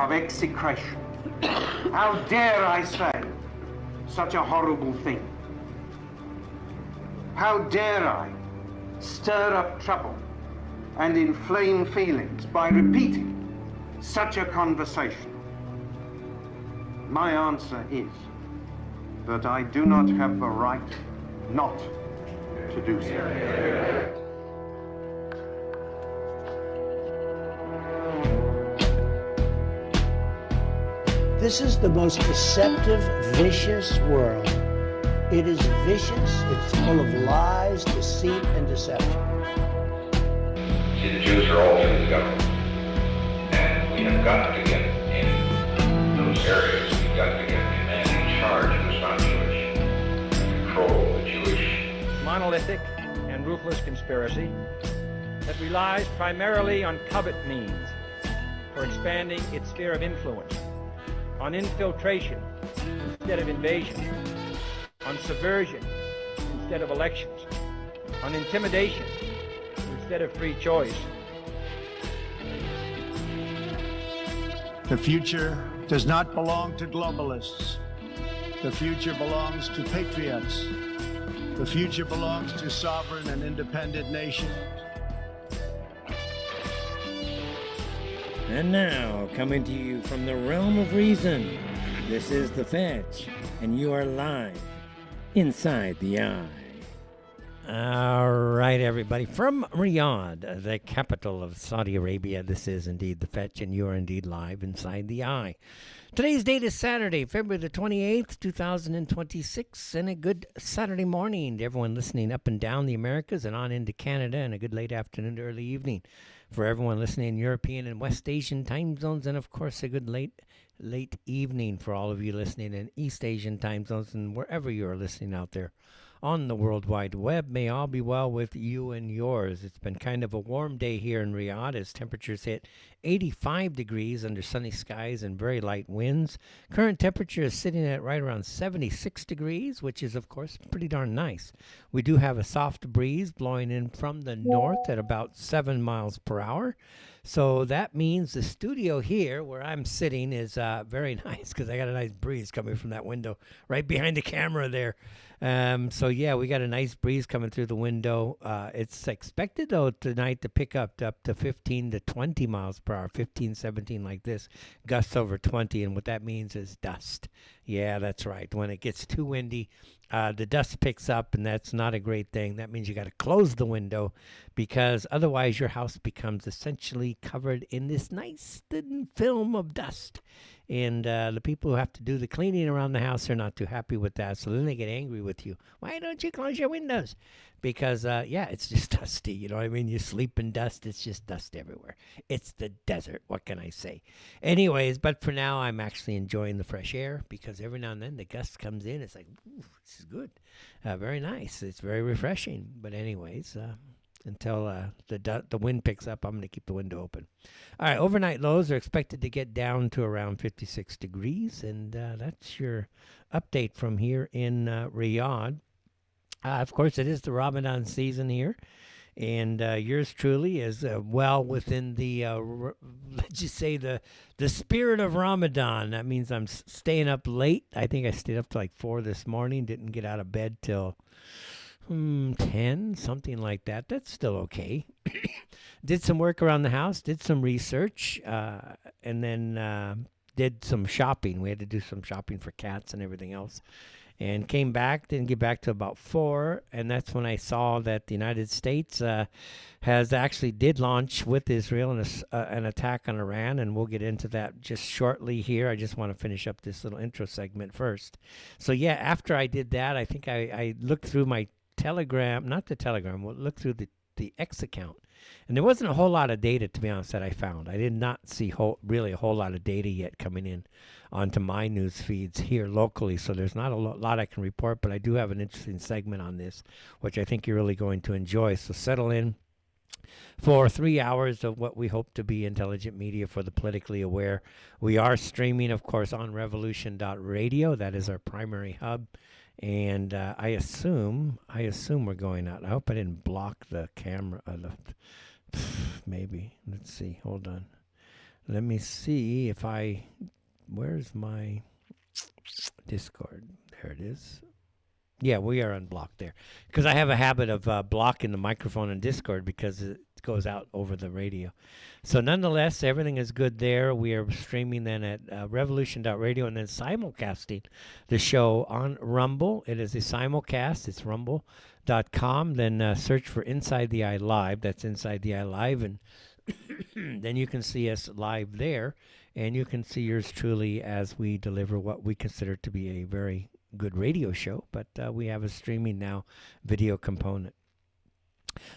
of execration. How dare I say such a horrible thing? How dare I stir up trouble and inflame feelings by repeating such a conversation? My answer is that I do not have the right not to do so. This is the most deceptive, vicious world. It is vicious, it's full of lies, deceit, and deception. See, the Jews are all through the government, and we have got to get in those areas. We've got to get the man in charge who's not Jewish, control the Jewish. Monolithic and ruthless conspiracy that relies primarily on covert means for expanding its sphere of influence, on infiltration instead of invasion, on subversion instead of elections, on intimidation instead of free choice. The future does not belong to globalists. The future belongs to patriots. The future belongs to sovereign and independent nations. And now, coming to you from the realm of reason, this is The Fetch, and you are live inside the Eye. All right, everybody. From Riyadh, the capital of Saudi Arabia, this is indeed The Fetch, and you are indeed live inside the Eye. Today's date is Saturday, February the 28th, 2026, and a good Saturday morning to everyone listening up and down the Americas and on into Canada, and a good late afternoon to early evening for everyone listening in European and West Asian time zones, and of course a good late evening for all of you listening in East Asian time zones and wherever you are listening out there on the World Wide Web. May all be well with you and yours. It's been kind of a warm day here in Riyadh as temperatures hit 85 degrees under sunny skies and very light winds. Current temperature is sitting at right around 76 degrees, which is, of course, pretty darn nice. We do have a soft breeze blowing in from the north at about 7 miles per hour. So that means the studio here where I'm sitting is very nice because I got a nice breeze coming from that window right behind the camera there. So yeah, we got a nice breeze coming through the window. It's expected though tonight to pick up to 15 to 20 miles per hour, 15, 17 like this, gusts over 20. And what that means is dust. Yeah, that's right. When it gets too windy, the dust picks up, and that's not a great thing. That means you got to close the window because otherwise your house becomes essentially covered in this nice thin film of dust. And the people who have to do the cleaning around the house are not too happy with that. So then they get angry with you. Why don't you close your windows? Because, yeah, it's just dusty. You know what I mean? You sleep in dust. It's just dust everywhere. It's the desert. What can I say? Anyways, but for now, I'm actually enjoying the fresh air because every now and then the gust comes in. It's like, ooh, this is good. Very nice. It's very refreshing. But anyways, until the wind picks up, I'm going to keep the window open. All right, overnight lows are expected to get down to around 56 degrees, and that's your update from here in Riyadh. Of course, it is the Ramadan season here, and yours truly is well within the, let's just say, the spirit of Ramadan. That means I'm staying up late. I think I stayed up to like 4 this morning, didn't get out of bed till 10, something like that. That's still okay. Did some work around the house, did some research, and then did some shopping. We had to do some shopping for cats and everything else. And came back, didn't get back to about 4, and that's when I saw that the United States has actually did launch with Israel an attack on Iran, and we'll get into that just shortly here. I just want to finish up this little intro segment first. So yeah, after I did that, I think I looked through my Telegram, not the Telegram, we'll look through the X account. And there wasn't a whole lot of data, to be honest, that I found. I did not see really a whole lot of data yet coming in onto my news feeds here locally. So there's not a lot I can report, but I do have an interesting segment on this, which I think you're really going to enjoy. So settle in for 3 hours of what we hope to be intelligent media for the politically aware. We are streaming, of course, on revolution.radio. That is our primary hub. And I assume we're going out. I hope I didn't block the camera. Maybe. Let's see. Hold on. Let me see if where's my Discord? There it is. Yeah, we are unblocked there. Because I have a habit of blocking the microphone in Discord because it goes out over the radio. So nonetheless, everything is good there. We are streaming then at revolution.radio and then simulcasting the show on Rumble. It is a simulcast. It's rumble.com. Then search for Inside the Eye Live. That's Inside the Eye Live. And then you can see us live there. And you can see yours truly as we deliver what we consider to be a very good radio show, but we have a streaming now video component.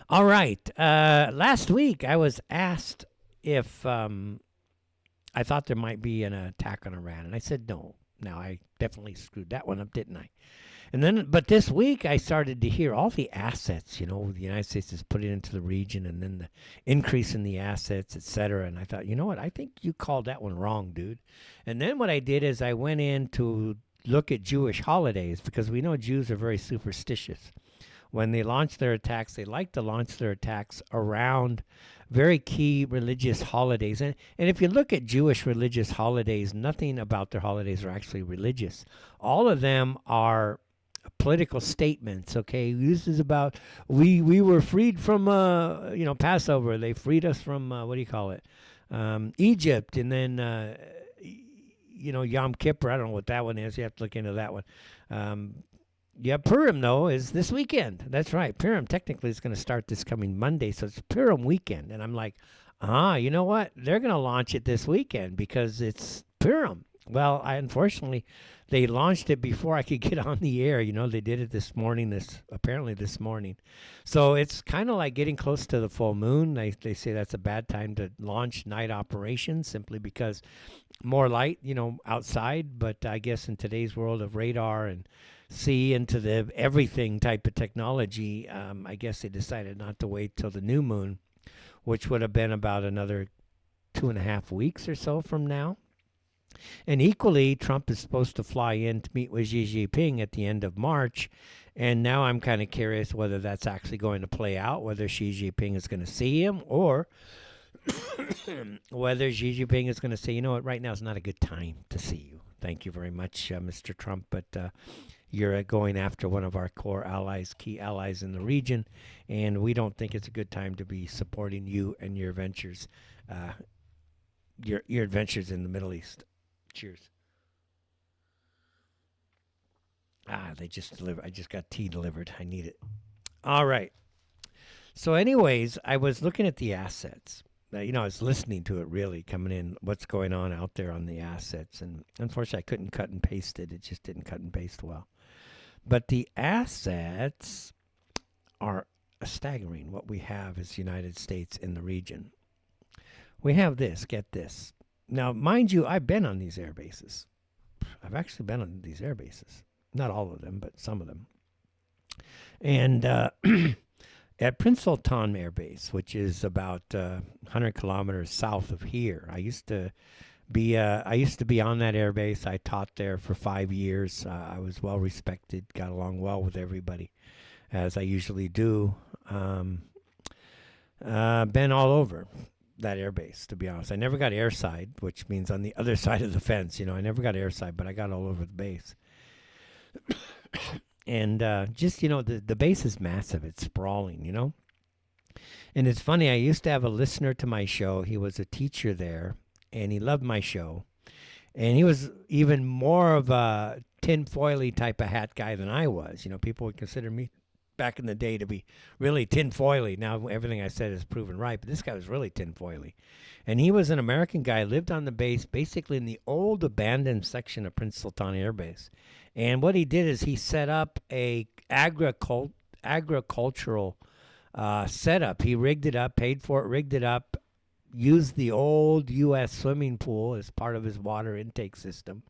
All right. Last week I was asked if I thought there might be an attack on Iran, and I said no. Now I definitely screwed that one up, didn't I? And then, but this week I started to hear all the assets, the United States is putting into the region, and then the increase in the assets, et cetera. And I thought, you know what? I think you called that one wrong, dude. And then what I did is I went in to look at Jewish holidays, because we know Jews are very superstitious. When they launch their attacks, they like to launch their attacks around very key religious holidays. And if you look at Jewish religious holidays, nothing about their holidays are actually religious. All of them are political statements. Okay, this is about we were freed from Passover. They freed us from what do you call it, Egypt, and then Yom Kippur. I don't know what that one is. You have to look into that one. Purim though is this weekend. That's right. Purim technically is going to start this coming Monday, so it's Purim weekend. And I'm like, you know what? They're going to launch it this weekend because it's Purim. Well, unfortunately, they launched it before I could get on the air. They did it this morning, apparently this morning. So it's kind of like getting close to the full moon. They say that's a bad time to launch night operations simply because more light, outside. But I guess in today's world of radar and see into the everything type of technology, I guess they decided not to wait till the new moon, which would have been about another 2.5 weeks or so from now. And equally, Trump is supposed to fly in to meet with Xi Jinping at the end of March. And now I'm kind of curious whether that's actually going to play out, whether Xi Jinping is going to see him, or whether Xi Jinping is going to say, you know what, right now is not a good time to see you. Thank you very much, Mr. Trump, but you're going after one of our core allies, key allies in the region, and we don't think it's a good time to be supporting you and your ventures, your adventures in the Middle East. Cheers. They just delivered. I just got tea delivered. I need it. All right. So anyways, I was looking at the assets. I was listening to it really coming in, what's going on out there on the assets. And unfortunately, I couldn't cut and paste it. It just didn't cut and paste well. But the assets are staggering, what we have as the United States in the region. We have this. Get this. Now, mind you, I've been on these air bases. I've actually been on these air bases. Not all of them, but some of them. And at Prince Sultan Air Base, which is about 100 kilometers south of here, I used to be on that air base. I taught there for 5 years. I was well respected, got along well with everybody, as I usually do. Been all over that air base, to be honest. I never got airside, which means on the other side of the fence. I never got airside, but I got all over the base. And the base is massive. It's sprawling, And it's funny, I used to have a listener to my show. He was a teacher there, and he loved my show. And he was even more of a tinfoily type of hat guy than I was. People would consider me back in the day to be really tinfoily. Now everything I said is proven right, but this guy was really tinfoily. And he was an American guy, lived on the base, basically in the old abandoned section of Prince Sultan Air Base. And what he did is he set up a agricultural setup. He rigged it up, paid for it, rigged it up, used the old U.S. swimming pool as part of his water intake system.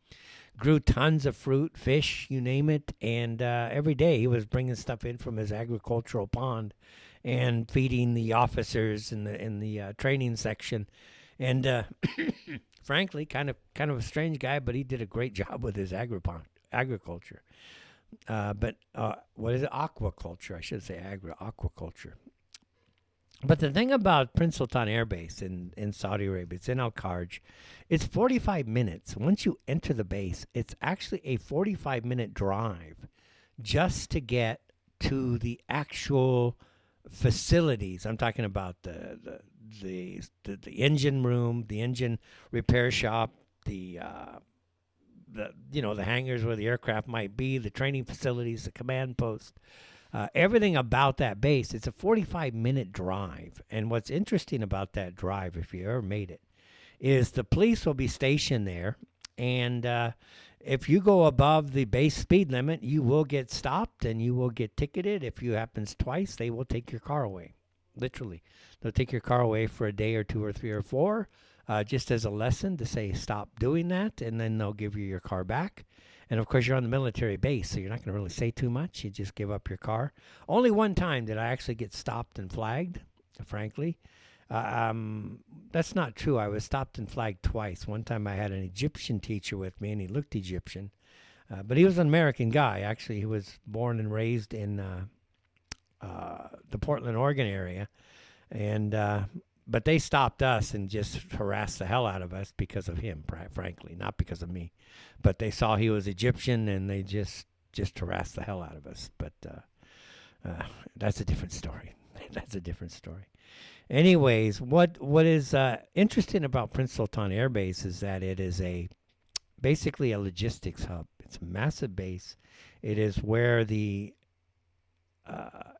Grew tons of fruit, fish, you name it, and every day he was bringing stuff in from his agricultural pond and feeding the officers in the training section. And frankly, kind of a strange guy, but he did a great job with his agriculture. But what is it? Aquaculture, I should say aquaculture. But the thing about Prince Sultan Air Base in Saudi Arabia, it's in Al Kharj, it's 45 minutes. Once you enter the base, it's actually a 45-minute drive just to get to the actual facilities. I'm talking about the engine room, the engine repair shop, the the hangars where the aircraft might be, the training facilities, the command post, everything about that base. It's a 45-minute drive. And what's interesting about that drive, if you ever made it, is the police will be stationed there. And if you go above the base speed limit, you will get stopped and you will get ticketed. If you happens twice, they will take your car away. Literally. They'll take your car away for a day or two or three or four, just as a lesson to say, stop doing that. And then they'll give you your car back. And of course, you're on the military base, so you're not going to really say too much. You just give up your car. Only one time did I actually get stopped and flagged, frankly. That's not true. I was stopped and flagged twice. One time I had an Egyptian teacher with me, and he looked Egyptian. But he was an American guy. Actually, he was born and raised in the Portland, Oregon area. And but they stopped us and just harassed the hell out of us because of him, frankly, not because of me. But they saw he was Egyptian, and they just harassed the hell out of us. But that's a different story. That's a different story. Anyways, what is interesting about Prince Sultan Air Base is that it is basically a logistics hub. It's a massive base. It is where the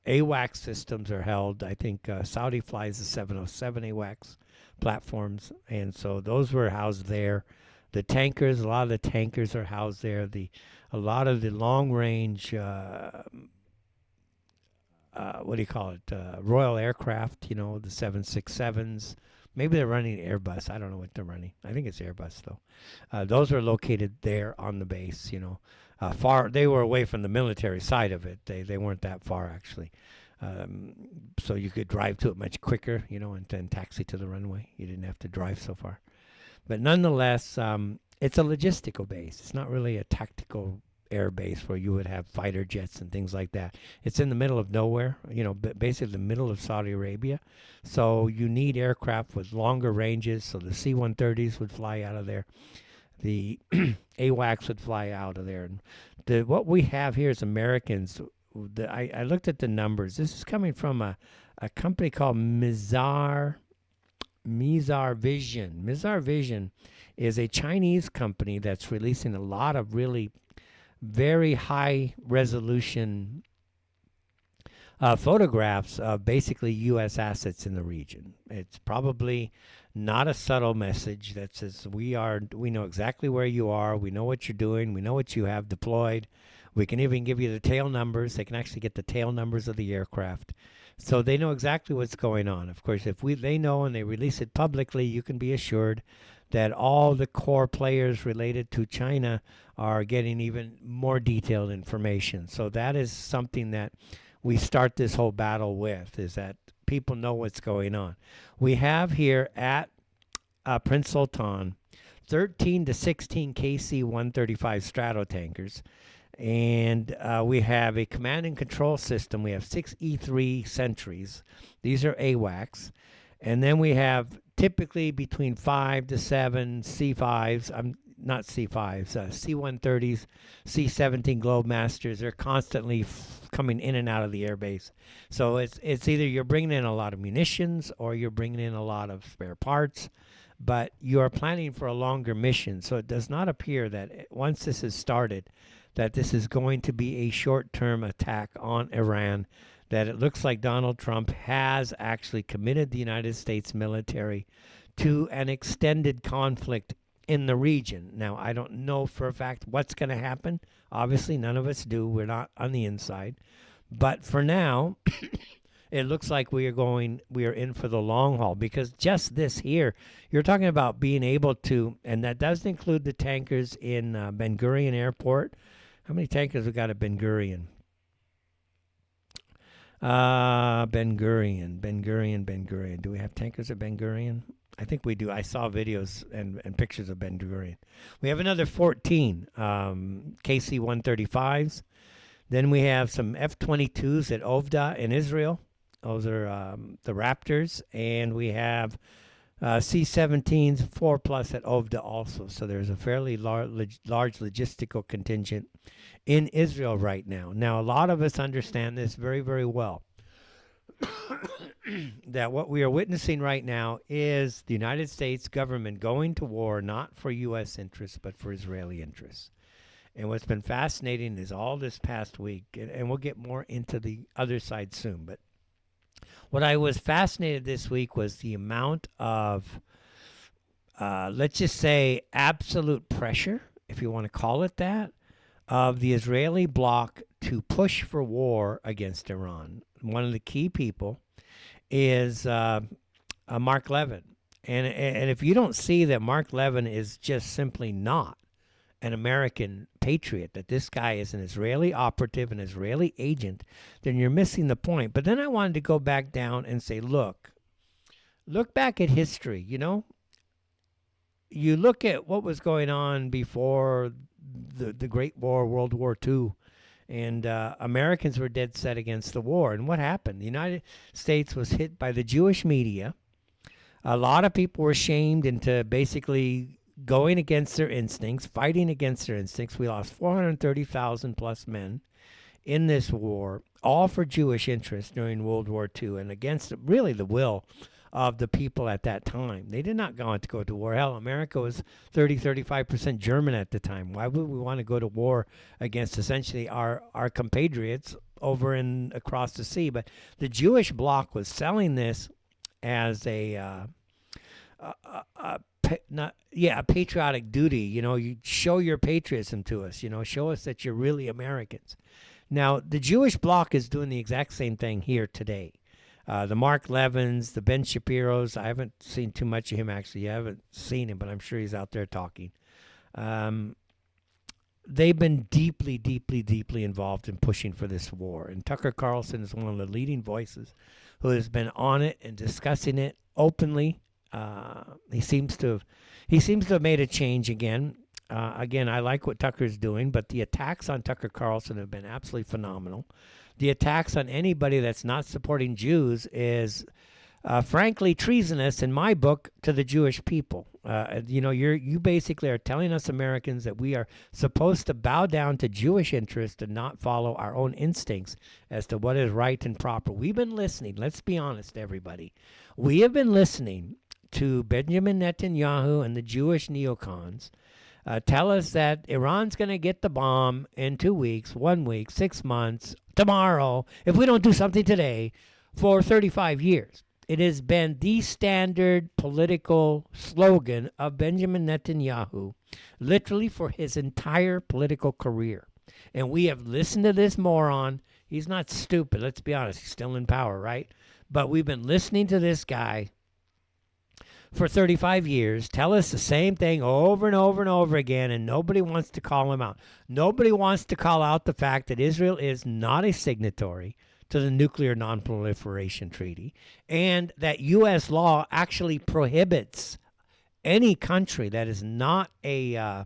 AWACS systems are held. I think Saudi flies the 707 AWACS platforms, and so those were housed there. The tankers, a lot of the tankers are housed there. A lot of the long range, what do you call it? Royal aircraft, the 767s. Maybe they're running Airbus. I don't know what they're running. I think it's Airbus though. Those are located there on the base. Far. They were away from the military side of it. They weren't that far actually. So you could drive to it much quicker, and then taxi to the runway. You didn't have to drive so far. But nonetheless, it's a logistical base. It's not really a tactical air base where you would have fighter jets and things like that. It's in the middle of nowhere, basically the middle of Saudi Arabia. So you need aircraft with longer ranges. So the C-130s would fly out of there. The AWACS would fly out of there. And what we have here is Americans. I looked at the numbers. This is coming from a company called Mizar Vision. Mizar Vision is a Chinese company that's releasing a lot of really very high resolution photographs of basically U.S. assets in the region. It's probably not a subtle message that says we know exactly where you are, we know what you're doing, we know what you have deployed. We can even give you the tail numbers. They can actually get the tail numbers of the aircraft. So they know exactly what's going on. Of course, if they know and they release it publicly, you can be assured that all the core players related to China are getting even more detailed information. So that is something that we start this whole battle with, is that people know what's going on. We have here at Prince Sultan 13 to 16 KC-135 Stratotankers. And we have a command and control system. We have 6 E3 Sentries. These are AWACS. And then we have typically between 5 to 7 C5s. Not C5s, C-130s, C-17 Globemasters. They're constantly coming in and out of the airbase. So it's either you're bringing in a lot of munitions or you're bringing in a lot of spare parts. But you are planning for a longer mission. So it does not appear that once this is started, that this is going to be a short-term attack on Iran, that it looks like Donald Trump has actually committed the United States military to an extended conflict in the region. Now, I don't know for a fact what's going to happen. Obviously, none of us do. We're not on the inside. But for now, it looks like we are in for the long haul, because just this here, you're talking about being able to, and that doesn't include the tankers in Ben Gurion Airport. How many tankers we got at Ben Gurion? Ben Gurion. Do we have tankers at Ben Gurion? I think we do. I saw videos and pictures of Ben Gurion. We have another 14 KC-135s. Then we have some F-22s at Ovda in Israel. Those are the Raptors, and we have C-17s 4+ at Ovda also. So there's a fairly large logistical contingent in Israel right now. Now, a lot of us understand this very, very well. That what we are witnessing right now is the United States government going to war not for U.S. interests, but for Israeli interests. And what's been fascinating is all this past week, and we'll get more into the other side soon, but what I was fascinated this week was the amount of, let's just say, absolute pressure, if you want to call it that, of the Israeli bloc to push for war against Iran. One of the key people is Mark Leven. And if you don't see that Mark Leven is just simply not an American patriot, that this guy is an Israeli operative, an Israeli agent, then you're missing the point. But then I wanted to go back down and say, look back at history, you know? You look at what was going on before the Great War, World War II, and Americans were dead set against the war. And what happened? The United States was hit by the Jewish media. A lot of people were shamed into basically going against their instincts, fighting against their instincts. We lost 430,000 plus men in this war, all for Jewish interests during World War II and against really the will of the people at that time. They did not want to go to war. Hell, America was 35% German at the time. Why would we want to go to war against essentially our compatriots over and across the sea? But the Jewish bloc was selling this as a patriotic duty. You know, you show your patriotism to us. You know, show us that you're really Americans. Now, the Jewish bloc is doing the exact same thing here today. The Mark Levins, the Ben Shapiros. I haven't seen too much of him, actually. I haven't seen him, but I'm sure he's out there talking. They've been deeply, deeply, deeply involved in pushing for this war. And Tucker Carlson is one of the leading voices who has been on it and discussing it openly. He seems to have made a change again. Again, I like what Tucker's doing, but the attacks on Tucker Carlson have been absolutely phenomenal. The attacks on anybody that's not supporting Jews is, frankly, treasonous in my book to the Jewish people. You know, you basically are telling us Americans that we are supposed to bow down to Jewish interests and not follow our own instincts as to what is right and proper. We've been listening. Let's be honest, everybody. We have been listening to Benjamin Netanyahu and the Jewish neocons tell us that Iran's going to get the bomb in 2 weeks, 1 week, 6 months, tomorrow, if we don't do something today, for 35 years. It has been the standard political slogan of Benjamin Netanyahu, literally for his entire political career. And we have listened to this moron. He's not stupid, let's be honest. He's still in power, right? But we've been listening to this guy for 35 years tell us the same thing over and over and over again, and nobody wants to call him out. Nobody wants to call out the fact that Israel is not a signatory to the Nuclear Non-Proliferation Treaty, and that U.S. law actually prohibits any country that is not a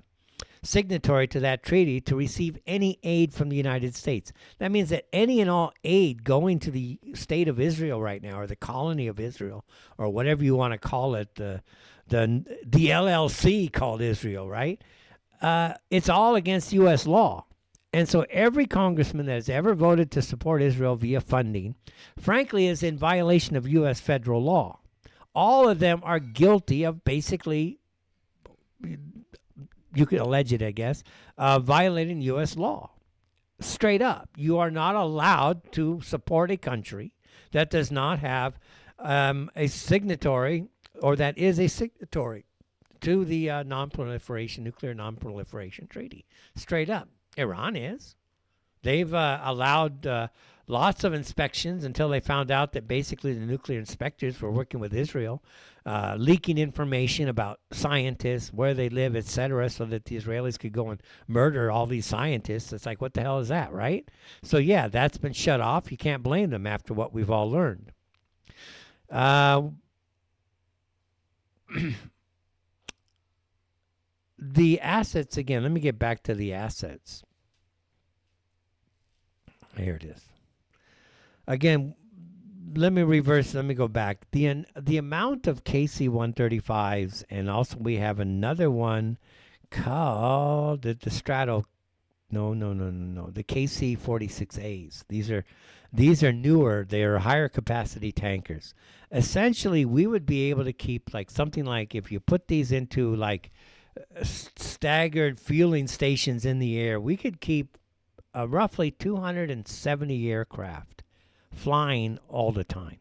signatory to that treaty to receive any aid from the United States. That means that any and all aid going to the state of Israel right now, or the colony of Israel, or whatever you want to call it, the LLC called Israel, right? It's all against U.S. law. And so every congressman that has ever voted to support Israel via funding, frankly, is in violation of U.S. federal law. All of them are guilty of basically, you could allege it, I guess, violating U.S. law. Straight up. You are not allowed to support a country that does not have a signatory, or that is a signatory to the Nuclear Non-Proliferation Treaty. Straight up. Iran is. They've allowed lots of inspections until they found out that basically the nuclear inspectors were working with Israel, leaking information about scientists, where they live, etc., so that the Israelis could go and murder all these scientists. It's like, what the hell is that, right? So, yeah, that's been shut off. You can't blame them after what we've all learned. The assets, again, let me get back to the assets. Here it is. Again, let me reverse. Let me go back. The amount of KC-135s, and also we have another one called the Strato. No. The KC-46As. These are newer. They are higher capacity tankers. Essentially, we would be able to keep like something like if you put these into like staggered fueling stations in the air, we could keep roughly 270 aircraft flying all the time,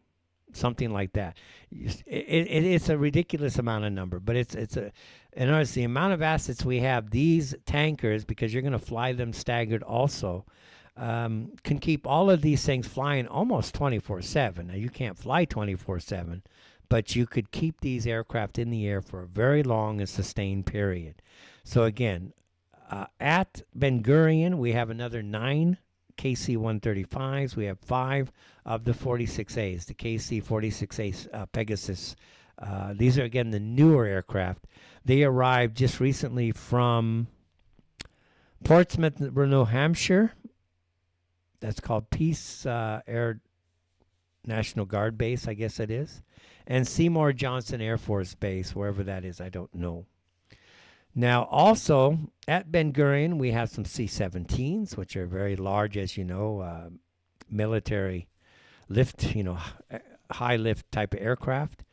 something like that. It's a ridiculous amount of number, but in other words, the amount of assets we have, these tankers, because you're going to fly them staggered also, can keep all of these things flying almost 24/7. Now you can't fly 24/7, but you could keep these aircraft in the air for a very long and sustained period. So again, at Ben Gurion, we have another 9 KC-135s. We have 5 of the 46As, the KC-46A Pegasus. These are, again, the newer aircraft. They arrived just recently from Portsmouth, New Hampshire. That's called Peace Air National Guard Base, I guess it is. And Seymour Johnson Air Force Base, wherever that is, I don't know. Now, also, at Ben Gurion, we have some C-17s, which are very large, as you know, military lift, high lift type of aircraft.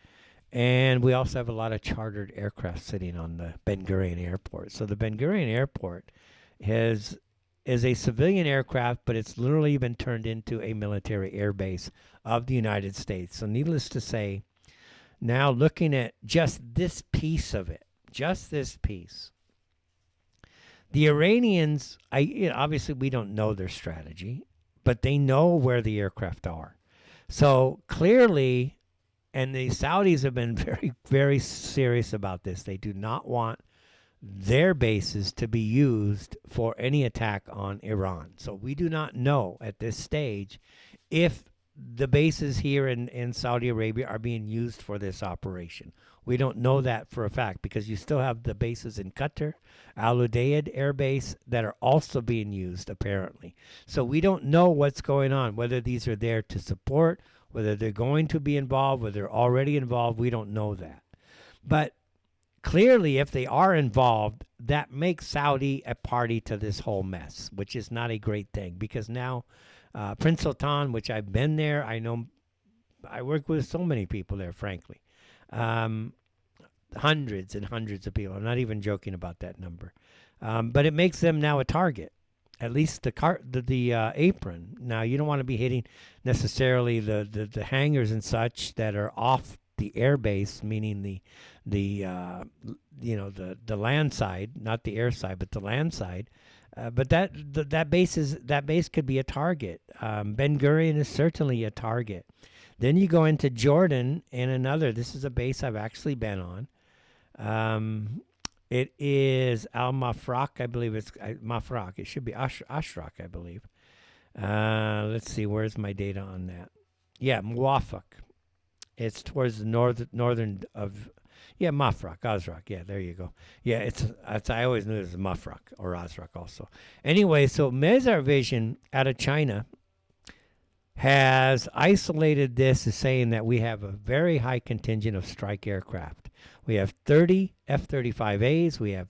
And we also have a lot of chartered aircraft sitting on the Ben Gurion Airport. So the Ben Gurion Airport is a civilian aircraft, but it's literally been turned into a military air base of the United States. So needless to say, now looking at just this piece of it, just this piece. The Iranians, obviously we don't know their strategy, but they know where the aircraft are. So clearly, and the Saudis have been very, very serious about this. They do not want their bases to be used for any attack on Iran. So we do not know at this stage if the bases here in Saudi Arabia are being used for this operation. We don't know that for a fact because you still have the bases in Qatar, Al Udeid Air Base, that are also being used apparently. So we don't know what's going on, whether these are there to support, whether they're going to be involved, whether they're already involved. We don't know that. But clearly, if they are involved, that makes Saudi a party to this whole mess, which is not a great thing because now Prince Sultan, which I've been there, I know I work with so many people there, frankly. Hundreds and hundreds of people. I'm not even joking about that number. But it makes them now a target, at least the apron. Now, you don't want to be hitting necessarily the hangars and such that are off the air base, meaning the land side, not the air side, but the land side. But that base could be a target. Ben Gurion is certainly a target. Then you go into Jordan and another. This is a base I've actually been on. It is Al Mafraq, I believe it's Mafraq. It should be Ashraq, I believe. Let's see, where's my data on that? Yeah, Muwafaq. It's towards the northern of, Mafraq, Azraq. Yeah, there you go. Yeah, it's I always knew it was Mafraq or Azraq also. Anyway, so Mezar Vision out of China has isolated this as saying that we have a very high contingent of strike aircraft. We have 30 F-35As. We have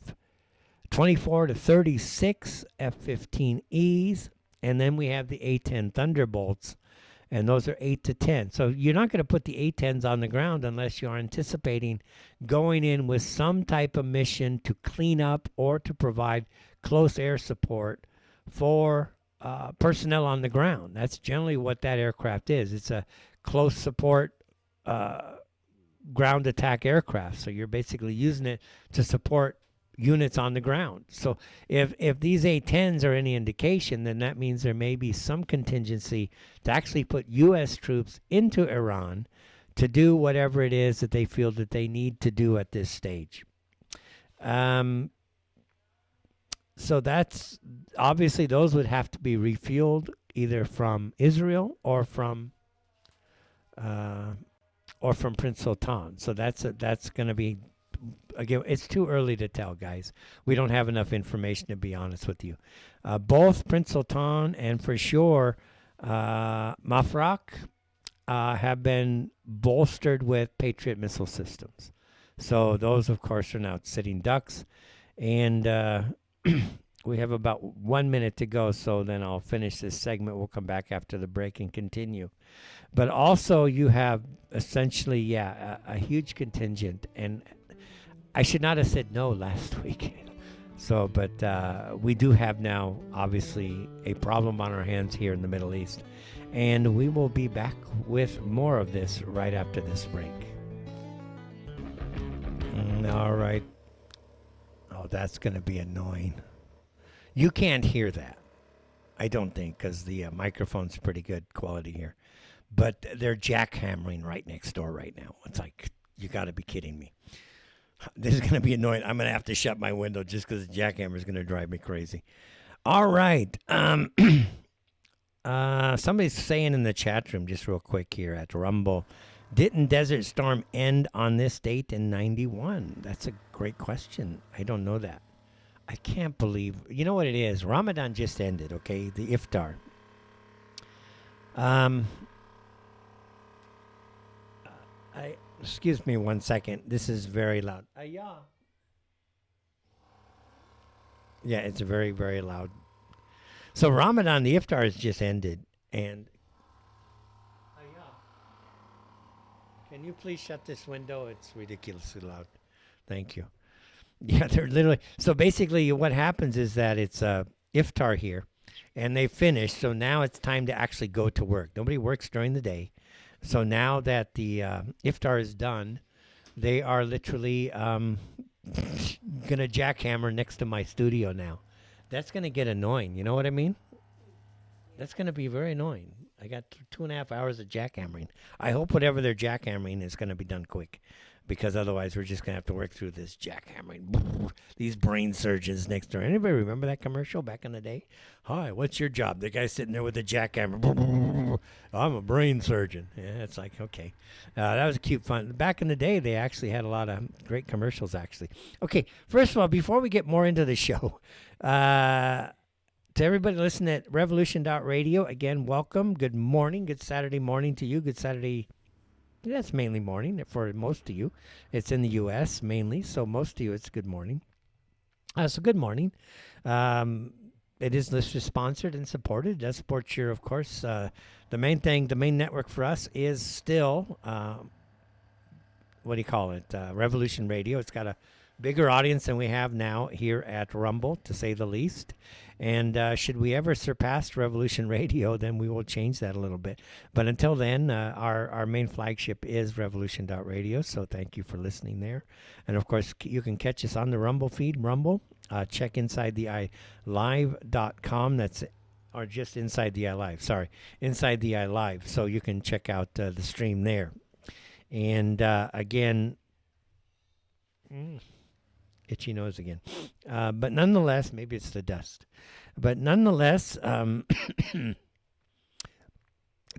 24 to 36 F-15Es. And then we have the A-10 Thunderbolts. And those are 8 to 10. So you're not going to put the A-10s on the ground unless you're anticipating going in with some type of mission to clean up or to provide close air support for personnel on the ground. That's generally what that aircraft is. It's a close support ground attack aircraft. So you're basically using it to support units on the ground. So if these A-10s are any indication, then that means there may be some contingency to actually put U.S. troops into Iran to do whatever it is that they feel that they need to do at this stage. So that's obviously those would have to be refueled either from Israel or from Prince Sultan. So that's going to be, again, it's too early to tell, guys. We don't have enough information to be honest with you. Both Prince Sultan and for sure Mafraq, have been bolstered with Patriot missile systems. So those, of course, are now sitting ducks. And we have about 1 minute to go, so then I'll finish this segment. We'll come back after the break and continue. But also you have essentially, a huge contingent. And I should not have said no last week. So, but we do have now, obviously, a problem on our hands here in the Middle East. And we will be back with more of this right after this break. All right. Oh, that's going to be annoying. You can't hear that, I don't think, because the microphone's pretty good quality here. But they're jackhammering right next door right now. It's like, you got to be kidding me. This is going to be annoying. I'm going to have to shut my window just because the jackhammer is going to drive me crazy. All right. Somebody's saying in the chat room, just real quick here at Rumble, didn't Desert Storm end on this date in 91? That's a great question. I don't know that. I can't believe. You know what it is? Ramadan just ended, okay? The iftar. Excuse me 1 second. This is very loud. Yeah, it's very, very loud. So Ramadan, the iftar has just ended, and can you please shut this window? It's ridiculously loud. Thank you. Yeah, they're literally. So basically, what happens is that it's iftar here, and they finish. So now it's time to actually go to work. Nobody works during the day. So now that the iftar is done, they are literally gonna jackhammer next to my studio now. That's gonna get annoying. You know what I mean? That's gonna be very annoying. I got 2.5 hours of jackhammering. I hope whatever they're jackhammering is gonna be done quick, because otherwise we're just gonna have to work through this jackhammering. These brain surgeons next door. Anybody remember that commercial back in the day? Hi, what's your job? The guy sitting there with a jackhammer. I'm a brain surgeon. Yeah, it's like, okay. That was cute fun. Back in the day, they actually had a lot of great commercials, actually. Okay, first of all, before we get more into the show, to everybody listening at Revolution.radio, again, welcome. Good morning. Good Saturday morning to you. Good Saturday. That's mainly morning for most of you. It's in the U.S. mainly, so most of you, it's good morning. So good morning. It is listener sponsored and supported. It does support your, of course. The main network for us is still, what do you call it? Revolution Radio. It's got a bigger audience than we have now here at Rumble, to say the least. And should we ever surpass Revolution Radio, then we will change that a little bit. But until then, our main flagship is Revolution.radio, so thank you for listening there. And, of course, you can catch us on the Rumble feed, Rumble. Check InsideTheEyeLive.com. That's or just Inside the Eye Live. Sorry, Inside the Eye Live. So you can check out the stream there. And, again... itchy nose again. But nonetheless, maybe it's the dust. But nonetheless, there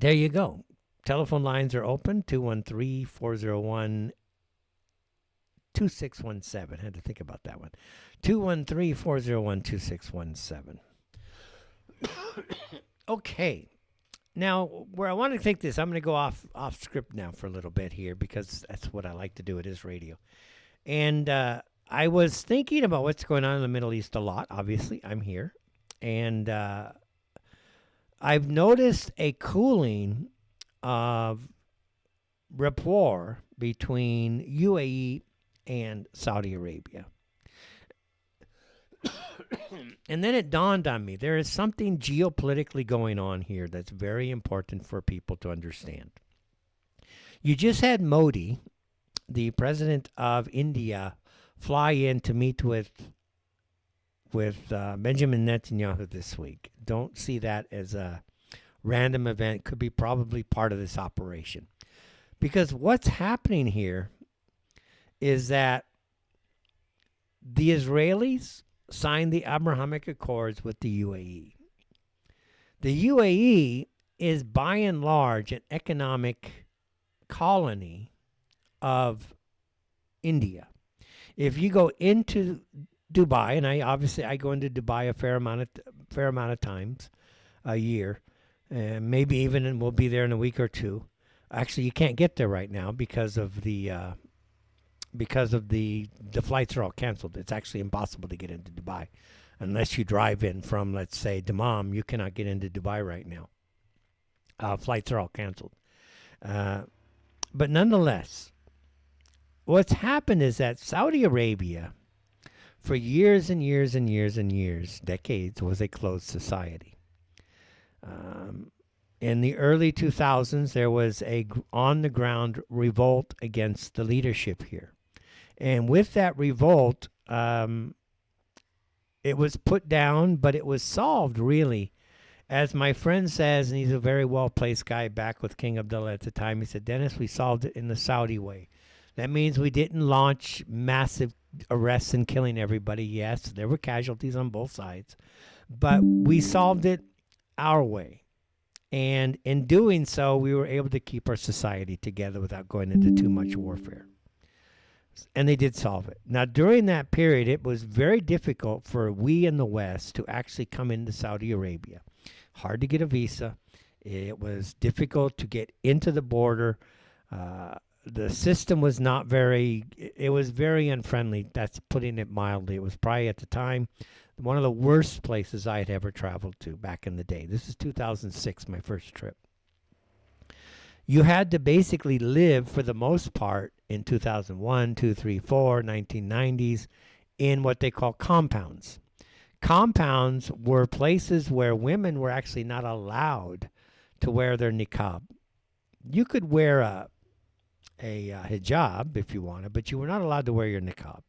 you go. Telephone lines are open, 213-401-2617. I had to think about that one. 213-401-2617. Okay. Now, where I want to take this, I'm going to go off script now for a little bit here, because that's what I like to do. It is radio. And I was thinking about what's going on in the Middle East a lot. Obviously, I'm here. And I've noticed a cooling of rapport between UAE and Saudi Arabia. And then it dawned on me, there is something geopolitically going on here that's very important for people to understand. You just had Modi, the president of India, fly in to meet with Benjamin Netanyahu this week. Don't see that as a random event. Could be probably part of this operation. Because what's happening here is that the Israelis signed the Abrahamic Accords with the UAE. The UAE is by and large an economic colony of India. If you go into Dubai, and I go into Dubai a fair amount of times a year, and maybe even we'll be there in a week or two. Actually, you can't get there right now because of the flights are all canceled. It's actually impossible to get into Dubai unless you drive in from, let's say, Dammam. You cannot get into Dubai right now. Flights are all canceled. But nonetheless, what's happened is that Saudi Arabia, for years and years and years and years, decades, was a closed society. In the early 2000s, there was a on-the-ground revolt against the leadership here. And with that revolt, it was put down, but it was solved, really. As my friend says, and he's a very well-placed guy back with King Abdullah at the time, he said, Dennis, we solved it in the Saudi way. That means we didn't launch massive arrests and killing everybody. Yes, there were casualties on both sides, but we solved it our way. And in doing so, we were able to keep our society together without going into too much warfare. And they did solve it. Now, during that period, it was very difficult for we in the West to actually come into Saudi Arabia. Hard to get a visa. It was difficult to get into the border. The system was not very, it was very unfriendly. That's putting it mildly. It was probably at the time one of the worst places I had ever traveled to back in the day. This is 2006, my first trip. You had to basically live, for the most part, in 2001, 2, 3, 4, 1990s, in what they call compounds. Compounds were places where women were actually not allowed to wear their niqab. You could wear a hijab if you wanted, but you were not allowed to wear your niqab.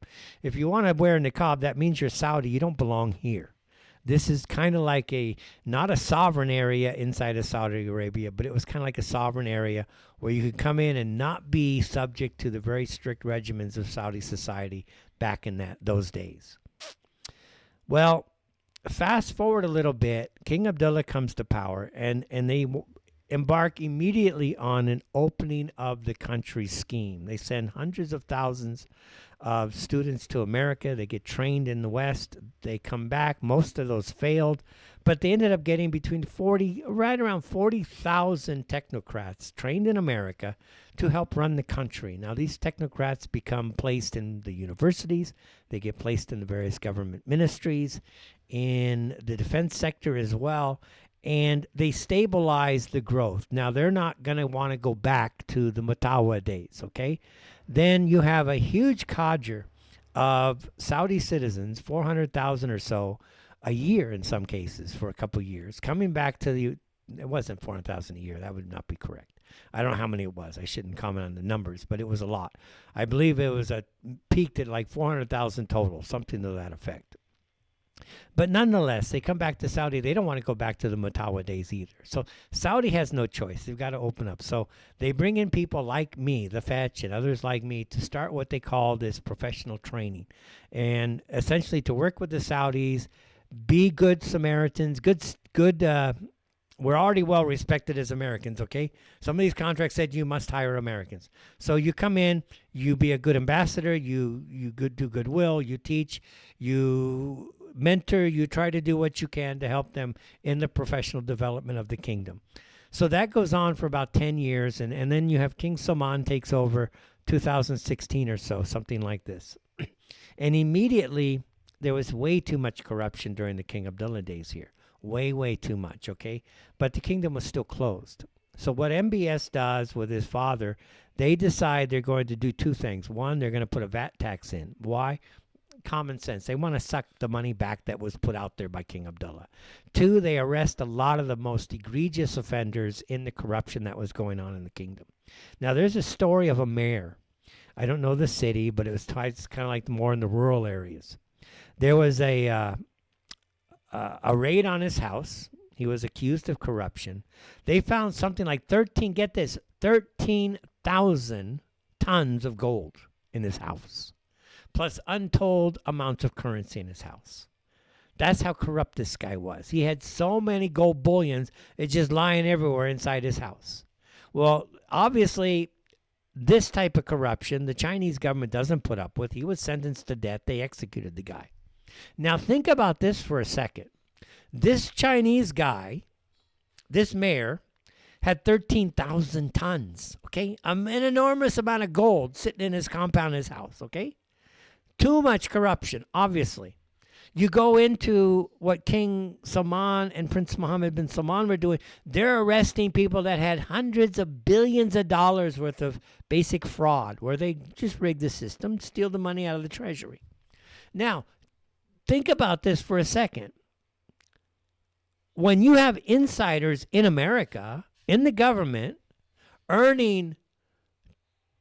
If you want to wear a niqab, that means you're Saudi. You don't belong here. This is kind of like not a sovereign area inside of Saudi Arabia, but it was kind of like a sovereign area where you could come in and not be subject to the very strict regimens of Saudi society back in those days. Well, fast forward a little bit, King Abdullah comes to power, and they embark immediately on an opening of the country scheme. They send hundreds of thousands of students to America. They get trained in the West. They come back. Most of those failed, but they ended up getting right around 40,000 technocrats trained in America to help run the country. Now, these technocrats become placed in the universities. They get placed in the various government ministries, in the defense sector as well, and they stabilize the growth. Now, they're not going to want to go back to the Mutawa days, okay? Then you have a huge cadre of Saudi citizens, 400,000 or so, a year in some cases for a couple of years, coming back to it wasn't 400,000 a year. That would not be correct. I don't know how many it was. I shouldn't comment on the numbers, but it was a lot. I believe it was peaked at like 400,000 total, something to that effect. But nonetheless, they come back to Saudi. They don't want to go back to the Mutawa days either. So Saudi has no choice. They've got to open up. So they bring in people like me, the Fetch, and others like me to start what they call this professional training. And essentially to work with the Saudis, be good Samaritans, we're already well respected as Americans, okay? Some of these contracts said you must hire Americans. So you come in, you be a good ambassador, you do goodwill, you teach, you mentor, you try to do what you can to help them in the professional development of the kingdom. So that goes on for about 10 years, and then you have King Salman takes over 2016 or so, something like this. And immediately, there was way too much corruption during the King Abdullah days here. Way too much, okay? But the kingdom was still closed. So what MBS does with his father, they decide they're going to do two things. One, they're going to put a VAT tax in. Why? Common sense. They want to suck the money back that was put out there by King Abdullah. Two, they arrest a lot of the most egregious offenders in the corruption that was going on in the kingdom. Now, there's a story of a mayor. I don't know the city, but it's kind of like more in the rural areas. There was a raid on his house. He was accused of corruption. They found something like 13,000 tons of gold in his house, plus untold amounts of currency in his house. That's how corrupt this guy was. He had so many gold bullions, it's just lying everywhere inside his house. Well, obviously, this type of corruption, the Chinese government doesn't put up with. He was sentenced to death. They executed the guy. Now, think about this for a second. This Chinese guy, this mayor, had 13,000 tons, okay? An enormous amount of gold sitting in his compound, his house, okay? Too much corruption, obviously. You go into what King Salman and Prince Mohammed bin Salman were doing, they're arresting people that had hundreds of billions of dollars worth of basic fraud, where they just rig the system, steal the money out of the treasury. Now, think about this for a second. When you have insiders in America, in the government, earning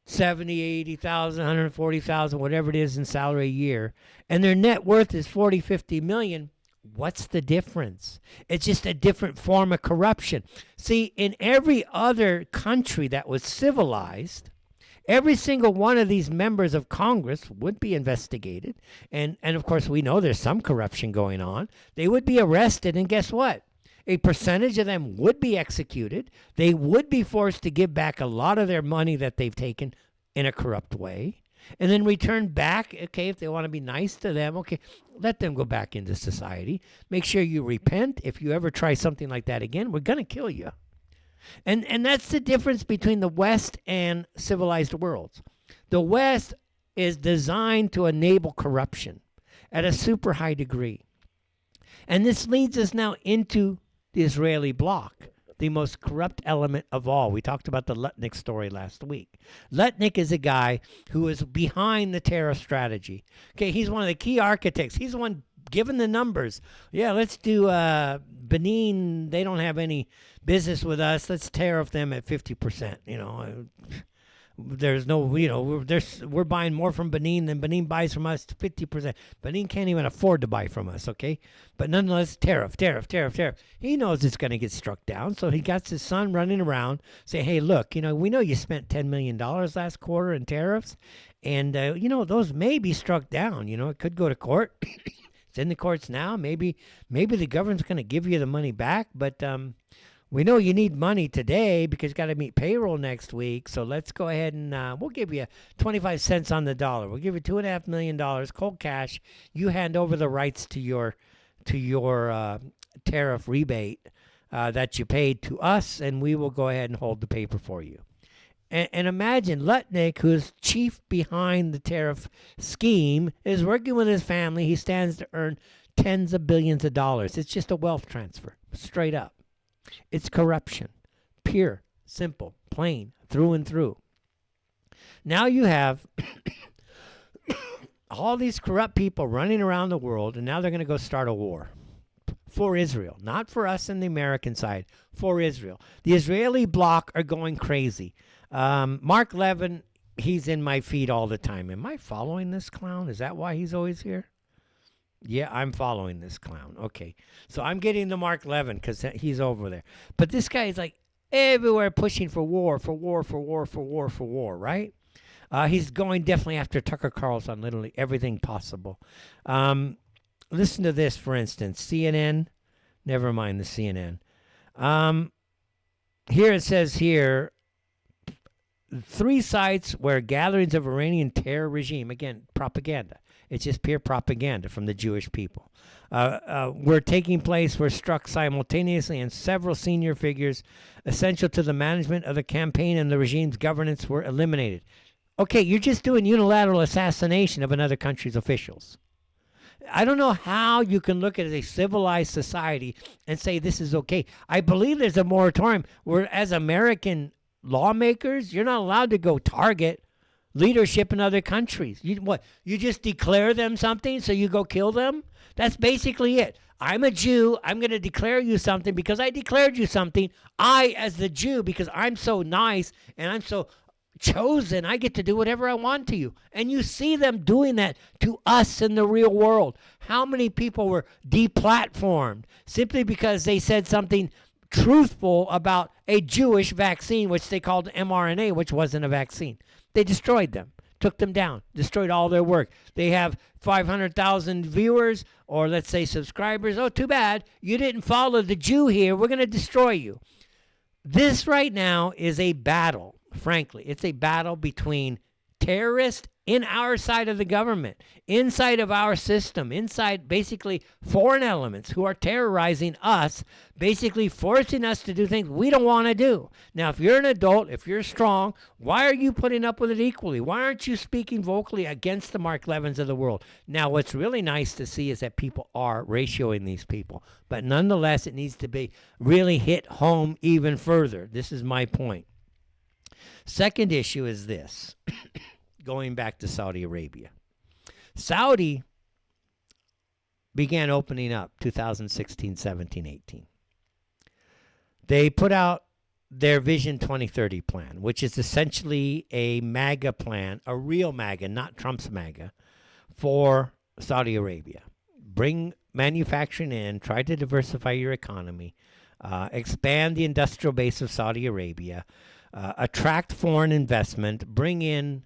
70, 80,000, 140,000, whatever it is in salary a year, and their net worth is 40, 50 million, what's the difference? It's just a different form of corruption. See, in every other country that was civilized, every single one of these members of Congress would be investigated. And of course, we know there's some corruption going on. They would be arrested, and guess what? A percentage of them would be executed. They would be forced to give back a lot of their money that they've taken in a corrupt way, and then return back. Okay, if they want to be nice to them, okay, let them go back into society. Make sure you repent. If you ever try something like that again, we're going to kill you. And that's the difference between the West and civilized worlds. The West is designed to enable corruption at a super high degree. And this leads us now into the Israeli bloc, the most corrupt element of all. We talked about the Lutnick story last week. Lutnick is a guy who is behind the tariff strategy. Okay, he's one of the key architects. He's the one given the numbers. Yeah, let's do Benin. They don't have any business with us. Let's tariff them at 50%. You know, there's no, you know, we're buying more from Benin than Benin buys from us, 50%. Benin can't even afford to buy from us, okay? But nonetheless, tariff. He knows it's going to get struck down, so he got his son running around saying, hey, look, you know, we know you spent $10 million last quarter in tariffs, and, you know, those may be struck down. You know, it could go to court. It's in the courts now. Maybe the government's going to give you the money back, but we know you need money today because you got to meet payroll next week. So let's go ahead and we'll give you 25 cents on the dollar. We'll give you $2.5 million cold cash. You hand over the rights to your tariff rebate that you paid to us, and we will go ahead and hold the paper for you. And imagine Lutnick, who's chief behind the tariff scheme, is working with his family. He stands to earn tens of billions of dollars. It's just a wealth transfer, straight up. It's corruption, pure, simple, plain, through and through. Now you have all these corrupt people running around the world, and now they're going to go start a war for Israel, not for us in the American side, for Israel. The Israeli bloc are going crazy. Mark Leven, he's in my feed all the time. Am I following this clown? Is that why he's always here? Yeah, I'm following this clown. Okay. So I'm getting the Mark Leven because he's over there. But this guy is like everywhere pushing for war, right? He's going definitely after Tucker Carlson, literally everything possible. Listen to this, for instance. CNN. Never mind the CNN. Here it says here, 3 sites where gatherings of Iranian terror regime, again, propaganda. It's just pure propaganda from the Jewish people. Were taking place, were struck simultaneously, and several senior figures essential to the management of the campaign and the regime's governance were eliminated. Okay, you're just doing unilateral assassination of another country's officials. I don't know how you can look at a civilized society and say this is okay. I believe there's a moratorium where, as American lawmakers, you're not allowed to go target leadership in other countries. You just declare them something, so you go kill them? That's basically it. I'm a Jew. I'm going to declare you something because I declared you something. I, as the Jew, because I'm so nice and I'm so chosen, I get to do whatever I want to you. And you see them doing that to us in the real world. How many people were deplatformed simply because they said something truthful about a Jewish vaccine, which they called mRNA, which wasn't a vaccine? They destroyed them, took them down, destroyed all their work. They have 500,000 viewers, or let's say subscribers. Oh, too bad. You didn't follow the Jew here. We're going to destroy you. This right now is a battle, frankly. It's a battle between terrorists in our side of the government, inside of our system, inside basically foreign elements who are terrorizing us, basically forcing us to do things we don't want to do. Now, if you're an adult, if you're strong, why are you putting up with it equally? Why aren't you speaking vocally against the Mark Levins of the world? Now, what's really nice to see is that people are ratioing these people. But nonetheless, it needs to be really hit home even further. This is my point. Second issue is this. Going back to Saudi Arabia. Saudi began opening up 2016, 17, 18. They put out their Vision 2030 plan, which is essentially a MAGA plan, a real MAGA, not Trump's MAGA, for Saudi Arabia. Bring manufacturing in, try to diversify your economy, expand the industrial base of Saudi Arabia, attract foreign investment, bring in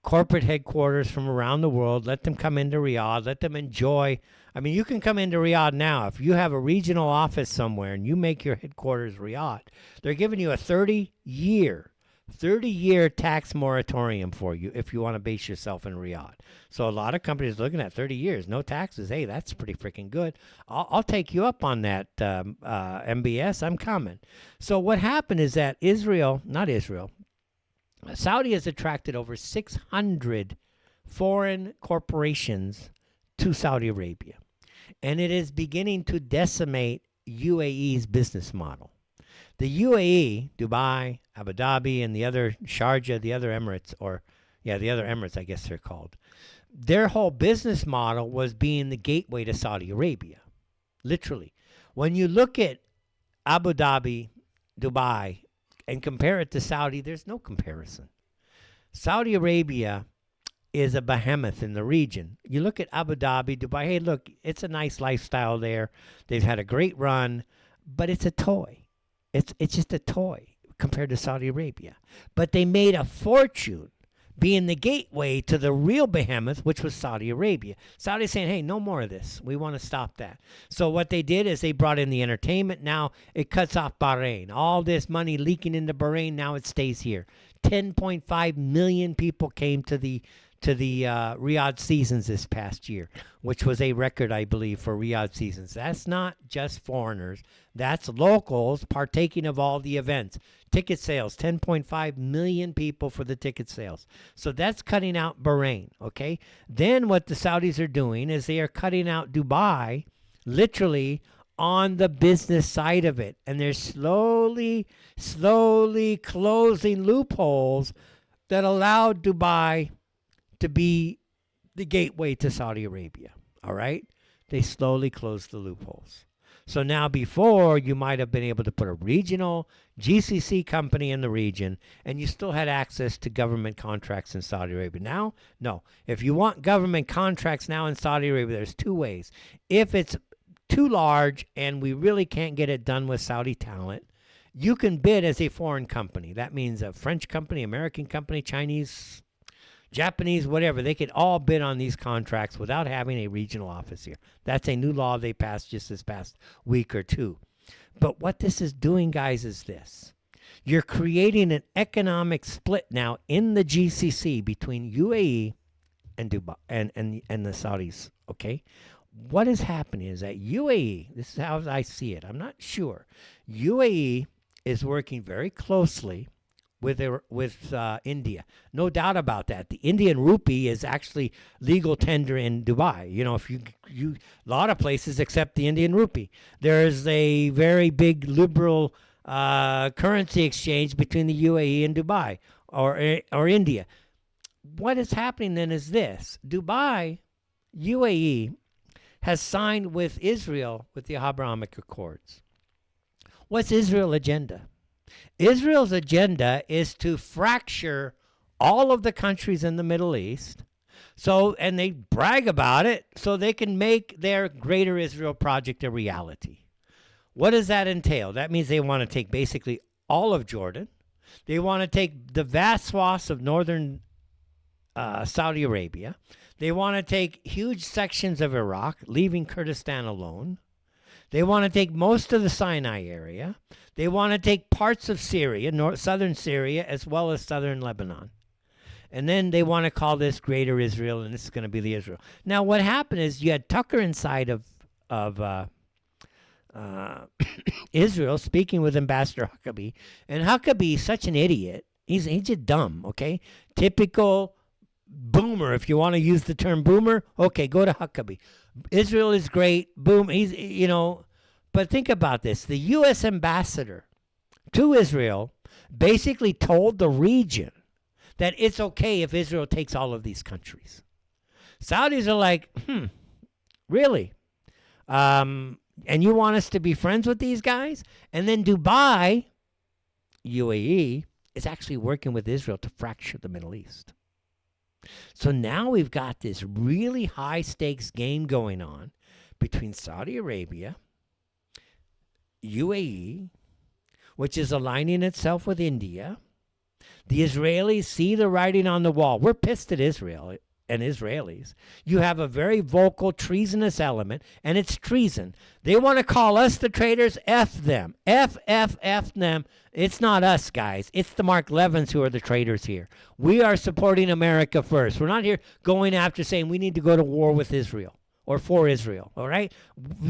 corporate headquarters from around the world, let them come into Riyadh, let them enjoy. I mean, you can come into Riyadh now. If you have a regional office somewhere and you make your headquarters Riyadh, they're giving you a 30-year tax moratorium for you if you want to base yourself in Riyadh. So a lot of companies are looking at 30 years, no taxes. Hey, that's pretty freaking good. I'll take you up on that, MBS. I'm coming. So what happened is that Saudi has attracted over 600 foreign corporations to Saudi Arabia, and it is beginning to decimate UAE's business model. The UAE, Dubai, Abu Dhabi, and the other Sharjah, the other Emirates, the other Emirates, I guess they're called, their whole business model was being the gateway to Saudi Arabia, literally. When you look at Abu Dhabi, Dubai, and compare it to Saudi, there's no comparison. Saudi Arabia is a behemoth in the region. You look at Abu Dhabi, Dubai, hey, look, it's a nice lifestyle there. They've had a great run, but it's a toy. It's just a toy compared to Saudi Arabia. But they made a fortune being the gateway to the real behemoth, which was Saudi Arabia. Saudi's saying, hey, no more of this. We want to stop that. So what they did is they brought in the entertainment. Now it cuts off Bahrain. All this money leaking into Bahrain, now it stays here. 10.5 million people came to the Riyadh seasons this past year, which was a record, I believe, for Riyadh seasons. That's not just foreigners. That's locals partaking of all the events. Ticket sales, 10.5 million people for the ticket sales. So that's cutting out Bahrain, okay? Then what the Saudis are doing is they are cutting out Dubai, literally, on the business side of it. And they're slowly closing loopholes that allow Dubai to be the gateway to Saudi Arabia, all right? They slowly close the loopholes. So now before, you might have been able to put a regional GCC company in the region, and you still had access to government contracts in Saudi Arabia. Now, no. If you want government contracts now in Saudi Arabia, there's two ways. If it's too large and we really can't get it done with Saudi talent, you can bid as a foreign company. That means a French company, American company, Chinese, Japanese, whatever. They could all bid on these contracts without having a regional office here. That's a new law they passed just this past week or two. But what this is doing, guys, is this. You're creating an economic split now in the GCC between UAE and Dubai and the Saudis, okay? What is happening is that UAE, this is how I see it, I'm not sure, UAE is working very closely with India. No doubt about that. The Indian rupee is actually legal tender in Dubai. You know, if you a lot of places accept the Indian rupee. There is a very big liberal currency exchange between the UAE and Dubai or India. What is happening then is this. Dubai, UAE, has signed with Israel with the Abrahamic Accords. What's Israel's agenda? Israel's agenda is to fracture all of the countries in the Middle East, and they brag about it so they can make their Greater Israel project a reality. What does that entail? That means they want to take basically all of Jordan. They want to take the vast swaths of northern Saudi Arabia. They want to take huge sections of Iraq, leaving Kurdistan alone. They want to take most of the Sinai area. They want to take parts of Syria, southern Syria, as well as southern Lebanon. And then they want to call this Greater Israel, and this is going to be the Israel. Now, what happened is you had Tucker inside of Israel speaking with Ambassador Huckabee. And Huckabee is such an idiot. He's just dumb, okay? Typical boomer, if you want to use the term boomer. Okay, go to Huckabee. Israel is great. Boom. He's, but think about this. The U.S. ambassador to Israel basically told the region that it's okay if Israel takes all of these countries. Saudis are like, really? And you want us to be friends with these guys? And then Dubai, UAE, is actually working with Israel to fracture the Middle East. So now we've got this really high stakes game going on between Saudi Arabia, UAE, which is aligning itself with India. The Israelis see the writing on the wall. We're pissed at Israel and Israelis. You have a very vocal treasonous element, and it's treason. They want to call us the traitors. F them. F them. It's not us, guys. It's the Mark Levens who are the traitors here. We are supporting America first. We're not here going after saying we need to go to war with Israel or for Israel, all right?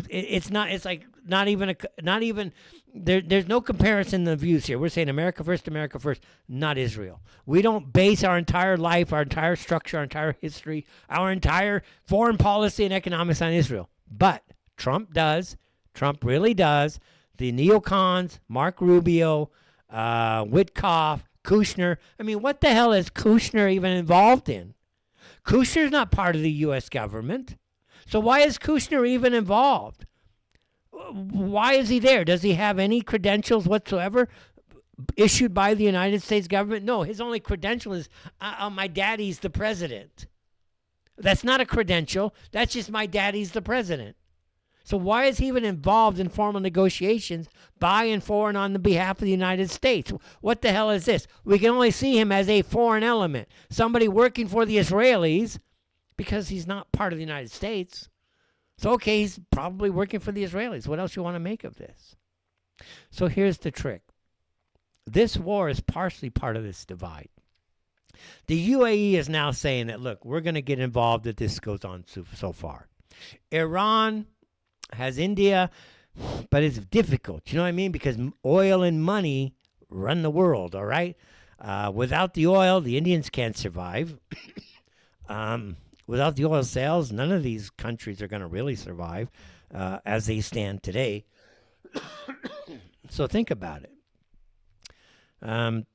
It's not even there's no comparison in the views here. We're saying America first, not Israel. We don't base our entire life, our entire structure, our entire history, our entire foreign policy and economics on Israel. But Trump does. Trump really does. The neocons, Mark Rubio, Witkoff, Kushner. I mean, what the hell is Kushner even involved in? Kushner's not part of the U.S. government. So why is Kushner even involved? Why is he there? Does he have any credentials whatsoever issued by the United States government? No, his only credential is, my daddy's the president. That's not a credential. That's just my daddy's the president. So why is he even involved in formal negotiations by and for and on the behalf of the United States? What the hell is this? We can only see him as a foreign element, somebody working for the Israelis, because he's not part of the United States. So, okay, he's probably working for the Israelis. What else you want to make of this? So here's the trick. This war is partially part of this divide. The UAE is now saying that, look, we're going to get involved if this goes on so far. Iran has India, but it's difficult. You know what I mean? Because oil and money run the world, all right? Without the oil, the Indians can't survive. Without the oil sales, none of these countries are going to really survive as they stand today. So think about it.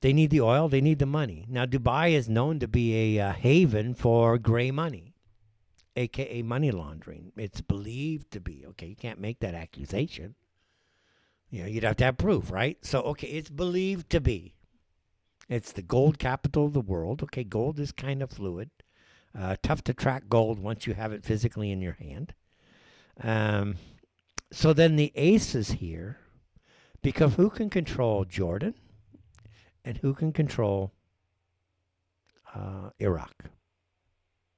They need the oil. They need the money. Now, Dubai is known to be a haven for gray money, a.k.a. money laundering. It's believed to be. Okay, you can't make that accusation. You'd have to have proof, right? So, okay, it's believed to be. It's the gold capital of the world. Okay, gold is kind of fluid. Tough to track gold once you have it physically in your hand. So then the aces here become who can control Jordan and who can control Iraq.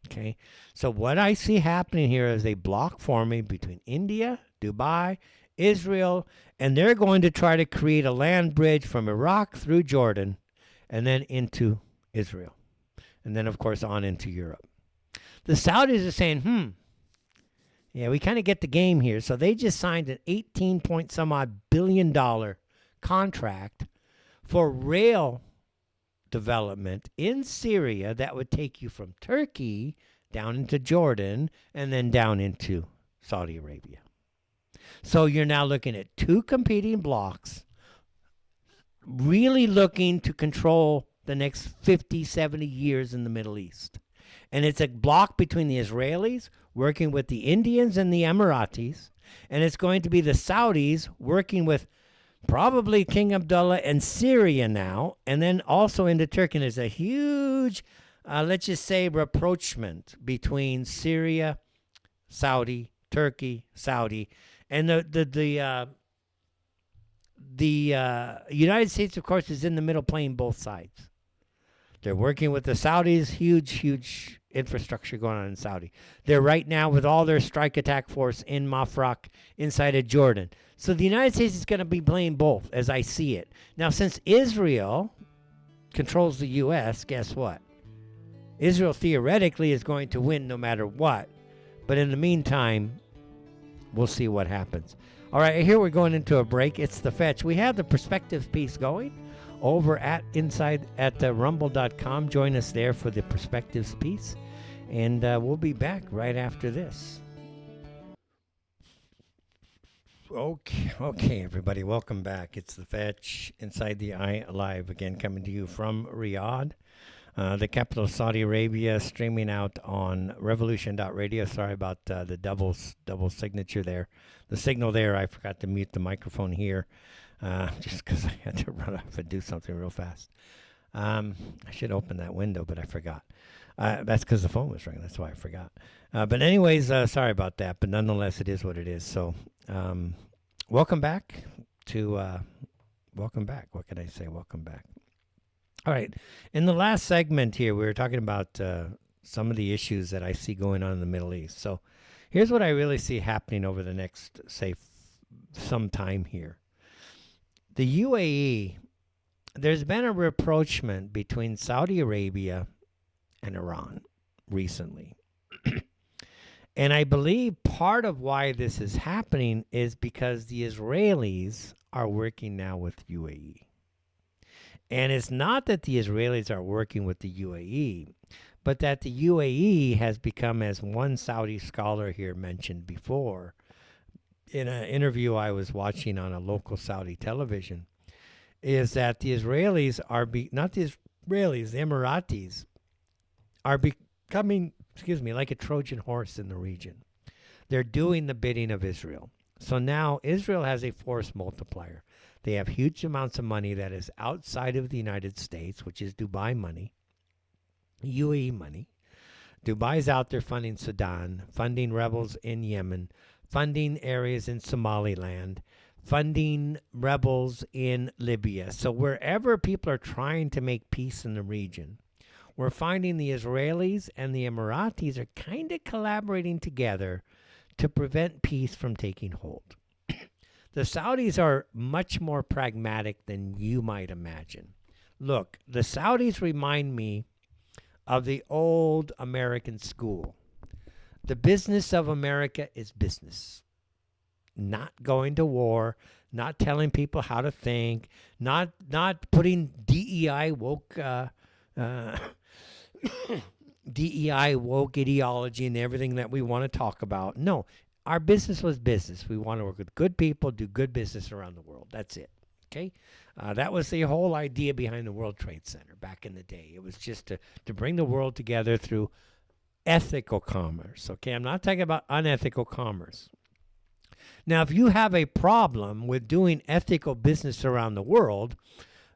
Okay, so what I see happening here is a block forming between India, Dubai, Israel, and they're going to try to create a land bridge from Iraq through Jordan and then into Israel. And then, of course, on into Europe. The Saudis are saying, yeah, we kind of get the game here. So they just signed an 18-point-some-odd billion contract for rail development in Syria that would take you from Turkey down into Jordan and then down into Saudi Arabia. So you're now looking at two competing blocks, really looking to control the next 50, 70 years in the Middle East. And it's a block between the Israelis working with the Indians and the Emiratis, and it's going to be the Saudis working with probably King Abdullah and Syria now, and then also into Turkey. And there's a huge, let's just say, rapprochement between Syria, Saudi, Turkey, Saudi, and the United States, of course, is in the middle playing both sides. They're working with the Saudis, huge infrastructure going on in Saudi. They're right now with all their strike attack force in Mafraq inside of Jordan. So the United States is going to be playing both as I see it. Now, since Israel controls the U.S., guess what? Israel theoretically is going to win no matter what. But in the meantime, we'll see what happens. All right, here we're going into a break. It's The Fetch. We have the perspective piece going over at inside at rumble.com. Join us there for the perspectives piece. And we'll be back right after this. Okay, everybody, welcome back. It's The Fetch, Inside the Eye Live, again, coming to you from Riyadh, the capital of Saudi Arabia, streaming out on revolution.radio. Sorry about the double signature there. The signal there, I forgot to mute the microphone here, just because I had to run off and do something real fast. I should open that window, but I forgot. That's because the phone was ringing. That's why I forgot. But anyways, sorry about that. But nonetheless, it is what it is. So welcome back to welcome back. What can I say? Welcome back. All right. In the last segment here, we were talking about some of the issues that I see going on in the Middle East. So here's what I really see happening over the next, say, some time here. The UAE, there's been a rapprochement between Saudi Arabia and Iran recently. And I believe part of why this is happening is because the Israelis are working now with UAE. And it's not that the Israelis are working with the UAE, but that the UAE has become, as one Saudi scholar here mentioned before, in an interview I was watching on a local Saudi television, is that the Israelis are, not the Israelis, the Emiratis, are becoming, like a Trojan horse in the region. They're doing the bidding of Israel. So now Israel has a force multiplier. They have huge amounts of money that is outside of the United States, which is Dubai money, UAE money. Dubai's out there funding Sudan, funding rebels in Yemen, funding areas in Somaliland, funding rebels in Libya. So wherever people are trying to make peace in the region, we're finding the Israelis and the Emiratis are kind of collaborating together to prevent peace from taking hold. The Saudis are much more pragmatic than you might imagine. Look, the Saudis remind me of the old American school. The business of America is business. Not going to war, not telling people how to think, not putting DEI woke DEI woke ideology and everything that we want to talk about. No, our business was business. We want to work with good people, do good business around the world. That's it. Okay? That was the whole idea behind the World Trade Center back in the day. It was just to bring the world together through ethical commerce. Okay? I'm not talking about unethical commerce. Now, if you have a problem with doing ethical business around the world,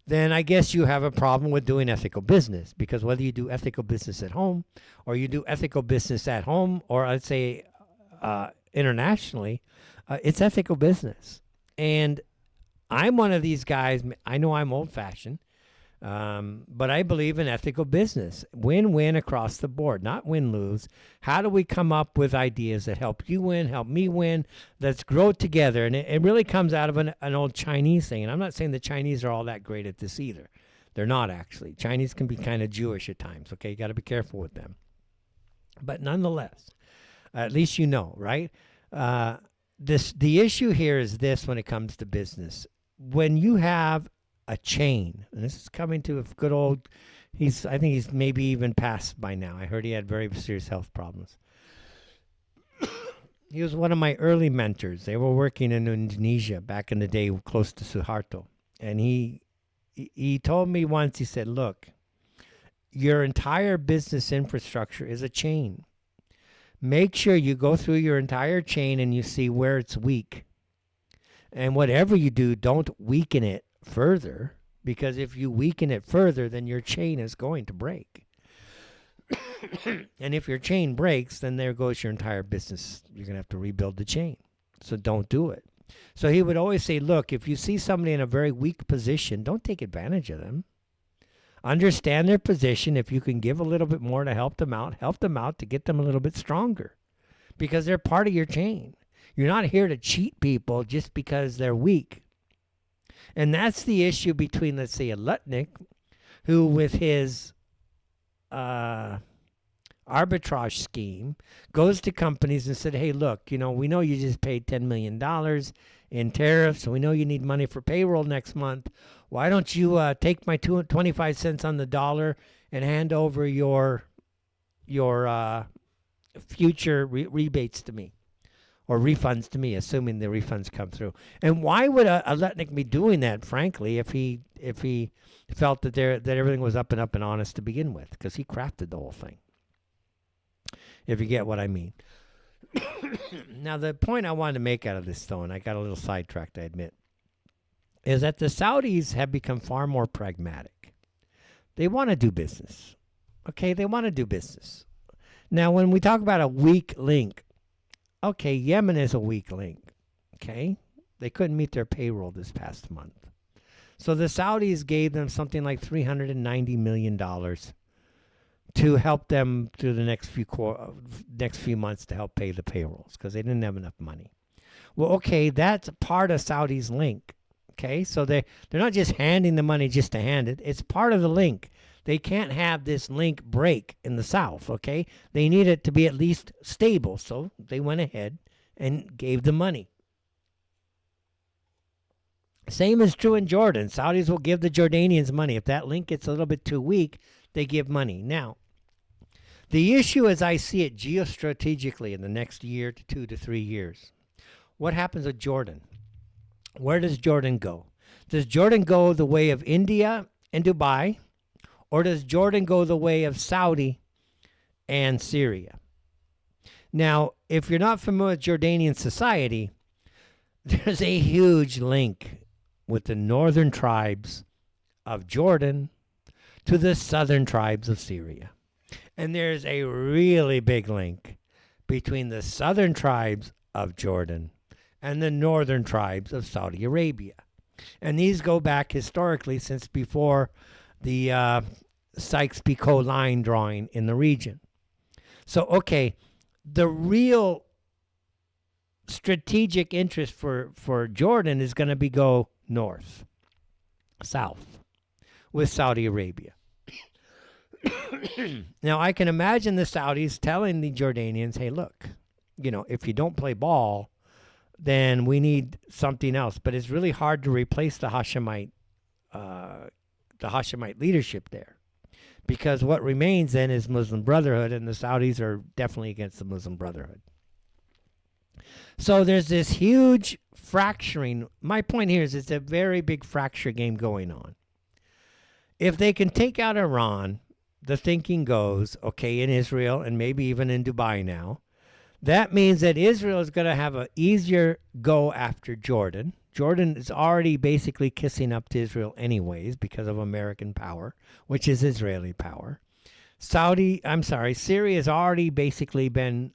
then I guess you have a problem with doing ethical business, because whether you do ethical business at home or you do ethical business at home, or I'd say internationally, it's ethical business. And I'm one of these guys. I know I'm old-fashioned, but I believe in ethical business. Win-win across the board, not win-lose. How do we come up with ideas that help you win, help me win? Let's grow together. And it really comes out of an old Chinese thing. And I'm not saying the Chinese are all that great at this either. They're not, actually. Chinese can be kind of Jewish at times, okay? You got to be careful with them. But nonetheless, at least you know, right? The issue here is this when it comes to business. When you have a chain, and this is coming to a good old, I think he's maybe even passed by now. I heard he had very serious health problems. He was one of my early mentors. They were working in Indonesia back in the day, close to Suharto. And he told me once, he said, look, your entire business infrastructure is a chain. Make sure you go through your entire chain and you see where it's weak. And whatever you do, don't weaken it further, because if you weaken it further, then your chain is going to break. And if your chain breaks, then there goes your entire business. You're going to have to rebuild the chain. So don't do it. So he would always say, look, if you see somebody in a very weak position, don't take advantage of them. Understand their position. If you can give a little bit more to help them out to get them a little bit stronger, because they're part of your chain. You're not here to cheat people just because they're weak. And that's the issue between, let's say, a Lutnick, who with his arbitrage scheme, goes to companies and said, hey, look, we know you just paid $10 million in tariffs. We know you need money for payroll next month. Why don't you take my 25 cents on the dollar and hand over your future rebates to me, or refunds to me, assuming the refunds come through. And why would a Letnick be doing that, frankly, if he felt that everything was up and honest to begin with? Because he crafted the whole thing, if you get what I mean. Now, the point I wanted to make out of this, though, and I got a little sidetracked, I admit, is that the Saudis have become far more pragmatic. They want to do business. Okay, they want to do business. Now, when we talk about a weak link, okay, Yemen is a weak link. Okay, they couldn't meet their payroll this past month. So the Saudis gave them something like $390 million to help them through the next few months to help pay the payrolls, because they didn't have enough money. Well, okay, that's part of Saudi's link. Okay, so they're not just handing the money just to hand it. It's part of the link. They can't have this link break in the South, okay? They need it to be at least stable. So they went ahead and gave the money. Same is true in Jordan. Saudis will give the Jordanians money. If that link gets a little bit too weak, they give money. Now, the issue as I see it geostrategically in the next year to 2 to 3 years, what happens with Jordan? Where does Jordan go? Does Jordan go the way of India and Dubai? Or does Jordan go the way of Saudi and Syria? Now, if you're not familiar with Jordanian society, there's a huge link with the northern tribes of Jordan to the southern tribes of Syria. And there's a really big link between the southern tribes of Jordan and the northern tribes of Saudi Arabia. And these go back historically since before the Sykes-Picot line drawing in the region. So, okay, the real strategic interest for Jordan is going to be go north, south, with Saudi Arabia. Now, I can imagine the Saudis telling the Jordanians, hey, look, if you don't play ball, then we need something else. But it's really hard to replace the Hashemite leadership there, because what remains then is Muslim Brotherhood, and the Saudis are definitely against the Muslim Brotherhood. So there's this huge fracturing. My point here is it's a very big fracture game going on. If they can take out Iran, the thinking goes, okay, in Israel and maybe even in Dubai now, that means that Israel is going to have an easier go after Jordan. Jordan is already basically kissing up to Israel anyways because of American power, which is Israeli power. Syria has already basically been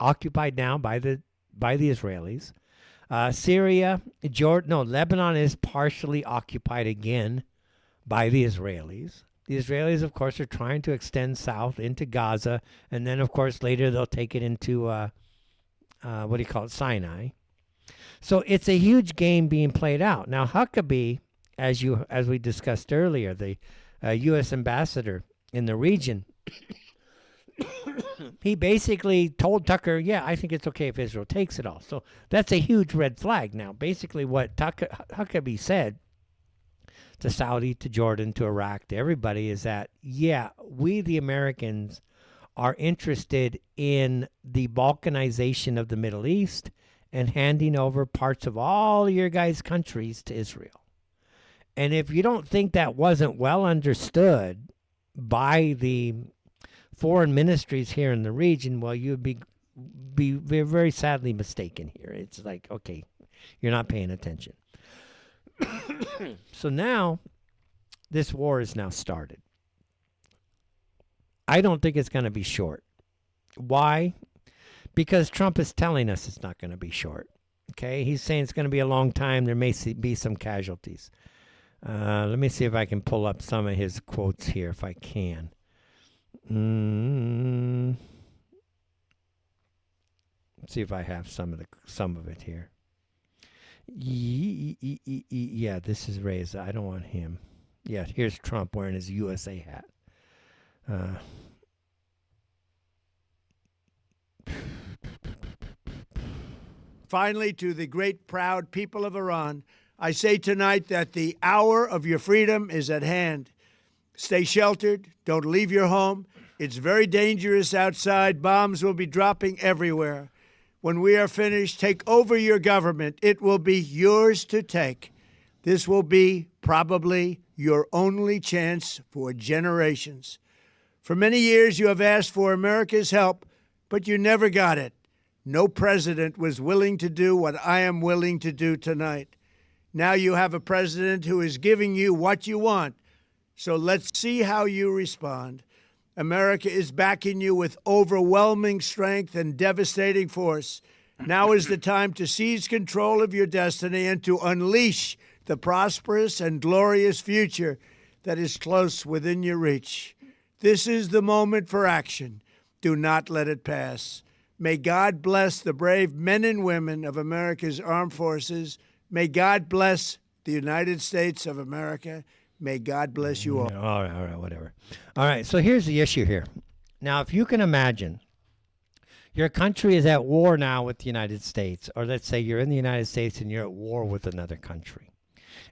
occupied now by the Israelis. Lebanon is partially occupied again by the Israelis. The Israelis, of course, are trying to extend south into Gaza, and then, of course, later they'll take it into Sinai. So it's a huge game being played out. Now, Huckabee, as we discussed earlier, the U.S. ambassador in the region, he basically told Tucker, yeah, I think it's okay if Israel takes it all. So that's a huge red flag. Now, basically what Huckabee said to Saudi, to Jordan, to Iraq, to everybody is that, yeah, we, the Americans, are interested in the balkanization of the Middle East and handing over parts of all your guys' countries to Israel. And if you don't think that wasn't well understood by the foreign ministries here in the region, well, you'd be very sadly mistaken here. It's like, okay, you're not paying attention. So now, this war is now started. I don't think it's going to be short. Why? Because Trump is telling us it's not going to be short. Okay, he's saying it's going to be a long time. There may be some casualties. Let me see if I can pull up some of his quotes here, if I can. Let's see if I have some of it here. Yeah, this is Reza. I don't want him. Yeah, here's Trump wearing his USA hat. finally, to the great, proud people of Iran, I say tonight that the hour of your freedom is at hand. Stay sheltered. Don't leave your home. It's very dangerous outside. Bombs will be dropping everywhere. When we are finished, take over your government. It will be yours to take. This will be probably your only chance for generations. For many years, you have asked for America's help, but you never got it. No president was willing to do what I am willing to do tonight. Now you have a president who is giving you what you want. So let's see how you respond. America is backing you with overwhelming strength and devastating force. Now is the time to seize control of your destiny and to unleash the prosperous and glorious future that is close within your reach. This is the moment for action. Do not let it pass. May God bless the brave men and women of America's armed forces. May God bless the United States of America. May God bless you all. All right, whatever. All right, so here's the issue here. Now, if you can imagine, your country is at war now with the United States, or let's say you're in the United States and you're at war with another country.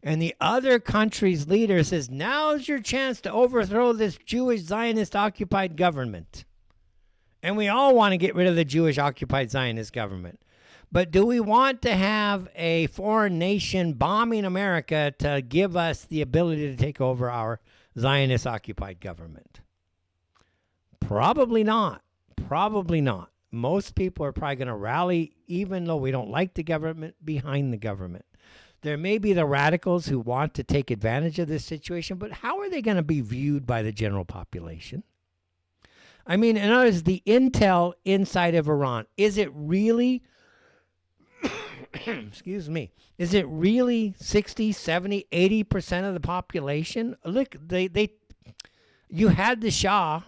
And the other country's leader says, now's your chance to overthrow this Jewish Zionist-occupied government. And we all want to get rid of the Jewish-occupied Zionist government. But do we want to have a foreign nation bombing America to give us the ability to take over our Zionist-occupied government? Probably not. Probably not. Most people are probably going to rally, even though we don't like the government, behind the government. There may be the radicals who want to take advantage of this situation, but how are they going to be viewed by the general population? I mean, in other words, the intel inside of Iran, is it really... excuse me, is it really 60, 70, 80% of the population? Look, you had the Shah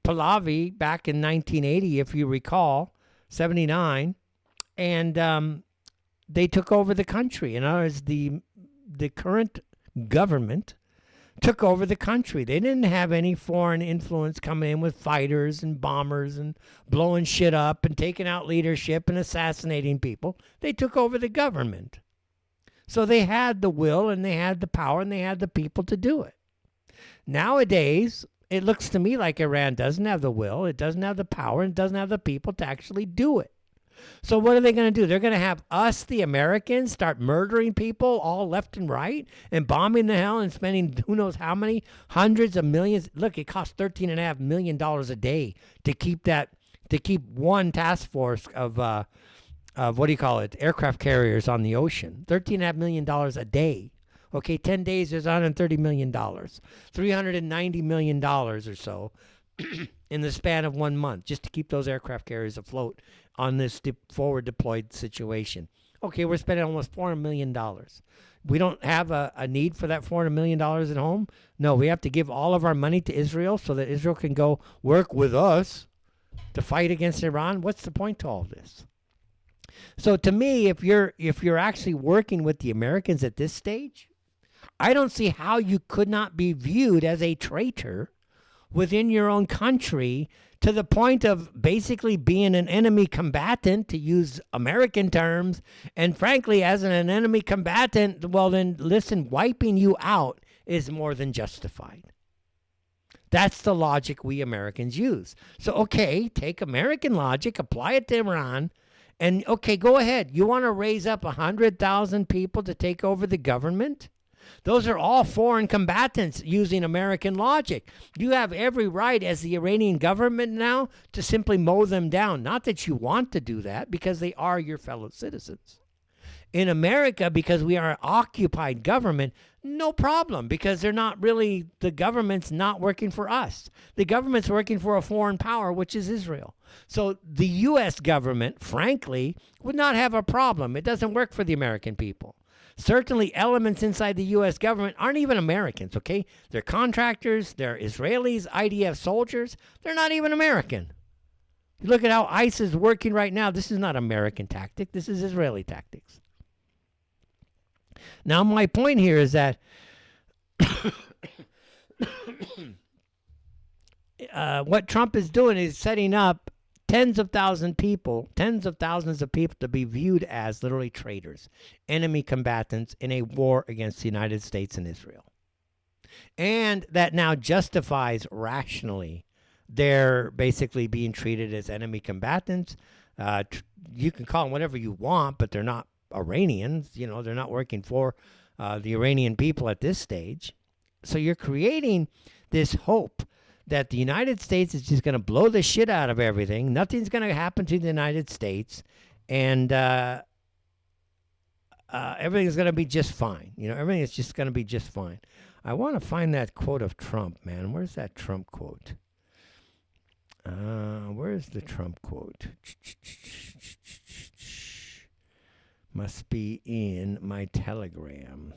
Pahlavi back in 1980, if you recall, 79, and they took over the country. In other words, the current government took over the country. They didn't have any foreign influence coming in with fighters and bombers and blowing shit up and taking out leadership and assassinating people. They took over the government. So they had the will and they had the power and they had the people to do it. Nowadays, it looks to me like Iran doesn't have the will, it doesn't have the power, and it doesn't have the people to actually do it. So what are they going to do? They're going to have us, the Americans, start murdering people all left and right and bombing the hell and spending who knows how many hundreds of millions. Look, it costs $13.5 million a day to keep one task force of what do you call it? Aircraft carriers on the ocean. $13.5 million a day. Okay, 10 days is $130 million. $390 million or so in the span of 1 month just to keep those aircraft carriers afloat on this forward deployed situation. Okay, we're spending almost $400 million. We don't have a need for that $400 million at home. No, we have to give all of our money to Israel so that Israel can go work with us to fight against Iran. What's the point to all this? So to me, if you're actually working with the Americans at this stage, I don't see how you could not be viewed as a traitor within your own country to the point of basically being an enemy combatant, to use American terms. And frankly, as an enemy combatant, well then, listen, wiping you out is more than justified. That's the logic we Americans use. So, okay, take American logic, apply it to Iran, and okay, go ahead. You want to raise up 100,000 people to take over the government? Those are all foreign combatants using American logic. You have every right as the Iranian government now to simply mow them down. Not that you want to do that, because they are your fellow citizens. In America, because we are an occupied government, no problem, because they're not really, the government's not working for us. The government's working for a foreign power, which is Israel. So the U.S. government, frankly, would not have a problem. It doesn't work for the American people. Certainly elements inside the U.S. government aren't even Americans, okay? They're contractors, they're Israelis, IDF soldiers. They're not even American. You look at how ICE is working right now. This is not American tactic. This is Israeli tactics. Now, my point here is that what Trump is doing is setting up tens of thousands of people to be viewed as literally traitors, enemy combatants in a war against the United States and Israel. And that now justifies rationally their basically being treated as enemy combatants. You can call them whatever you want, but they're not Iranians. You know, they're not working for the Iranian people at this stage. So you're creating this hope that the United States is just going to blow the shit out of everything. Nothing's going to happen to the United States. And everything's going to be just fine. You know, everything is just going to be just fine. I want to find that quote of Trump, man. Where's that Trump quote? Where's the Trump quote? Must be in my Telegram.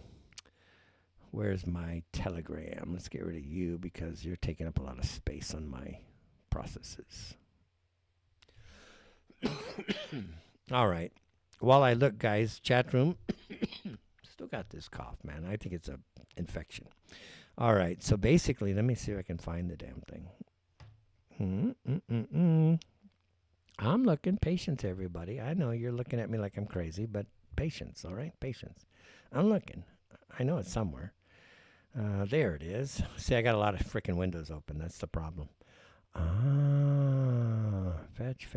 Where's my Telegram? Let's get rid of you because you're taking up a lot of space on my processes. All right. While I look, guys, chat room. Still got this cough, man. I think it's an infection. All right. So basically, let me see if I can find the damn thing. I'm looking. Patience, everybody. I know you're looking at me like I'm crazy, but patience, all right? Patience. I'm looking. I know it's somewhere. There it is. See, I got a lot of freaking windows open. That's the problem. Fetch.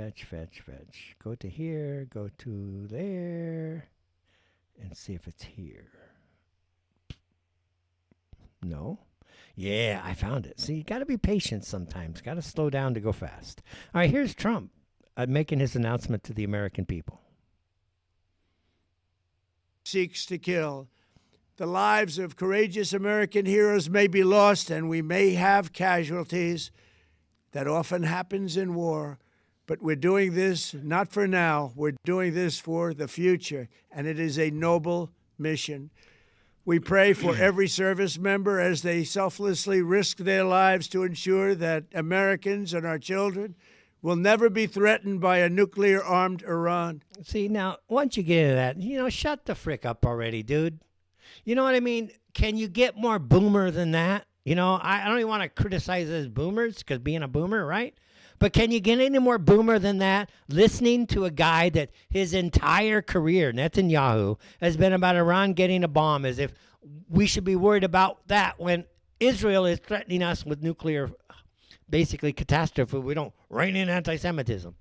Go to here. Go to there. And see if it's here. No. Yeah, I found it. See, you got to be patient sometimes. Got to slow down to go fast. All right, here's Trump making his announcement to the American people. Seeks to kill. The lives of courageous American heroes may be lost, and we may have casualties. That often happens in war. But we're doing this not for now. We're doing this for the future, and it is a noble mission. We pray for every service member as they selflessly risk their lives to ensure that Americans and our children will never be threatened by a nuclear-armed Iran. See, now, once you get into that, shut the frick up already, dude. You know what I mean? Can you get more boomer than that? I don't even want to criticize as boomers because being a boomer, right? But can you get any more boomer than that? Listening to a guy that his entire career, Netanyahu, has been about Iran getting a bomb, as if we should be worried about that when Israel is threatening us with nuclear, basically, catastrophe. We don't rein in anti-Semitism.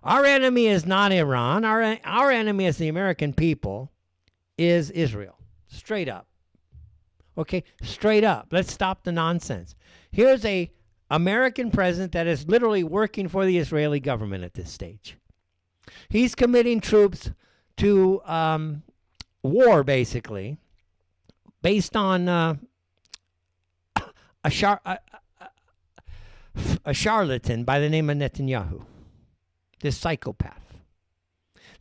Our enemy is not Iran. Our enemy is the American people, is Israel. Straight up. Okay, straight up. Let's stop the nonsense. Here's a American president that is literally working for the Israeli government at this stage. He's committing troops to war, basically, based on a charlatan by the name of Netanyahu, this psychopath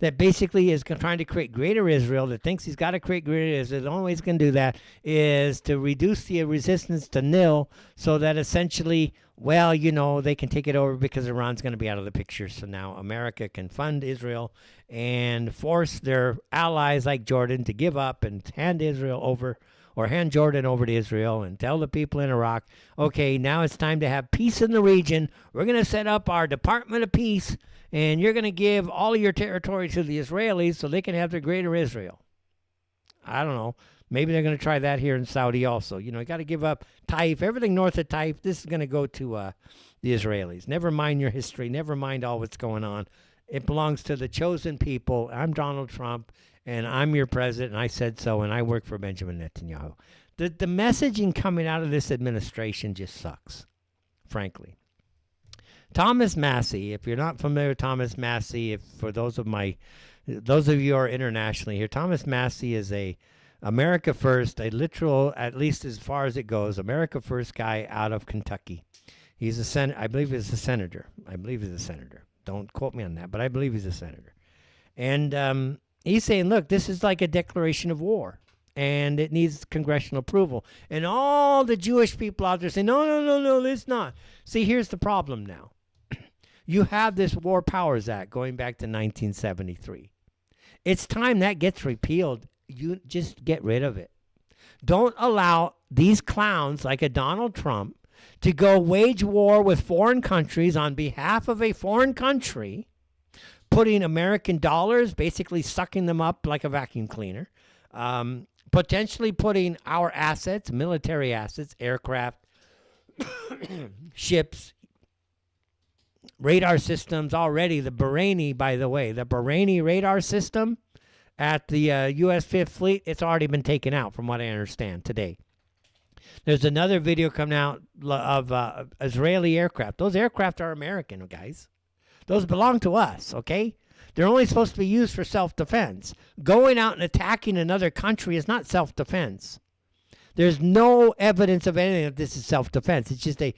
that basically is trying to create greater Israel, that thinks he's got to create greater Israel. The only way he's going to do that is to reduce the resistance to nil so that essentially, they can take it over because Iran's going to be out of the picture. So now America can fund Israel and force their allies like Jordan to give up and hand Israel over, or hand Jordan over to Israel, and tell the people in Iraq, okay, now it's time to have peace in the region. We're going to set up our Department of Peace, and you're going to give all of your territory to the Israelis so they can have their greater Israel. I don't know. Maybe they're going to try that here in Saudi also. You got to give up Taif. Everything north of Taif, this is going to go to the Israelis. Never mind your history. Never mind all what's going on. It belongs to the chosen people. I'm Donald Trump, and I'm your president, and I said so, and I work for Benjamin Netanyahu. The messaging coming out of this administration just sucks, frankly. Thomas Massey, if you're not familiar with Thomas Massey, for those of you who are internationally here, Thomas Massey is a America First, a literal, at least as far as it goes, America First guy out of Kentucky. He's I believe he's a senator. Don't quote me on that, but I believe he's a senator. And he's saying, look, this is like a declaration of war, and it needs congressional approval. And all the Jewish people out there say, no, it's not. See, here's the problem now. You have this War Powers Act going back to 1973. It's time that gets repealed. You just get rid of it. Don't allow these clowns like a Donald Trump to go wage war with foreign countries on behalf of a foreign country, putting American dollars, basically sucking them up like a vacuum cleaner, potentially putting our assets, military assets, aircraft, ships, radar systems already. The Bahraini, by the way, the Bahraini radar system at the U.S. Fifth Fleet, it's already been taken out from what I understand today. There's another video coming out of Israeli aircraft. Those aircraft are American, guys. Those belong to us, okay? They're only supposed to be used for self-defense. Going out and attacking another country is not self-defense. There's no evidence of anything that this is self-defense. It's just a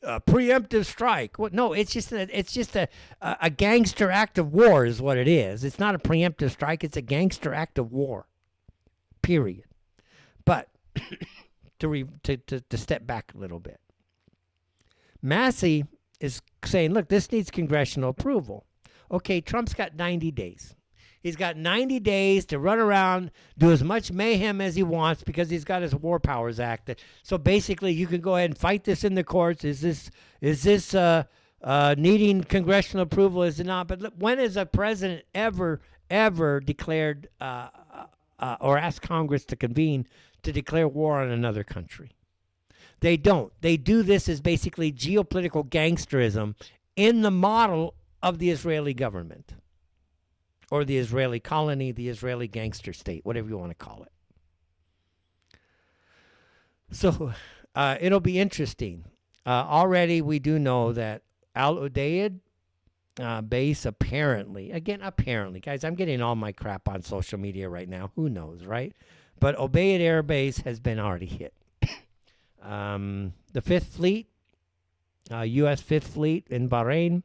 preemptive strike. Well, no, it's just a gangster act of war is what it is. It's not a preemptive strike. It's a gangster act of war, period. But to step back a little bit, Massey is saying, look, this needs congressional approval. Okay, Trump's got 90 days. He's got 90 days to run around, do as much mayhem as he wants because he's got his War Powers Act. So basically, you can go ahead and fight this in the courts. Is this needing congressional approval? Is it not? But look, when has a president ever declared or asked Congress to convene to declare war on another country? They don't. They do this as basically geopolitical gangsterism in the model of the Israeli government or the Israeli colony, the Israeli gangster state, whatever you want to call it. So it'll be interesting. Already we do know that Al Udeid base apparently, guys, I'm getting all my crap on social media right now. Who knows, right? But Udeid Air Base has been already hit. The Fifth Fleet, U.S. Fifth Fleet in Bahrain,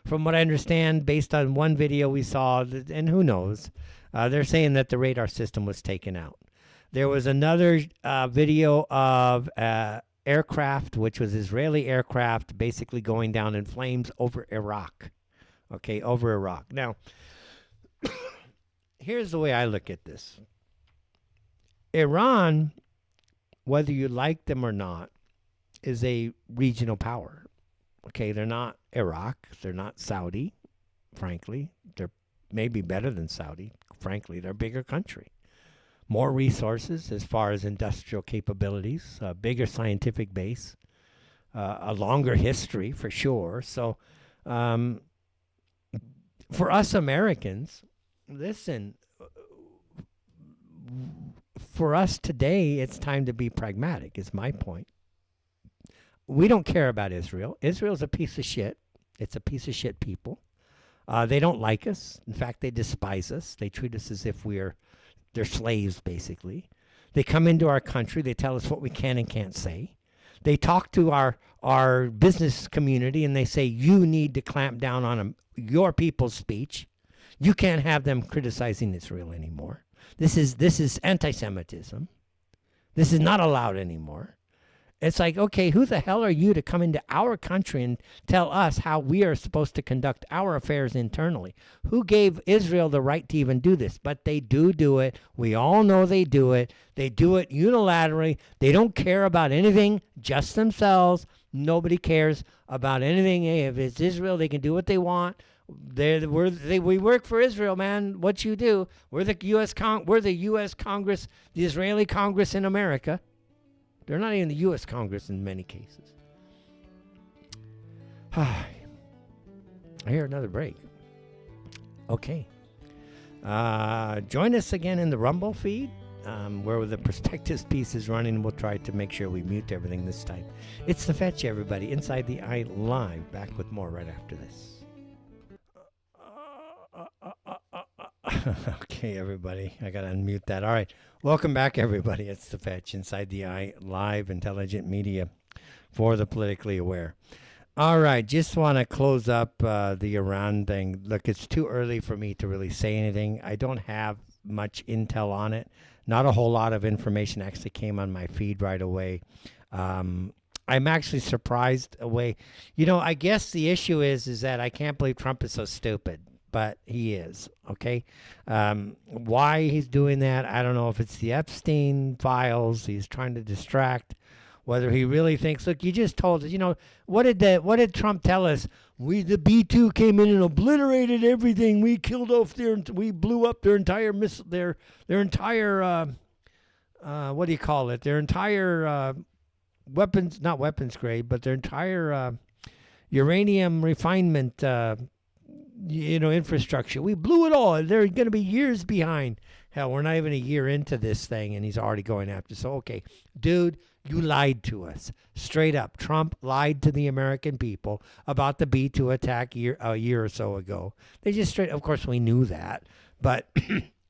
from what I understand, based on one video we saw, and who knows, they're saying that the radar system was taken out. There was another video of aircraft, which was Israeli aircraft, basically going down in flames over Iraq. Okay, over Iraq. Now, here's the way I look at this. Iran, whether you like them or not, is a regional power. Okay, they're not Iraq. They're not Saudi, frankly. They're maybe better than Saudi. Frankly, they're a bigger country. More resources as far as industrial capabilities, a bigger scientific base, a longer history for sure. So for us Americans, listen, for us today, it's time to be pragmatic, is my point. We don't care about Israel. Israel's a piece of shit. It's a piece of shit people. They don't like us. In fact, they despise us. They treat us as if they're slaves, basically. They come into our country. They tell us what we can and can't say. They talk to our business community and they say, you need to clamp down on your people's speech. You can't have them criticizing Israel anymore. This is anti-Semitism. This is not allowed anymore. It's like, okay, who the hell are you to come into our country and tell us how we are supposed to conduct our affairs internally? Who gave Israel the right to even do this? But they do it. We all know they do it. They do it unilaterally. They don't care about anything, just themselves. Nobody cares about anything. Hey, if it's Israel, they can do what they want. We work for Israel, man. What you do? We're the U.S. Congress, the Israeli Congress in America. They're not even the U.S. Congress in many cases. I hear another break. Okay. Join us again in the Rumble feed, where the Perspectives piece is running. We'll try to make sure we mute everything this time. It's The Fetch, everybody. Inside the Eye Live. Back with more right after this. Okay, everybody. I got to unmute that. All right. Welcome back, everybody. It's The Fetch, Inside the Eye Live, intelligent media for the politically aware. All right. Just want to close up the Iran thing. Look, it's too early for me to really say anything. I don't have much intel on it. Not a whole lot of information actually came on my feed right away. I'm actually surprised away. You know, I guess the issue is that I can't believe Trump is so stupid. But he is, okay? Why he's doing that, I don't know if it's the Epstein files, he's trying to distract, whether he really thinks, look, you just told us, what did Trump tell us? The B-2 came in and obliterated everything. We killed off we blew up their entire their entire what do you call it? Their entire weapons, not weapons grade, but their entire uranium refinement infrastructure. We blew it all. They're going to be years behind. Hell, we're not even a year into this thing, and he's already going after. So, okay, dude, you lied to us. Straight up. Trump lied to the American people about the B-2 attack a year or so ago. They just of course, we knew that. But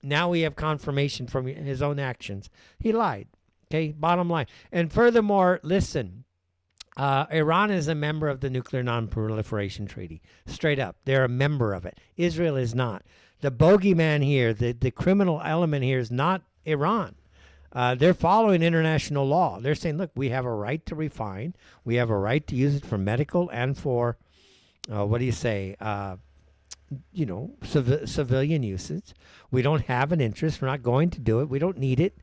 now we have confirmation from his own actions. He lied. Okay, bottom line. And furthermore, listen, Iran is a member of the Nuclear Non-Proliferation Treaty. Straight up. They're a member of it. Israel is not. The bogeyman here, the criminal element here is not Iran. They're following international law. They're saying, look, we have a right to refine. We have a right to use it for medical and for, civilian usage. We don't have an interest. We're not going to do it. We don't need it.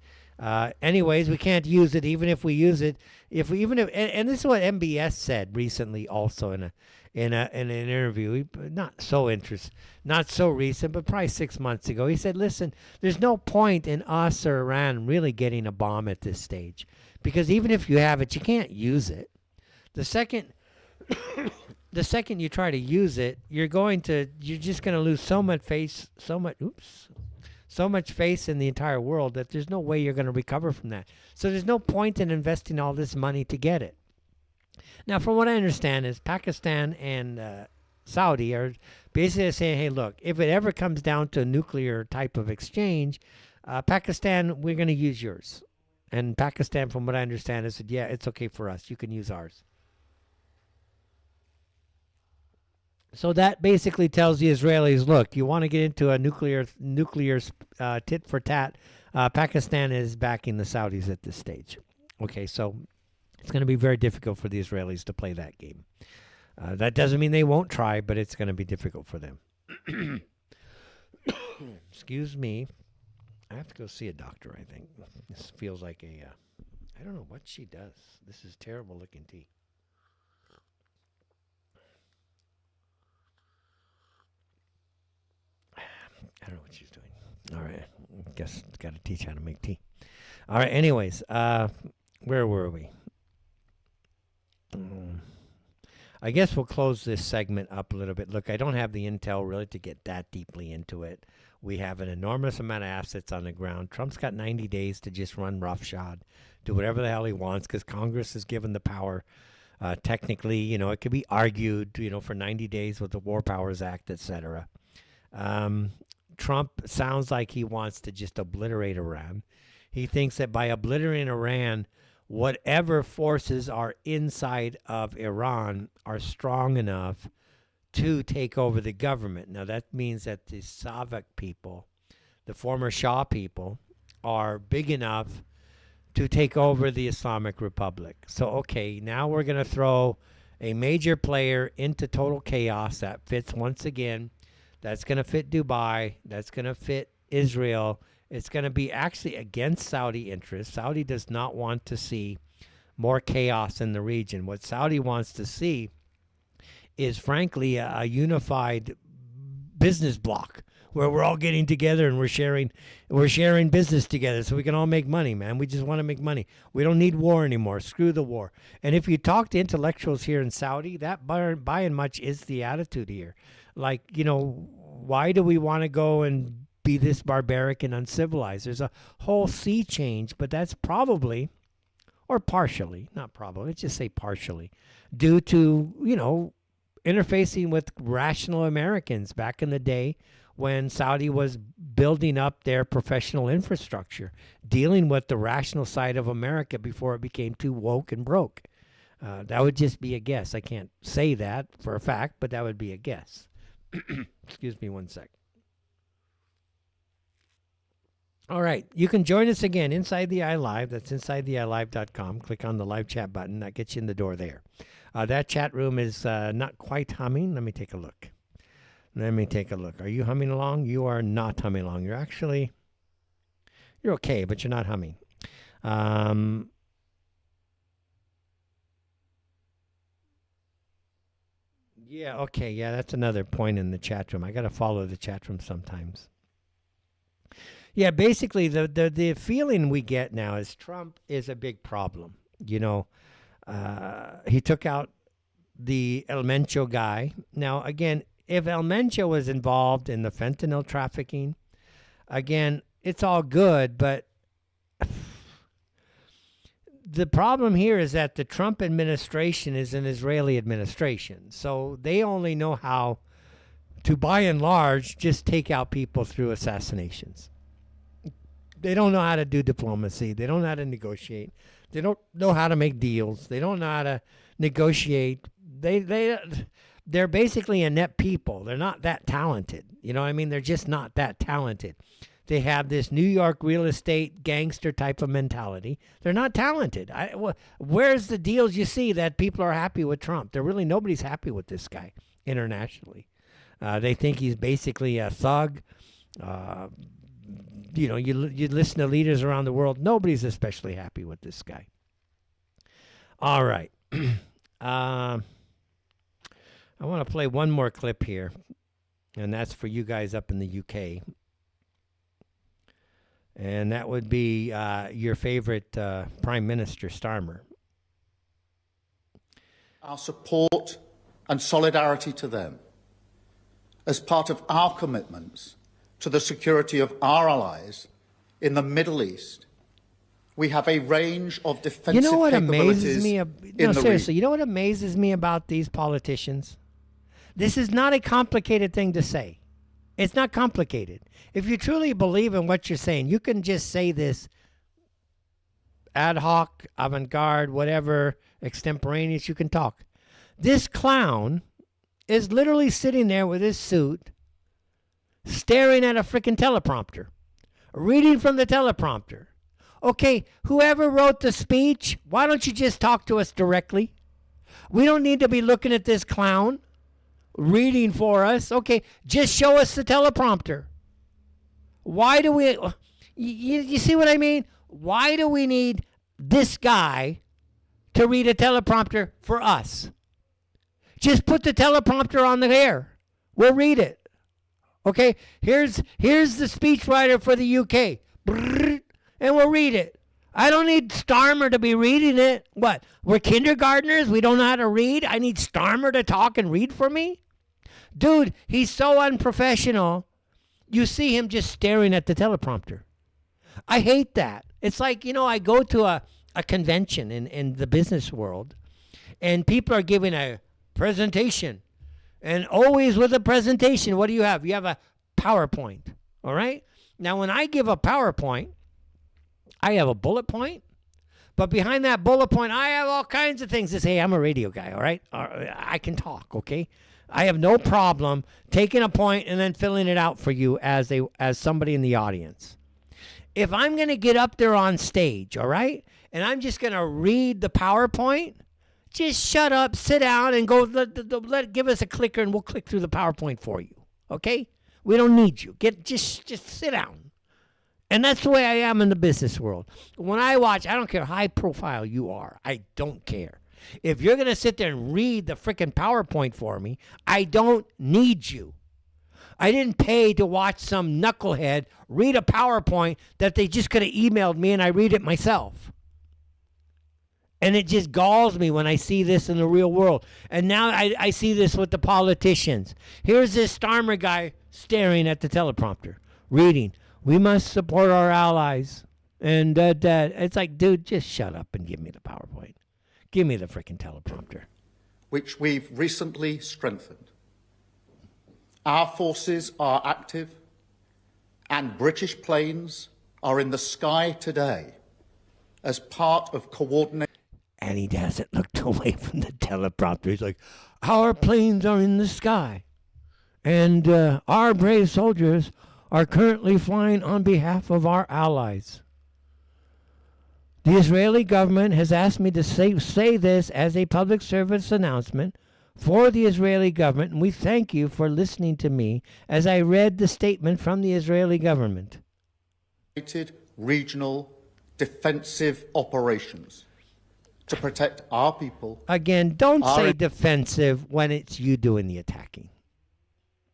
Anyways, we can't use it even if we use it. And this is what MBS said recently, also in an interview. Not so recent, but probably 6 months ago. He said, "Listen, there's no point in us or Iran really getting a bomb at this stage, because even if you have it, you can't use it. The second." The second you try to use it, you're just going to lose so much face in the entire world that there's no way you're going to recover from that. So there's no point in investing all this money to get it. Now, from what I understand is Pakistan and Saudi are basically saying, hey, look, if it ever comes down to a nuclear type of exchange, Pakistan, we're going to use yours. And Pakistan, from what I understand, has said, yeah, it's okay for us. You can use ours. So that basically tells the Israelis, look, you want to get into a nuclear tit for tat. Pakistan is backing the Saudis at this stage. Okay, so it's going to be very difficult for the Israelis to play that game. That doesn't mean they won't try, but it's going to be difficult for them. Excuse me. I have to go see a doctor, I think. This feels like I don't know what she does. This is terrible looking tea. I don't know what she's doing. All right. Guess got to teach how to make tea. All right. Anyways, where were we? I guess we'll close this segment up a little bit. Look, I don't have the intel really to get that deeply into it. We have an enormous amount of assets on the ground. Trump's got 90 days to just run roughshod, do whatever the hell he wants, because Congress is given the power. Technically, it could be argued, for 90 days with the War Powers Act, etc. Trump sounds like he wants to just obliterate Iran. He thinks that by obliterating Iran, whatever forces are inside of Iran are strong enough to take over the government. Now, that means that the Savak people, the former Shah people, are big enough to take over the Islamic Republic. So, okay, now we're going to throw a major player into total chaos that fits once again. That's going to fit Dubai. That's going to fit Israel. It's going to be actually against Saudi interests. Saudi does not want to see more chaos in the region. What Saudi wants to see is, frankly, a unified business bloc where we're all getting together and we're sharing business together so we can all make money, man. We just want to make money. We don't need war anymore. Screw the war. And if you talk to intellectuals here in Saudi, that by and much is the attitude here. Like, why do we want to go and be this barbaric and uncivilized? There's a whole sea change, but that's probably, or partially, not probably, let's just say partially, due to, interfacing with rational Americans back in the day when Saudi was building up their professional infrastructure, dealing with the rational side of America before it became too woke and broke. That would just be a guess. I can't say that for a fact, but that would be a guess. Excuse me one sec. All right. You can join us again inside the Eye Live. That's insidetheyelive.com. Click on the live chat button. That gets you in the door there. That chat room is not quite humming. Let me take a look. Are you humming along? You are not humming along. You're okay, but you're not humming. Yeah, okay, yeah, that's another point in the chat room. I got to follow the chat room sometimes. Yeah, basically, the feeling we get now is Trump is a big problem. You know, he took out the El Mencho guy. Now, again, if El Mencho was involved in the fentanyl trafficking, again, it's all good, but the problem here is that the Trump administration is an Israeli administration. So they only know how to, by and large, just take out people through assassinations. They don't know how to do diplomacy. They don't know how to negotiate. They don't know how to make deals. They don't know how to negotiate. They're basically inept people. They're not that talented. You know what I mean? They're just not that talented. They have this New York real estate gangster type of mentality. They're not talented. Where's the deals you see that people are happy with Trump? Nobody's happy with this guy internationally. They think he's basically a thug. You know, you listen to leaders around the world. Nobody's especially happy with this guy. All right. I want to play one more clip here, and that's for you guys up in the UK. And that would be your favorite Prime Minister, Starmer. Our support and solidarity to them as part of our commitments to the security of our allies in the Middle East. We have a range of defensive You know what capabilities amazes me? No, seriously, you know what amazes me about these politicians? This is not a complicated thing to say. It's not complicated. If you truly believe in what you're saying, you can just say this ad hoc, avant-garde, whatever, extemporaneous, you can talk. This clown is literally sitting there with his suit, staring at a freaking teleprompter, reading from the teleprompter. Okay, whoever wrote the speech, why don't you just talk to us directly? We don't need to be looking at this clown reading for us. Okay, just show us the teleprompter. Why do we... You see what I mean? Why do we need this guy to read a teleprompter for us? Just put the teleprompter on the air. We'll read it. Okay, here's the speechwriter for the UK. Brrr, and we'll read it. I don't need Starmer to be reading it. What? We're kindergartners? We don't know how to read? I need Starmer to talk and read for me? Dude, he's so unprofessional. You see him just staring at the teleprompter. I hate that. It's like, you know, I go to a convention in the business world, and people are giving a presentation. And always with a presentation, what do you have? You have a PowerPoint, all right? Now, when I give a PowerPoint, I have a bullet point, but behind that bullet point, I have all kinds of things to say. I'm a radio guy, all right? I can talk, okay? I have no problem taking a point and then filling it out for you as somebody in the audience. If I'm going to get up there on stage, all right, and I'm just going to read the PowerPoint, just shut up, sit down, and go. Give us a clicker, and we'll click through the PowerPoint for you. Okay? We don't need you. Just sit down. And that's the way I am in the business world. When I watch, I don't care how high profile you are. I don't care. If you're going to sit there and read the freaking PowerPoint for me, I don't need you. I didn't pay to watch some knucklehead read a PowerPoint that they just could have emailed me and I read it myself. And it just galls me when I see this in the real world. And now I see this with the politicians. Here's this Starmer guy staring at the teleprompter, reading, "We must support our allies." And it's like, dude, just shut up and give me the PowerPoint. Give me the freaking teleprompter. which we've recently strengthened. Our forces are active, and British planes are in the sky today as part of coordinated. And he hasn't looked away from the teleprompter. He's like, our planes are in the sky. And our brave soldiers are currently flying on behalf of our allies. The Israeli government has asked me to say this as a public service announcement for the Israeli government, and we thank you for listening to me as I read the statement from the Israeli government. Regional defensive operations to protect our people. Again, don't say defensive when it's you doing the attacking.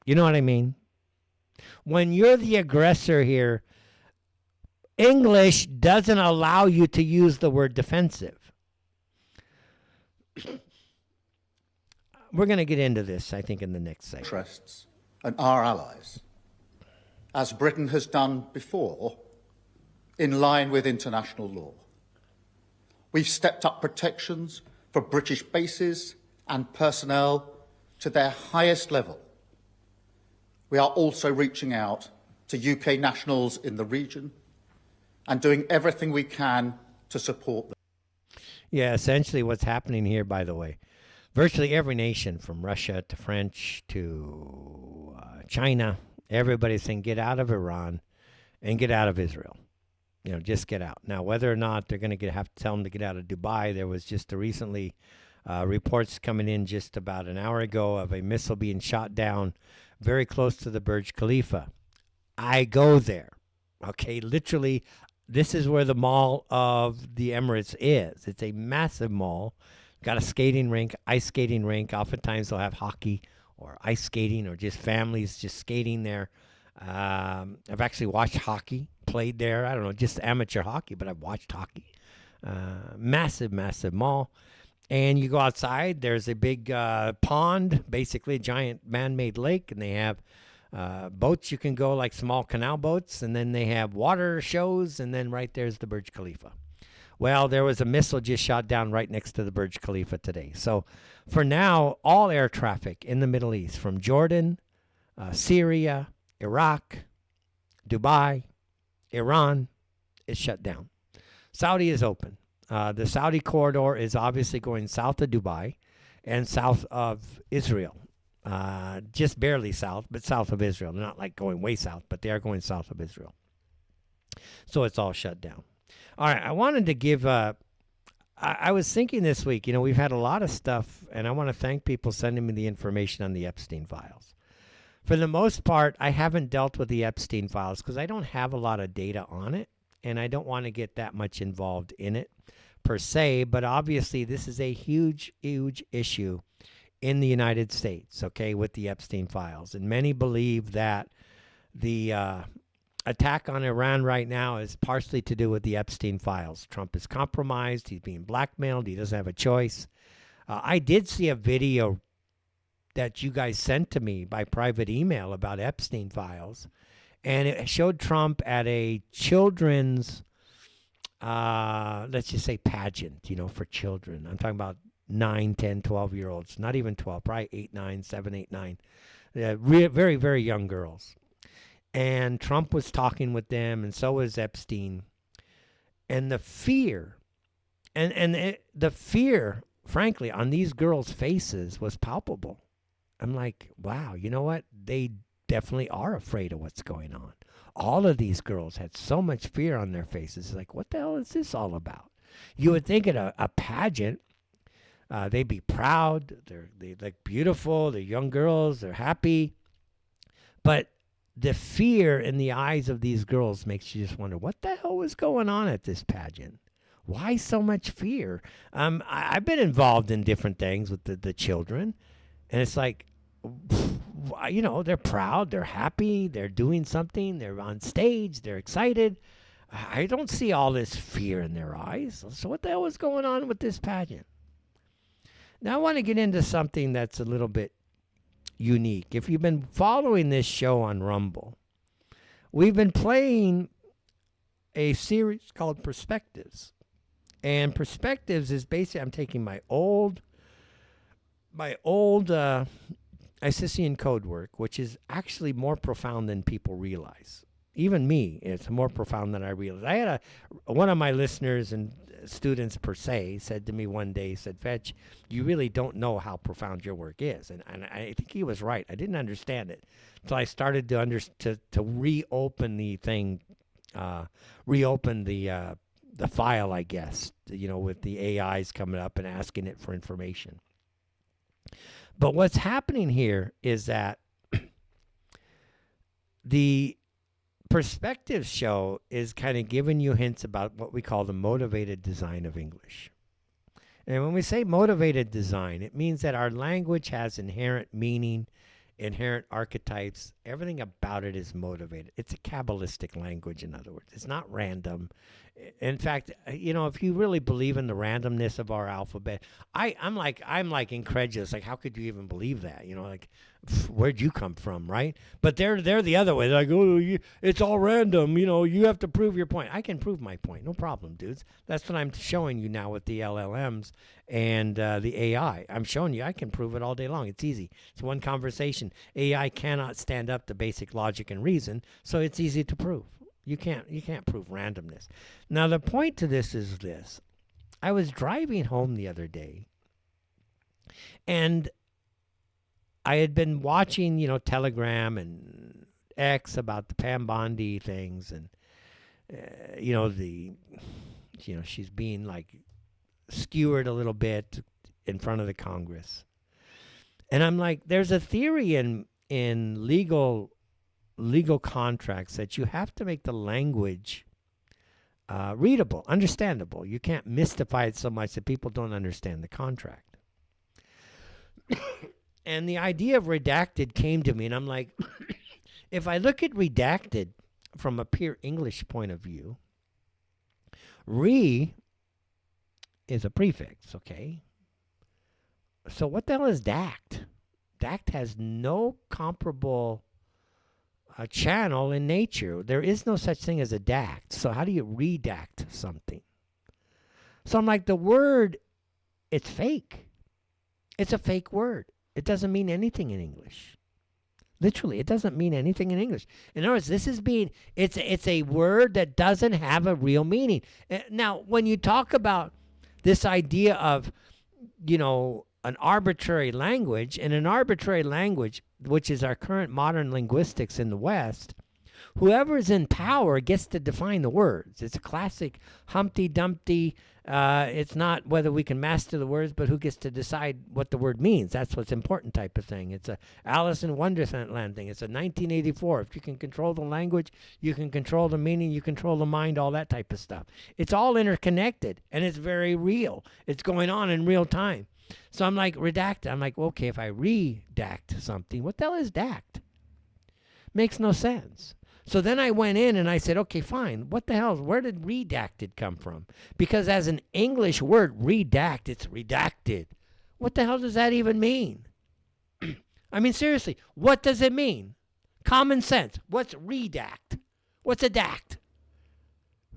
You know what I mean? When you're the aggressor here, English doesn't allow you to use the word defensive. We're going to get into this, I think, in the next segment. Interests and our allies, as Britain has done before, in line with international law. We've stepped up protections for British bases and personnel to their highest level. We are also reaching out to UK nationals in the region and doing everything we can to support them. Yeah, essentially what's happening here, by the way, virtually every nation from Russia to French to China, everybody's saying get out of Iran and get out of Israel. You know, just get out. Now, whether or not they're going to have to tell them to get out of Dubai, there was just recently reports coming in just about an hour ago of a missile being shot down very close to the Burj Khalifa. I go there. Okay, literally, this is where the Mall of the Emirates is. It's a massive mall. Got a skating rink, ice skating rink. Oftentimes they'll have hockey or ice skating or just families just skating there. I've actually watched hockey played there. I don't know, just amateur hockey, but I've watched hockey. Massive, massive mall. And you go outside, there's a big pond, basically a giant man-made lake, and they have boats you can go, like small canal boats, and then they have water shows, and then right there's the Burj Khalifa. Well, there was a missile just shot down right next to the Burj Khalifa today. So for now, all air traffic in the Middle East, from Jordan, Syria, Iraq, Dubai, Iran, is shut down. Saudi is open. The Saudi corridor is obviously going south of Dubai and south of Israel. Just barely south, but south of Israel. They're not like going way south, but they are going south of Israel. So it's all shut down. All right, I wanted to give, I was thinking this week, you know, we've had a lot of stuff, and I want to thank people sending me the information on the Epstein files. For the most part, I haven't dealt with the Epstein files because I don't have a lot of data on it, and I don't want to get that much involved in it per se, but obviously this is a huge, huge issue in the United States, okay, with the Epstein files. And many believe that the attack on Iran right now is partially to do with the Epstein files. Trump is compromised. He's being blackmailed. He doesn't have a choice. I did see a video that you guys sent to me by private email about Epstein files, and it showed Trump at a children's, let's just say pageant, you know, for children. I'm talking about 9, 10, 12-year-olds, not even 12, probably 8, 9, 7, 8, 9. Very, very young girls. And Trump was talking with them, and so was Epstein. And the fear, the fear, frankly, on these girls' faces was palpable. I'm like, wow, you know what? They definitely are afraid of what's going on. All of these girls had so much fear on their faces. It's like, what the hell is this all about? You would think at a pageant, they'd be proud. They look beautiful. They're young girls. They're happy. But the fear in the eyes of these girls makes you just wonder, what the hell was going on at this pageant? Why so much fear? I've been involved in different things with the children, and it's like, you know, they're proud, they're happy, they're doing something, they're on stage, they're excited. I don't see all this fear in their eyes. So what the hell was going on with this pageant? Now I want to get into something that's a little bit unique. If you've been following this show on Rumble, we've been playing a series called Perspectives. And Perspectives is basically, I'm taking my old Isisian code work, which is actually more profound than people realize. Even me, it's more profound than I realized. I had one of my listeners and students per se said to me one day, he said, Fetch, you really don't know how profound your work is. And I think he was right. I didn't understand it until I started to reopen the thing, reopen the file, I guess, you know, with the AIs coming up and asking it for information. But what's happening here is that the Perspectives show is kind of giving you hints about what we call the motivated design of English. And when we say motivated design, it means that our language has inherent meaning, inherent archetypes. Everything about it is motivated. It's a Kabbalistic language, in other words. It's not random. In fact, if you really believe in the randomness of our alphabet, I'm like incredulous. Like, how could you even believe that? Where'd you come from, right? But they're the other way. They're like, oh, it's all random. You have to prove your point. I can prove my point, no problem, dudes. That's what I'm showing you now with the LLMs and the AI. I'm showing you I can prove it all day long. It's easy. It's one conversation. AI cannot stand up to basic logic and reason, so it's easy to prove. You can't prove randomness. Now, the point to this is this. I was driving home the other day, and I had been watching, Telegram and X about the Pam Bondi things, and she's being like skewered a little bit in front of the Congress. And I'm like, there's a theory in legal contracts that you have to make the language readable, understandable. You can't mystify it so much that people don't understand the contract. And the idea of redacted came to me, and I'm like, if I look at redacted from a pure English point of view, re is a prefix, okay? So what the hell is dact? Dact has no comparable channel in nature. There is no such thing as a dact. So how do you redact something? So I'm like, the word, it's fake. It's a fake word. It doesn't mean anything in English. Literally, it doesn't mean anything in English. In other words, it's a word that doesn't have a real meaning. Now, when you talk about this idea of, an arbitrary language, and an arbitrary language, which is our current modern linguistics in the West, whoever is in power gets to define the words. It's a classic Humpty Dumpty. It's not whether we can master the words, but who gets to decide what the word means. That's what's important type of thing. It's a Alice in Wonderland thing. It's a 1984. If you can control the language, you can control the meaning, you control the mind, all that type of stuff. It's all interconnected, and it's very real. It's going on in real time. So I'm like, redact. I'm like, okay, if I redact something, what the hell is dact? Makes no sense. So then I went in and I said, okay, fine. What the hell? Where did redacted come from? Because as an English word, redact, it's redacted. What the hell does that even mean? I mean, seriously, what does it mean? Common sense. What's redact? What's a dact?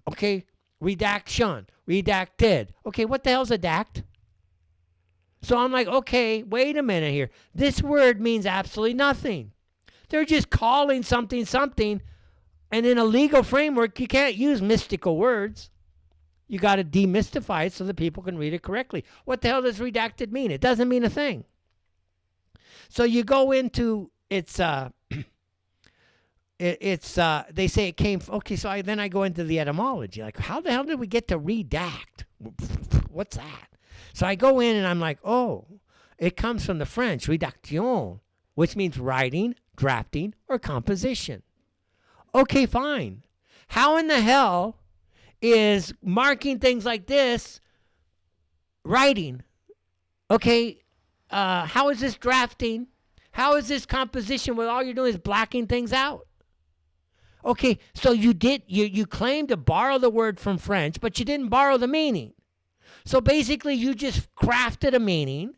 Okay, redaction, redacted. Okay, what the hell's a dact? So I'm like, okay, wait a minute here. This word means absolutely nothing. They're just calling something something. And in a legal framework, you can't use mystical words. You got to demystify it so that people can read it correctly. What the hell does redacted mean? It doesn't mean a thing. So you go into they say it came. Okay, so then I go into the etymology. Like, how the hell did we get to redact? What's that? So I go in and I'm like, oh, it comes from the French, rédaction, which means writing, drafting, or composition. Okay, fine. How in the hell is marking things like this writing? Okay, how is this drafting? How is this composition where all you're doing is blacking things out? Okay, so you claim to borrow the word from French, but you didn't borrow the meaning. So basically, you just crafted a meaning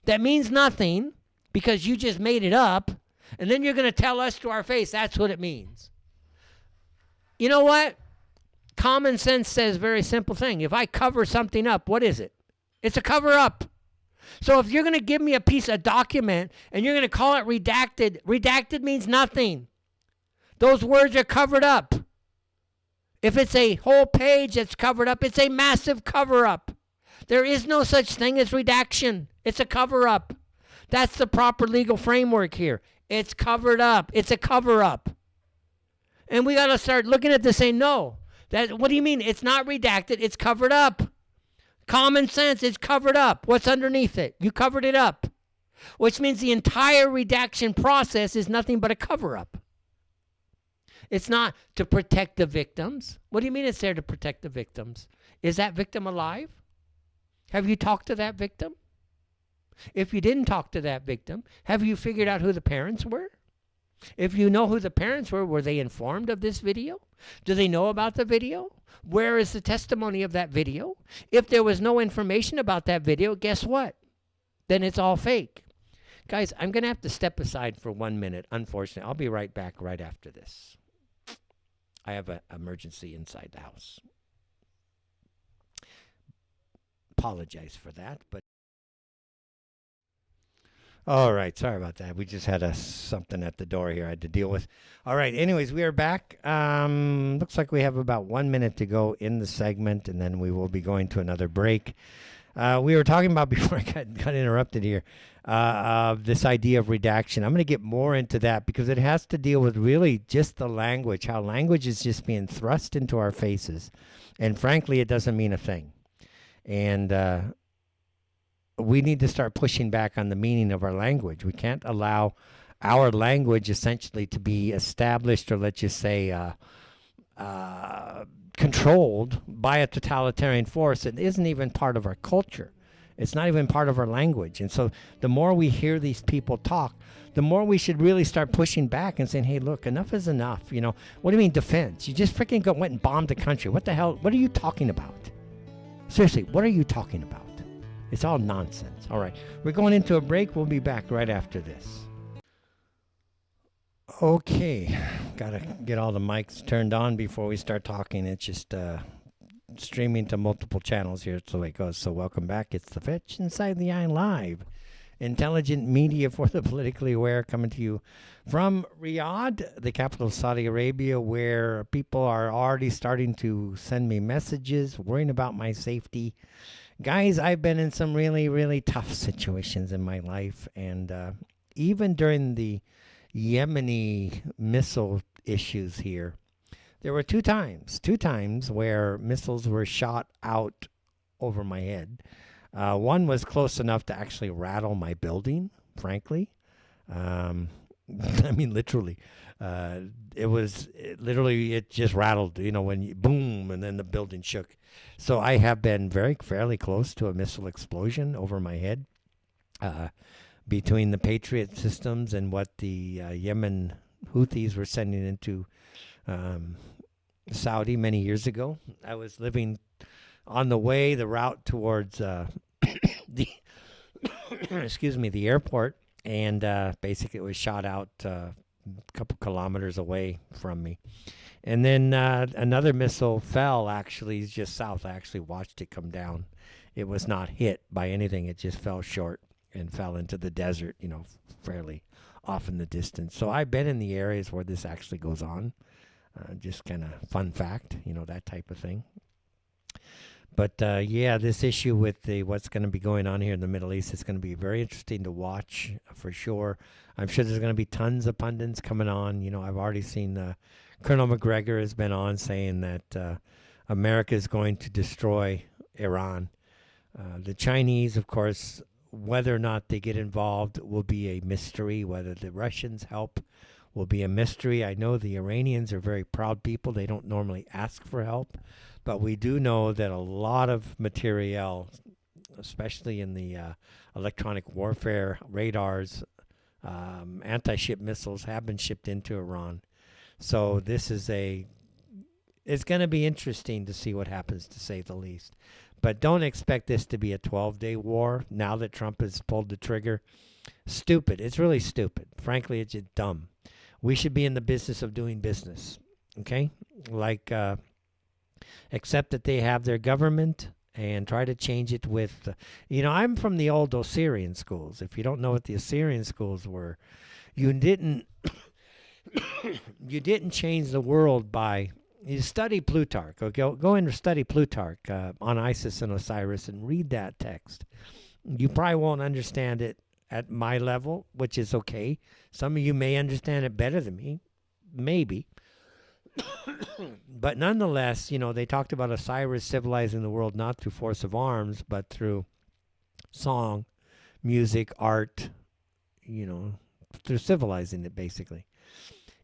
that means nothing because you just made it up, and then you're going to tell us to our face that's what it means. You know what? Common sense says a very simple thing. If I cover something up, what is it? It's a cover up. So if you're going to give me a piece of document and you're going to call it redacted, redacted means nothing. Those words are covered up. If it's a whole page that's covered up, it's a massive cover up. There is no such thing as redaction. It's a cover up. That's the proper legal framework here. It's covered up. It's a cover up. And we got to start looking at this saying, no. What do you mean? It's not redacted. It's covered up. Common sense, it's covered up. What's underneath it? You covered it up. Which means the entire redaction process is nothing but a cover up. It's not to protect the victims. What do you mean it's there to protect the victims? Is that victim alive? Have you talked to that victim? If you didn't talk to that victim, have you figured out who the parents were? If you know who the parents were they informed of this video? Do they know about the video? Where is the testimony of that video? If there was no information about that video, guess what? Then it's all fake. Guys, I'm going to have to step aside for 1 minute, unfortunately. I'll be right back right after this. I have an emergency inside the house. Apologize for that, but all right, sorry about that. We just had something at the door here I had to deal with. All right, anyways, we are back. Looks like we have about 1 minute to go in the segment, and then we will be going to another break. We were talking about, before I got interrupted here, this idea of redaction. I'm going to get more into that because it has to deal with really just the language, how language is just being thrust into our faces. And frankly, it doesn't mean a thing. And we need to start pushing back on the meaning of our language. We can't allow our language essentially to be established, or let's just say controlled by a totalitarian force that isn't even part of our culture. It's not even part of our language. And so the more we hear these people talk, the more we should really start pushing back and saying, hey, look, enough is enough. You know, what do you mean defense? You just freaking went and bombed the country. What the hell? What are you talking about? Seriously, what are you talking about? It's all nonsense. All right, we're going into a break. We'll be back right after this. Okay, got to get all the mics turned on before we start talking. It's just streaming to multiple channels here, so it goes. So welcome back. It's The Fetch Inside the Eye Live. Intelligent media for the politically aware, coming to you from Riyadh, the capital of Saudi Arabia, where people are already starting to send me messages, worrying about my safety. Guys, I've been in some really, really tough situations in my life, and even during the Yemeni missile issues here, there were two times where missiles were shot out over my head. One was close enough to actually rattle my building, frankly. I mean, literally. It just rattled, you know, when you boom, and then the building shook. So I have been fairly close to a missile explosion over my head. Between the Patriot systems and what the Yemen Houthis were sending into Saudi many years ago. I was living on the route towards the the airport, and basically it was shot out a couple kilometers away from me. And then another missile fell actually just south. I actually watched it come down. It was not hit by anything. It just fell short and fell into the desert, you know, fairly off in the distance. So I've been in the areas where this actually goes on. Just kind of fun fact, you know, that type of thing. But yeah, this issue with what's going to be going on here in the Middle East is going to be very interesting to watch for sure. I'm sure there's going to be tons of pundits coming on. You know, I've already seen Colonel McGregor has been on saying that America is going to destroy Iran. The Chinese, of course, whether or not they get involved will be a mystery. Whether the Russians help will be a mystery. I know the Iranians are very proud people. They don't normally ask for help. But we do know that a lot of materiel, especially in the electronic warfare, radars, anti-ship missiles have been shipped into Iran. So this is it's going to be interesting to see what happens, to say the least. But don't expect this to be a 12-day war now that Trump has pulled the trigger. Stupid. It's really stupid. Frankly, it's just dumb. We should be in the business of doing business, okay? Like, accept that they have their government and try to change it with, I'm from the old Assyrian schools. If you don't know what the Assyrian schools were, you didn't change the world by... You study Plutarch. Okay? Go and study Plutarch on Isis and Osiris and read that text. You probably won't understand it at my level, which is okay. Some of you may understand it better than me. Maybe. But nonetheless, they talked about Osiris civilizing the world not through force of arms, but through song, music, art, through civilizing it, basically.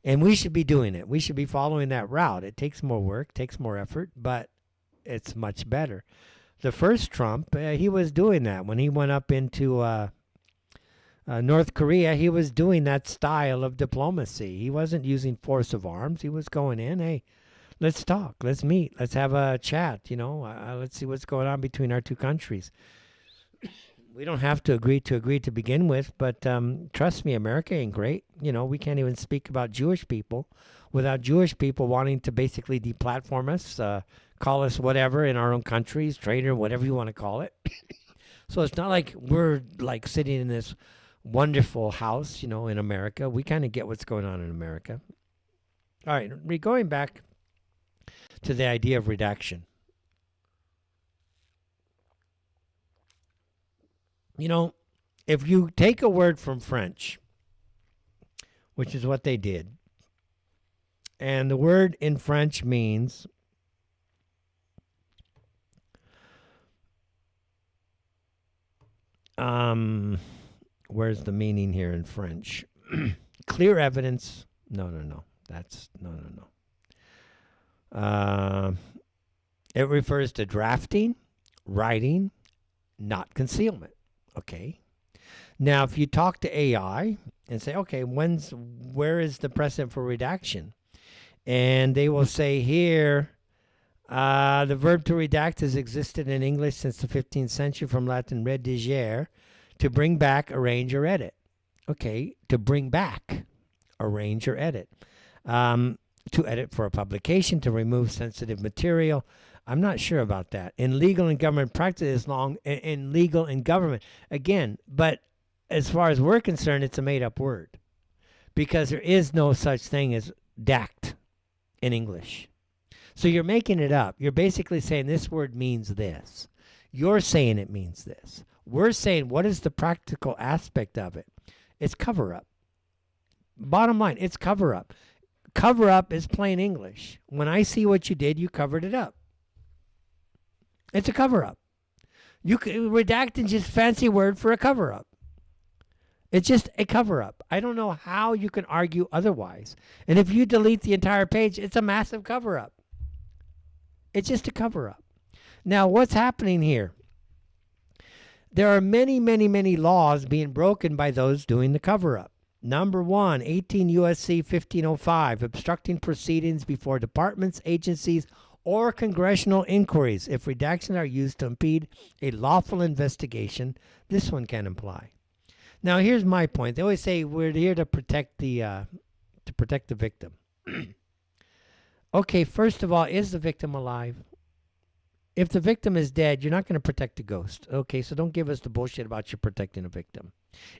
And we should be doing it. We should be following that route. It takes more work, takes more effort, but it's much better. the first Trump, he was doing that. When he went up into North Korea, he was doing that style of diplomacy. He wasn't using force of arms. He was going in, hey, let's talk, let's meet, let's have a chat, let's see what's going on between our two countries. We don't have to agree to begin with, but trust me, America ain't great. We can't even speak about Jewish people without Jewish people wanting to basically deplatform us, call us whatever in our own countries, traitor, whatever you want to call it. So it's not like we're like sitting in this wonderful house, in America. We kind of get what's going on in America. All right, going back to the idea of redaction. If you take a word from French, which is what they did, and the word in French means where's the meaning here in French? Clear evidence. No. That's no. It refers to drafting, writing, not concealment. Okay. Now, if you talk to AI and say, okay, where is the precedent for redaction? And they will say here, the verb to redact has existed in English since the 15th century from Latin redigere, to bring back, arrange, or edit. Okay, to bring back, arrange, or edit. To edit for a publication, to remove sensitive material. I'm not sure about that. In legal and government practice, in legal and government. Again, but as far as we're concerned, it's a made-up word. Because there is no such thing as dact in English. So you're making it up. You're basically saying this word means this. You're saying it means this. We're saying, what is the practical aspect of it? It's cover-up. Bottom line, it's cover-up. Cover-up is plain English. When I see what you did, you covered it up. It's a cover-up. Redacting is just a fancy word for a cover-up. It's just a cover-up. I don't know how you can argue otherwise. And if you delete the entire page, it's a massive cover-up. It's just a cover-up. Now, what's happening here? There are many, many, many laws being broken by those doing the cover-up. Number 1, 18 U.S.C. 1505, obstructing proceedings before departments, agencies, or congressional inquiries. If redactions are used to impede a lawful investigation, this one can apply. Now, here's my point. They always say we're here to protect the victim. Okay, first of all, is the victim alive? If the victim is dead, you're not going to protect the ghost. Okay, so don't give us the bullshit about you protecting a victim.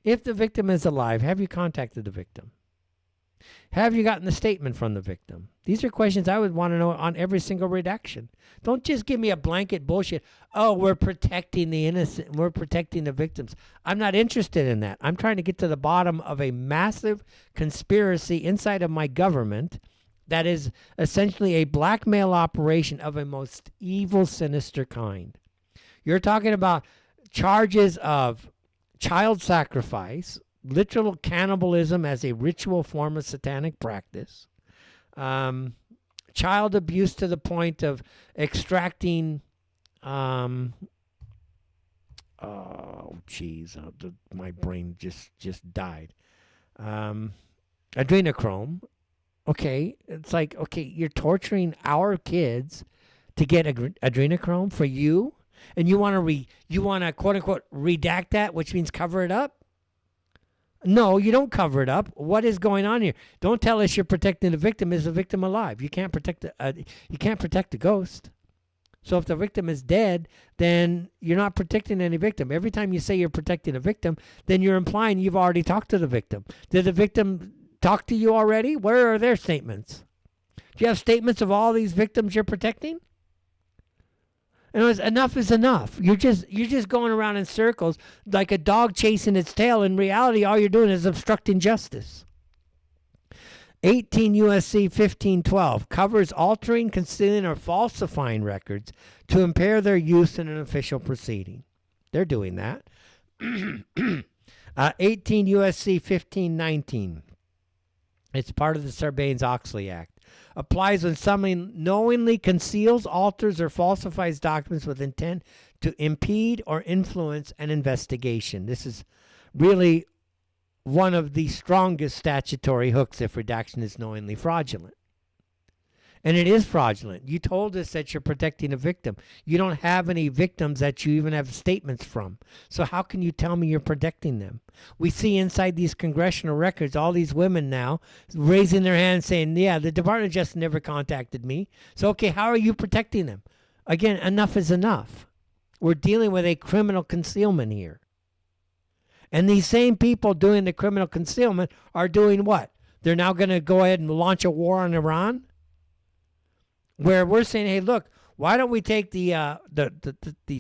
If the victim is alive, have you contacted the victim? Have you gotten the statement from the victim? These are questions I would want to know on every single redaction. Don't just give me a blanket bullshit. Oh, we're protecting the innocent. We're protecting the victims. I'm not interested in that. I'm trying to get to the bottom of a massive conspiracy inside of my government that is essentially a blackmail operation of a most evil, sinister kind. You're talking about charges of child sacrifice, literal cannibalism as a ritual form of satanic practice, child abuse to the point of extracting, my brain just died. Adrenochrome. Okay, it's like, okay, you're torturing our kids to get adrenochrome for you, and you want to quote unquote redact that, which means cover it up. No, you don't cover it up. What is going on here? Don't tell us you're protecting the victim. Is the victim alive? You can't protect the ghost. So if the victim is dead, then you're not protecting any victim. Every time you say you're protecting a victim, then you're implying you've already talked to the victim. Did the victim talk to you already? Where are their statements? Do you have statements of all these victims you're protecting? And enough is enough. You're just going around in circles like a dog chasing its tail. In reality, all you're doing is obstructing justice. 18 U.S.C. 1512 covers altering, concealing, or falsifying records to impair their use in an official proceeding. They're doing that. 18 U.S.C. 1519. It's part of the Sarbanes-Oxley Act. applies when someone knowingly conceals, alters, or falsifies documents with intent to impede or influence an investigation. This is really one of the strongest statutory hooks if redaction is knowingly fraudulent. And it is fraudulent. You told us that you're protecting a victim. You don't have any victims that you even have statements from. So how can you tell me you're protecting them? We see inside these congressional records all these women now raising their hands saying, yeah, the Department of Justice never contacted me. So, okay, how are you protecting them? Again, enough is enough. We're dealing with a criminal concealment here. And these same people doing the criminal concealment are doing what? They're now going to go ahead and launch a war on Iran? Where we're saying, hey, look, why don't we take the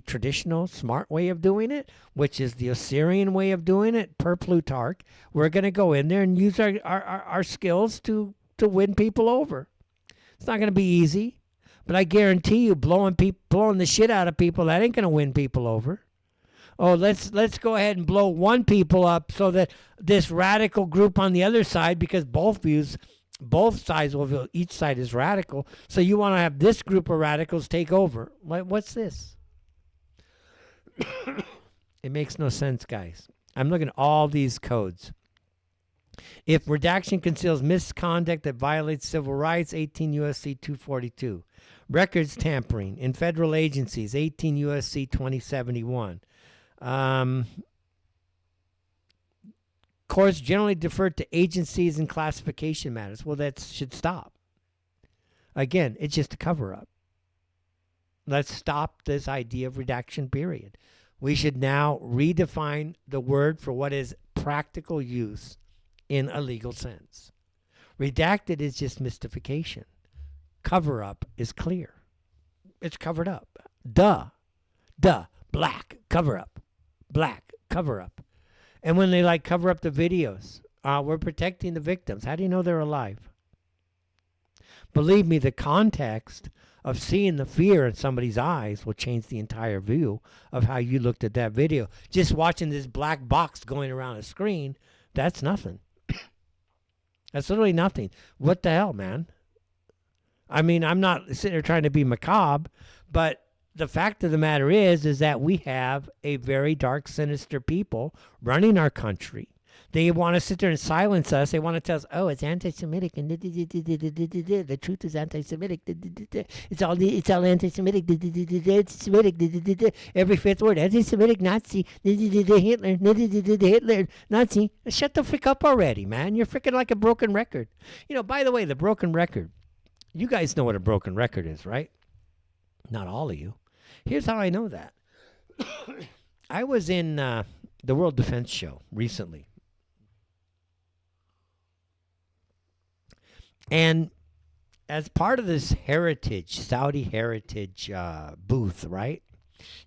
traditional smart way of doing it, which is the Assyrian way of doing it, per Plutarch. We're going to go in there and use our skills to win people over. It's not going to be easy, but I guarantee you blowing the shit out of people, that ain't going to win people over. Oh, let's go ahead and blow one people up so that this radical group on the other side, because both sides will feel each side is radical. So you want to have this group of radicals take over. What's this? It makes no sense, guys. I'm looking at all these codes. If redaction conceals misconduct that violates civil rights, 18 U.S.C. 242. Records tampering in federal agencies, 18 U.S.C. 2071. Courts generally defer to agencies and classification matters. Well, that should stop. Again, it's just a cover-up. Let's stop this idea of redaction, period. We should now redefine the word for what is practical use in a legal sense. Redacted is just mystification. Cover-up is clear. It's covered up. Duh. Black, cover-up. Black, cover-up. And when they cover up the videos, we're protecting the victims. How do you know they're alive? Believe me, the context of seeing the fear in somebody's eyes will change the entire view of how you looked at that video. Just watching this black box going around a screen, that's nothing. That's literally nothing. What the hell, man? I mean, I'm not sitting there trying to be macabre, but the fact of the matter is that we have a very dark, sinister people running our country. They want to sit there and silence us. They want to tell us, oh, it's anti-Semitic, and the truth is anti-Semitic. It's all anti-Semitic. It's Semitic. Every fifth word, anti-Semitic, Nazi, Hitler, Nazi. Shut the frick up already, man. You're freaking like a broken record. You know, by the way, the broken record. You guys know what a broken record is, right? Not all of you. Here's how I know that. I was in the World Defense Show recently. And as part of this Saudi heritage booth, right?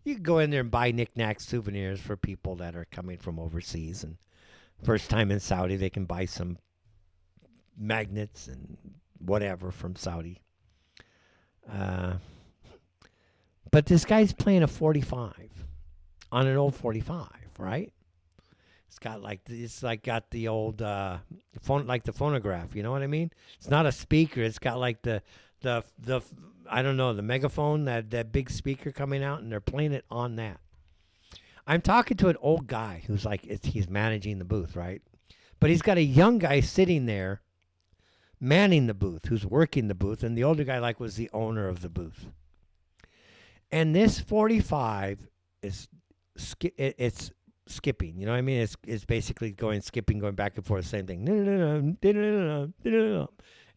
You can go in there and buy knickknacks, souvenirs for people that are coming from overseas. And first time in Saudi, they can buy some magnets and whatever from Saudi. But this guy's playing a 45 on an old 45, right? It's got got the old phone, like the phonograph. You know what I mean? It's not a speaker. It's got like the I don't know, the megaphone, that big speaker coming out, and they're playing it on that. I'm talking to an old guy who's he's managing the booth, right? But he's got a young guy sitting there manning the booth, who's working the booth, and the older guy was the owner of the booth. And this 45 is it's skipping. You know what I mean? It's basically skipping, going back and forth, same thing.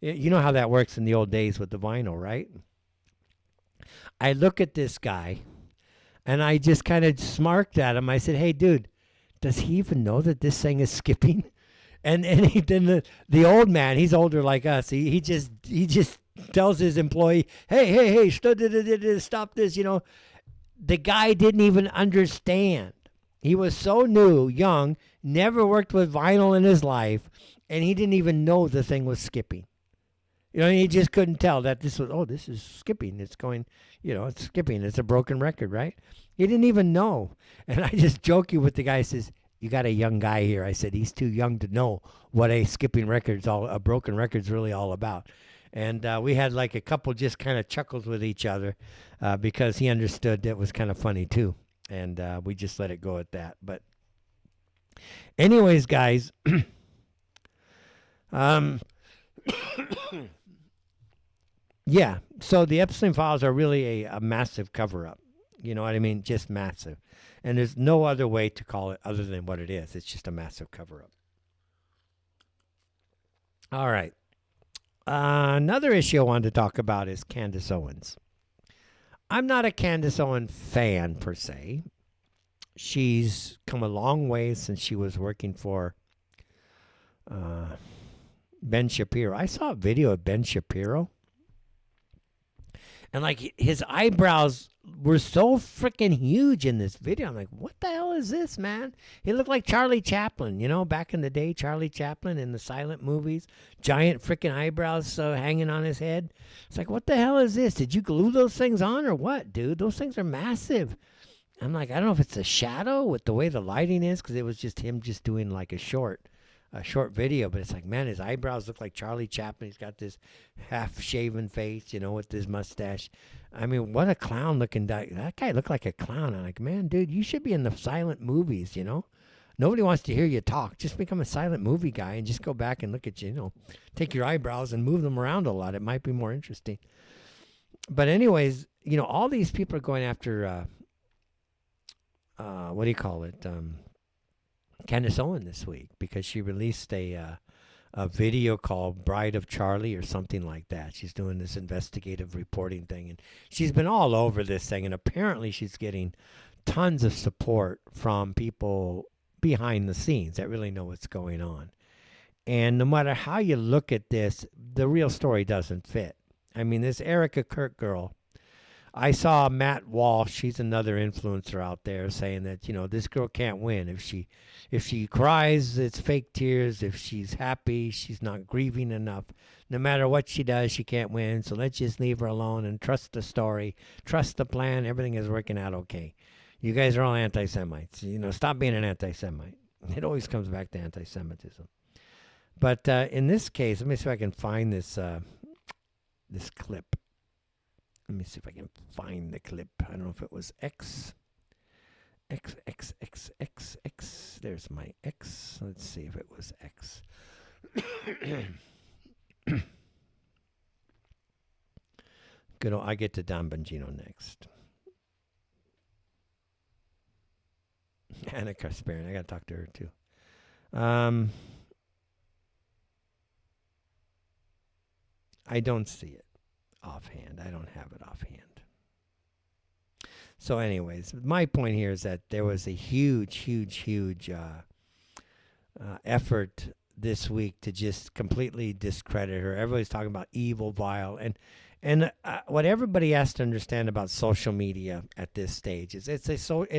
You know how that works in the old days with the vinyl, right? I look at this guy, and I just kind of smirked at him. I said, "Hey, dude, does he even know that this thing is skipping?" And then the old man, he's older like us. He just tells his employee, hey, stop this. You know, the guy didn't even understand. He was so young, never worked with vinyl in his life, and he didn't even know the thing was skipping. You know, he just couldn't tell that this is skipping. It's going, it's skipping. It's a broken record, right? He didn't even know. And I just joking with the guy, says, "You got a young guy here." I said, "He's too young to know what a broken record's really all about." And we had like a couple just kind of chuckles with each other because he understood that was kind of funny too. And we just let it go at that. But anyways, guys, yeah, so the Epstein files are really a massive cover-up. You know what I mean? Just massive. And there's no other way to call it other than what it is. It's just a massive cover-up. All right. Another issue I wanted to talk about is Candace Owens. I'm not a Candace Owens fan per se. She's come a long way since she was working for Ben Shapiro. I saw a video of Ben Shapiro. And like his eyebrows were so freaking huge in this video. I'm like, what the hell is this, man? He looked like Charlie Chaplin, you know, back in the day, Charlie Chaplin in the silent movies, giant freaking eyebrows hanging on his head. It's like, what the hell is this? Did you glue those things on or what, dude? Those things are massive. I'm like, I don't know if it's a shadow with the way the lighting is, because it was just him just doing like a short video, but it's like, man, his eyebrows look like Charlie Chaplin. He's got this half-shaven face, you know, with his mustache. I mean, what a clown-looking guy. That guy looked like a clown. I'm like, man, dude, you should be in the silent movies, you know? Nobody wants to hear you talk. Just become a silent movie guy and just go back and look at you, you know, take your eyebrows and move them around a lot. It might be more interesting. But anyways, you know, all these people are going after, what do you call it? Candace Owens this week because she released a video called Bride of Charlie or something like that. She's doing this investigative reporting thing, and she's been all over this thing, and apparently she's getting tons of support from people behind the scenes that really know what's going on. And no matter how you look at this, the real story doesn't fit. I mean, this Erica Kirk girl, I saw Matt Walsh, she's another influencer out there, saying that, you know, this girl can't win. If she cries, it's fake tears. If she's happy, she's not grieving enough. No matter what she does, she can't win. So let's just leave her alone and trust the story, trust the plan. Everything is working out okay. You guys are all anti-Semites. You know, stop being an anti-Semite. It always comes back to anti-Semitism. But in this case, let me see if I can find this this clip. Let me see if I can find the clip. I don't know if it was X. There's my X. Let's see if it was X. Good. I get to Don Bongino next. Anna Kasparian. I got to talk to her too. I don't see it offhand. I don't have it offhand. So anyways, my point here is that there was a huge effort this week to just completely discredit her. Everybody's talking about evil, vile, and what everybody has to understand about social media at this stage is it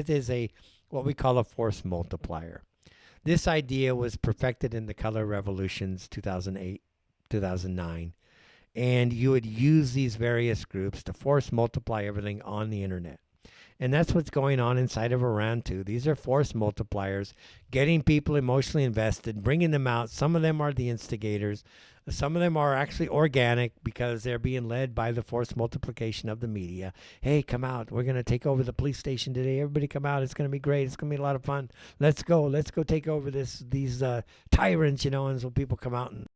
is a what we call a force multiplier. This idea was perfected in the color revolutions 2008, 2009. And you would use these various groups to force multiply everything on the internet. And that's what's going on inside of Iran, too. These are force multipliers, getting people emotionally invested, bringing them out. Some of them are the instigators. Some of them are actually organic because they're being led by the force multiplication of the media. Hey, come out. We're going to take over the police station today. Everybody come out. It's going to be great. It's going to be a lot of fun. Let's go. Let's go take over these tyrants, you know, and so people come out and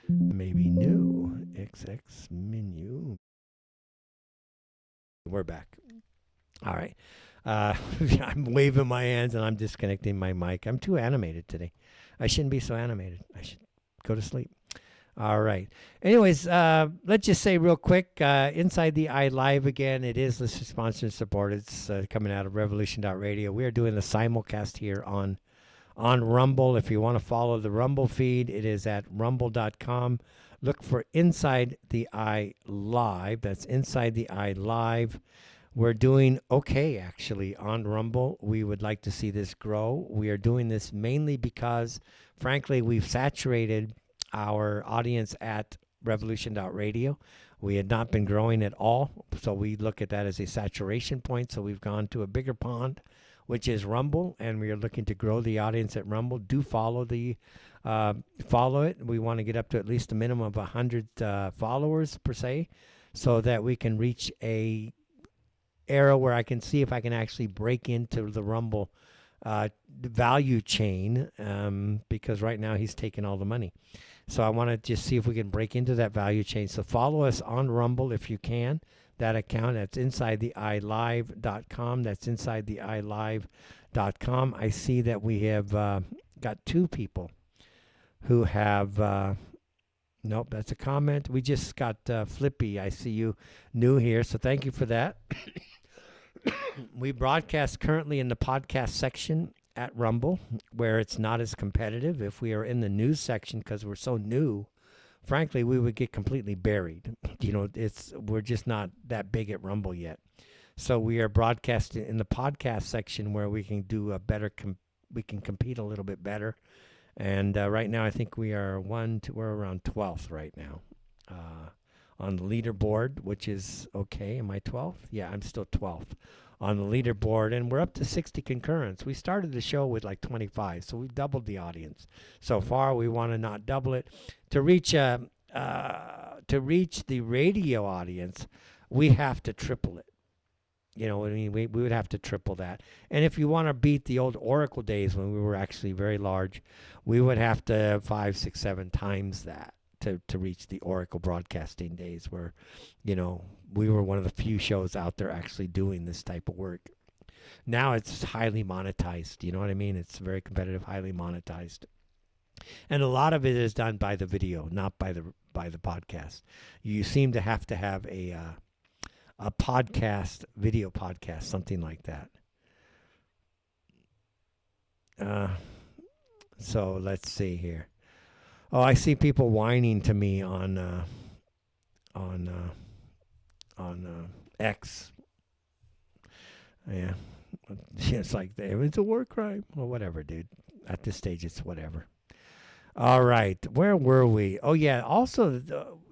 maybe new XX menu. We're back. All right. I'm waving my hands and I'm disconnecting my mic. I'm too animated today. I shouldn't be so animated. I should go to sleep. All right. Anyways, let's just say real quick, Inside the Eye Live again. It is listener sponsored and supported. It's coming out of Revolution.radio. We are doing the simulcast here on Rumble. If you want to follow the Rumble feed, it is at rumble.com. Look for Inside the Eye Live. That's Inside the Eye Live. We're doing okay, actually, on Rumble. We would like to see this grow. We are doing this mainly because, frankly, we've saturated our audience at revolution.radio. We had not been growing at all, so we look at that as a saturation point. So we've gone to a bigger pond, which is Rumble, and we are looking to grow the audience at Rumble. Do follow follow it. We want to get up to at least a minimum of 100 followers per se, so that we can reach a era where I can see if I can actually break into the Rumble value chain, because right now he's taking all the money. So I want to just see if we can break into that value chain. So follow us on Rumble if you can. That account, that's InsideTheEyeLive.com. That's InsideTheEyeLive.com. I see that we have got 2 people who have... Nope, that's a comment. We just got Flippy. I see you new here, so thank you for that. We broadcast currently in the podcast section at Rumble, where it's not as competitive. If we are in the news section, because we're so new, frankly, we would get completely buried. We're just not that big at Rumble yet. So we are broadcasting in the podcast section where we can do a better, we can compete a little bit better. And right now, I think we are we're around 12th right now on the leaderboard, which is okay. Am I 12th? Yeah, I'm still 12th on the leaderboard, and we're up to 60 concurrents. We started the show with like 25, so we've doubled the audience so far. We want to not double it. To reach the radio audience, we have to triple it. You know what I mean? We would have to triple that. And if you want to beat the old Oracle days when we were actually very large, we would have to 5, 6, 7 times that to reach the Oracle broadcasting days where, we were one of the few shows out there actually doing this type of work. Now it's highly monetized. You know what I mean? It's very competitive, highly monetized. And a lot of it is done by the video, not by the podcast. You seem to have a podcast, video podcast, something like that. So let's see here. Oh, I see people whining to me on X. Yeah, it's like it's a war crime. Well, whatever, dude. At this stage, it's whatever. All right, where were we? Oh yeah, also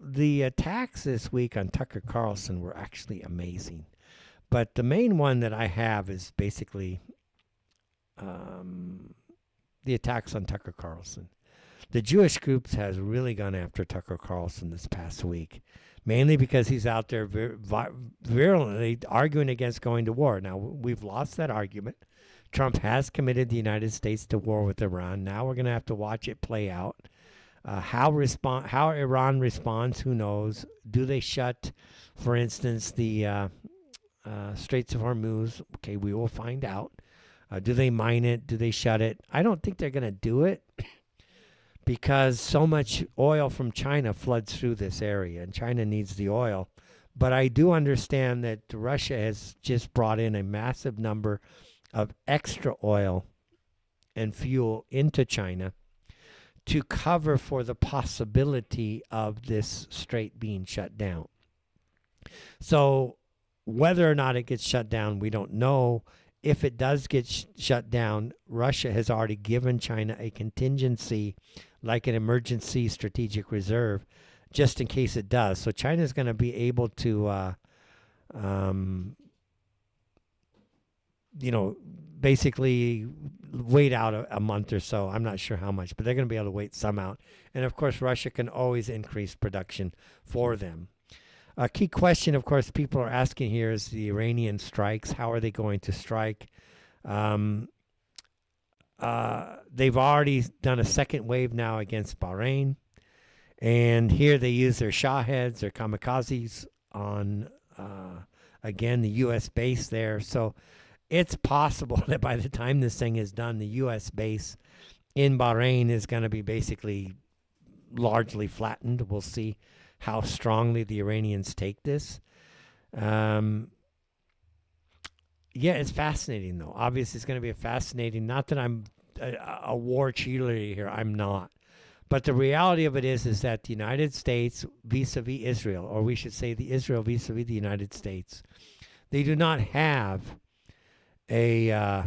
the attacks this week on Tucker Carlson were actually amazing. But the main one that I have is basically the attacks on Tucker Carlson. The Jewish groups has really gone after Tucker Carlson this past week, mainly because he's out there virulently arguing against going to war. Now, we've lost that argument. Trump has committed the United States to war with Iran. Now we're going to have to watch it play out. How Iran responds, who knows? Do they shut, for instance, the Straits of Hormuz? Okay, we will find out. Do they mine it? Do they shut it? I don't think they're going to do it because so much oil from China floods through this area, and China needs the oil. But I do understand that Russia has just brought in a massive number of extra oil and fuel into China to cover for the possibility of this strait being shut down. So whether or not it gets shut down, we don't know. If it does get shut down, Russia has already given China a contingency, like an emergency strategic reserve, just in case it does. So China is going to be able to, basically wait out a month or so. I'm not sure how much, but they're going to be able to wait some out. And of course, Russia can always increase production for them. A key question, of course, people are asking here is the Iranian strikes. How are they going to strike? They've already done a second wave now against Bahrain. And here they use their Shaheds, their kamikazes on, again, the U.S. base there. So it's possible that by the time this thing is done, the U.S. base in Bahrain is going to be basically largely flattened. We'll see how strongly the Iranians take this. Yeah, it's fascinating, though. Obviously, it's going to be fascinating. Not that I'm a war cheerleader here. I'm not. But the reality of it is that the United States vis-a-vis Israel, or we should say the Israel vis-a-vis the United States, They do not have a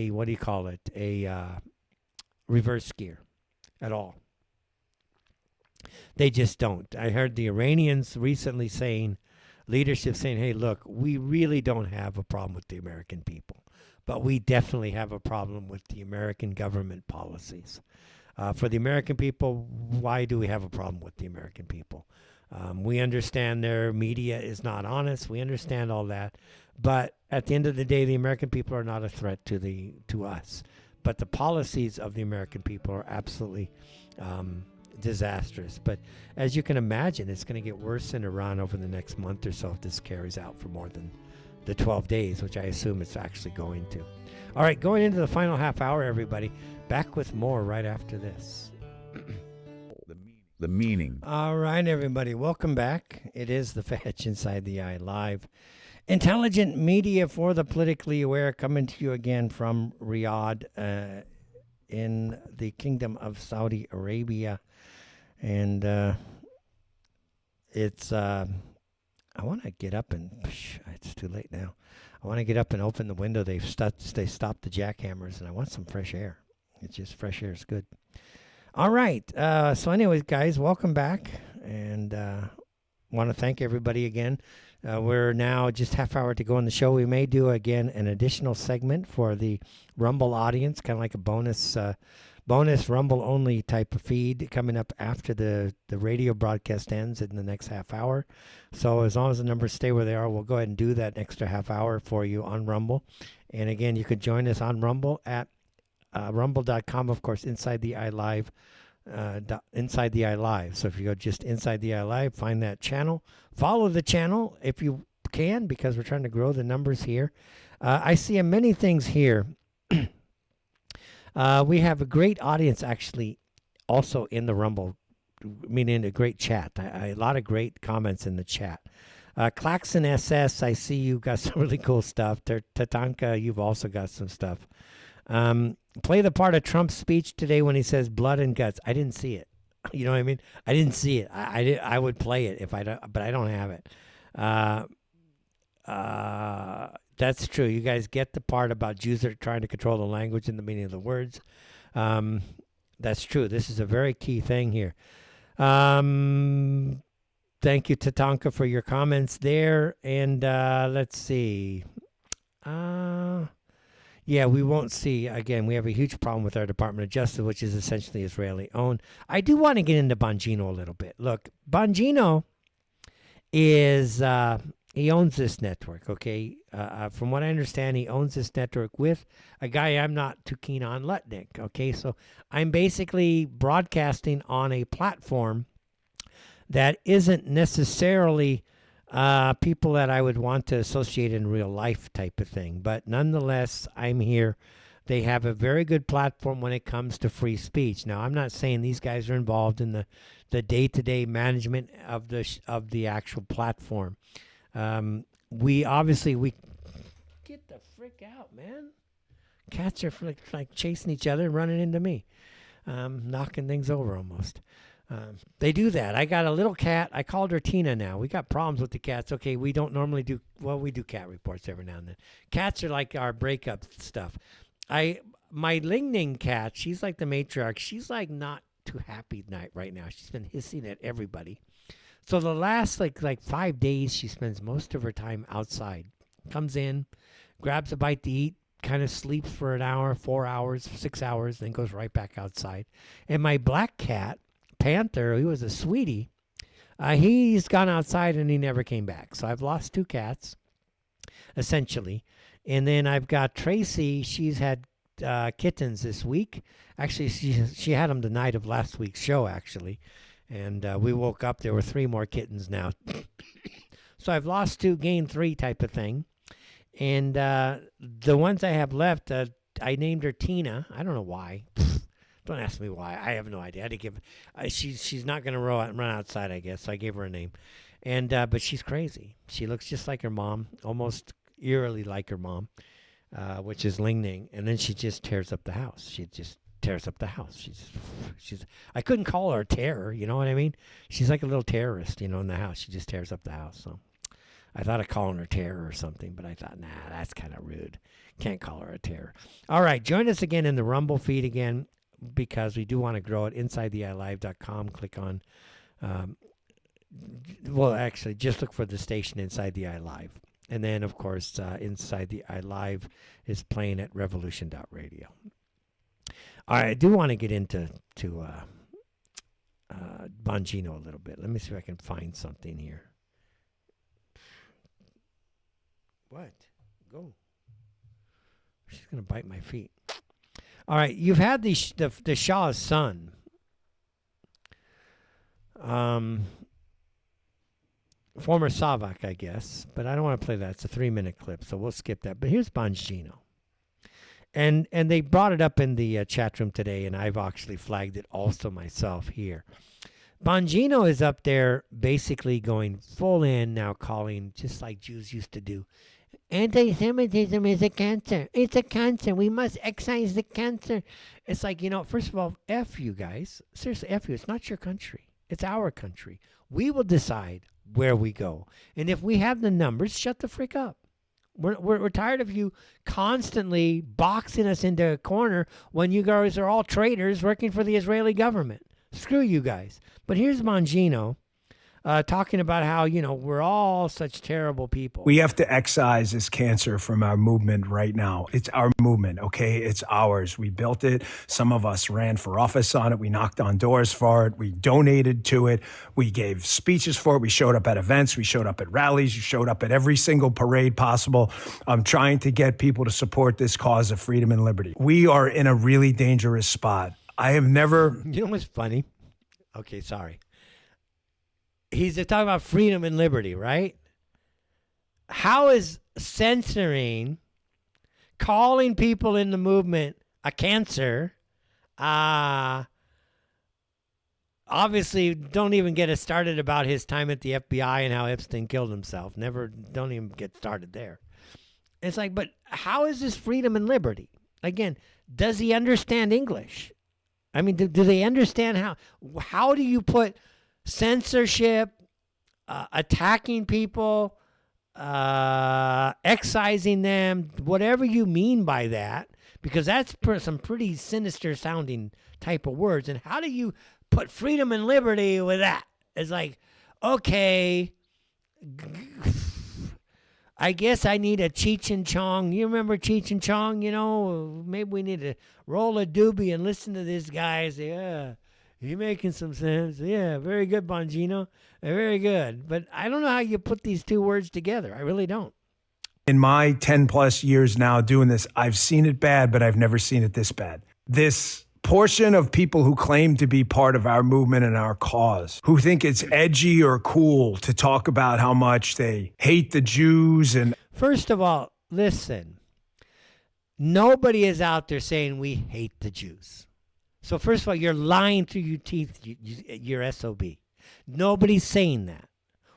what do you call it? A reverse gear at all. They just don't. I heard the Iranians recently saying, leadership saying, hey, look, we really don't have a problem with the American people, but we definitely have a problem with the American government policies. For the American people, why do we have a problem with the American people? We understand their media is not honest. We understand all that. But at the end of the day, the American people are not a threat to us. But the policies of the American people are absolutely disastrous. But as you can imagine, it's going to get worse in Iran over the next month or so if this carries out for more than the 12 days, which I assume it's actually going to. All right, going into the final half hour, everybody. Back with more right after this. The meaning. All right, everybody. Welcome back. It is the Fetch Inside the Eye Live. Intelligent media for the politically aware, coming to you again from Riyadh in the Kingdom of Saudi Arabia. And it's, I want to get up and, it's too late now. I want to get up and open the window. They stopped the jackhammers, and I want some fresh air. It's just fresh air is good. All right. So anyways, guys, welcome back. And want to thank everybody again. We're now just half hour to go in the show. We may do, again, an additional segment for the Rumble audience, kind of like a bonus Rumble-only type of feed coming up after the radio broadcast ends in the next half hour. So as long as the numbers stay where they are, we'll go ahead and do that extra half hour for you on Rumble. And again, you could join us on Rumble at rumble.com, of course, Inside the Eye Live. Inside the Eye Live. So if you go just Inside the Eye Live, find that channel. Follow the channel if you can, because we're trying to grow the numbers here. I see many things here. We have a great audience, actually, also in the Rumble, meaning a great chat. A lot of great comments in the chat. Claxon SS, I see you got some really cool stuff. Tatanka, you've also got some stuff. Play the part of Trump's speech today when he says blood and guts. I didn't see it. You know what I mean? I didn't see it. I would play it if I don't, but I don't have it. That's true. You guys get the part about Jews are trying to control the language and the meaning of the words. That's true. This is a very key thing here. Thank you, Tatanka, for your comments there. And let's see. Yeah, we won't see. Again, we have a huge problem with our Department of Justice, which is essentially Israeli-owned. I do want to get into Bongino a little bit. Look, Bongino is, he owns this network, okay? From what I understand, he owns this network with a guy I'm not too keen on, Lutnick, okay? So I'm basically broadcasting on a platform that isn't necessarily people that I would want to associate in real life type of thing. But nonetheless, I'm here. They have a very good platform when it comes to free speech. Now, I'm not saying these guys are involved in the day-to-day management of the actual platform. We get the frick out, man. Cats are like chasing each other and running into me, knocking things over almost. They do that. I got a little cat. I called her Tina now. We got problems with the cats. Okay, we don't normally do, well, we do cat reports every now and then. Cats are like our breakup stuff. My Ling Ning cat, she's like the matriarch. She's like not too happy right now. She's been hissing at everybody. So the last like 5 days, she spends most of her time outside. Comes in, grabs a bite to eat, kind of sleeps for an hour, 4 hours, 6 hours, then goes right back outside. And my black cat, Panther, he was a sweetie. He's gone outside and he never came back. So I've lost 2 cats, essentially. And then I've got Tracy. She's had kittens this week. Actually, she had them the night of last week's show, actually. And we woke up, there were 3 more kittens now. So I've lost 2, gained 3 type of thing. And the ones I have left, I named her Tina. I don't know why. Don't ask me why. I have no idea. I had to give. She's not going to run outside, I guess. So I gave her a name, and but she's crazy. She looks just like her mom, almost eerily like her mom, which is Ling Ning. And then she just tears up the house. She just tears up the house. She's. I couldn't call her a terror. You know what I mean? She's like a little terrorist, in the house. She just tears up the house. So I thought of calling her terror or something, but I thought, nah, that's kind of rude. Can't call her a terror. All right, join us again in the Rumble feed again, because we do want to grow it. InsideTheEyeLive.com. Click on. Well, actually, just look for the station Inside the Eye Live. And then, of course, Inside the Eye Live is playing at revolution.radio. All right, I do want to get into Bongino a little bit. Let me see if I can find something here. What? Go. She's going to bite my feet. All right, you've had the Shah's son. Former Savak, I guess, but I don't want to play that. It's a 3-minute clip, so we'll skip that. But here's Bongino. And they brought it up in the chat room today, and I've actually flagged it also myself here. Bongino is up there basically going full in now, calling, just like Jews used to do, anti-Semitism is a cancer. It's a cancer. We must excise the cancer. It's like, first of all, F you guys. Seriously, F you. It's not your country. It's our country. We will decide where we go. And if we have the numbers, shut the frick up. We're tired of you constantly boxing us into a corner when you guys are all traitors working for the Israeli government. Screw you guys. But here's Bongino talking about how, we're all such terrible people. We have to excise this cancer from our movement right now. It's our movement, okay? It's ours. We built it. Some of us ran for office on it. We knocked on doors for it. We donated to it. We gave speeches for it. We showed up at events. We showed up at rallies. We showed up at every single parade possible. Trying to get people to support this cause of freedom and liberty. We are in a really dangerous spot. I have never... You know what's funny? Okay, sorry. He's talking about freedom and liberty, right? How is censoring, calling people in the movement a cancer, obviously don't even get us started about his time at the FBI and how Epstein killed himself. Don't even get started there. It's like, but how is this freedom and liberty? Again, does he understand English? I mean, do they understand how do you put censorship, attacking people, excising them, whatever you mean by that, because that's some pretty sinister sounding type of words. And how do you put freedom and liberty with that? It's like, okay, I guess I need a Cheech and Chong. You remember Cheech and Chong? Maybe we need to roll a doobie and listen to this guy say, yeah, you're making some sense. Yeah, very good, Bongino. Very good. But I don't know how you put these two words together. I really don't. In my 10 plus years now doing this, I've seen it bad, but I've never seen it this bad. This portion of people who claim to be part of our movement and our cause, who think it's edgy or cool to talk about how much they hate the Jews. And first of all, listen, nobody is out there saying we hate the Jews. So first of all, you're lying through your teeth, you're SOB. Nobody's saying that.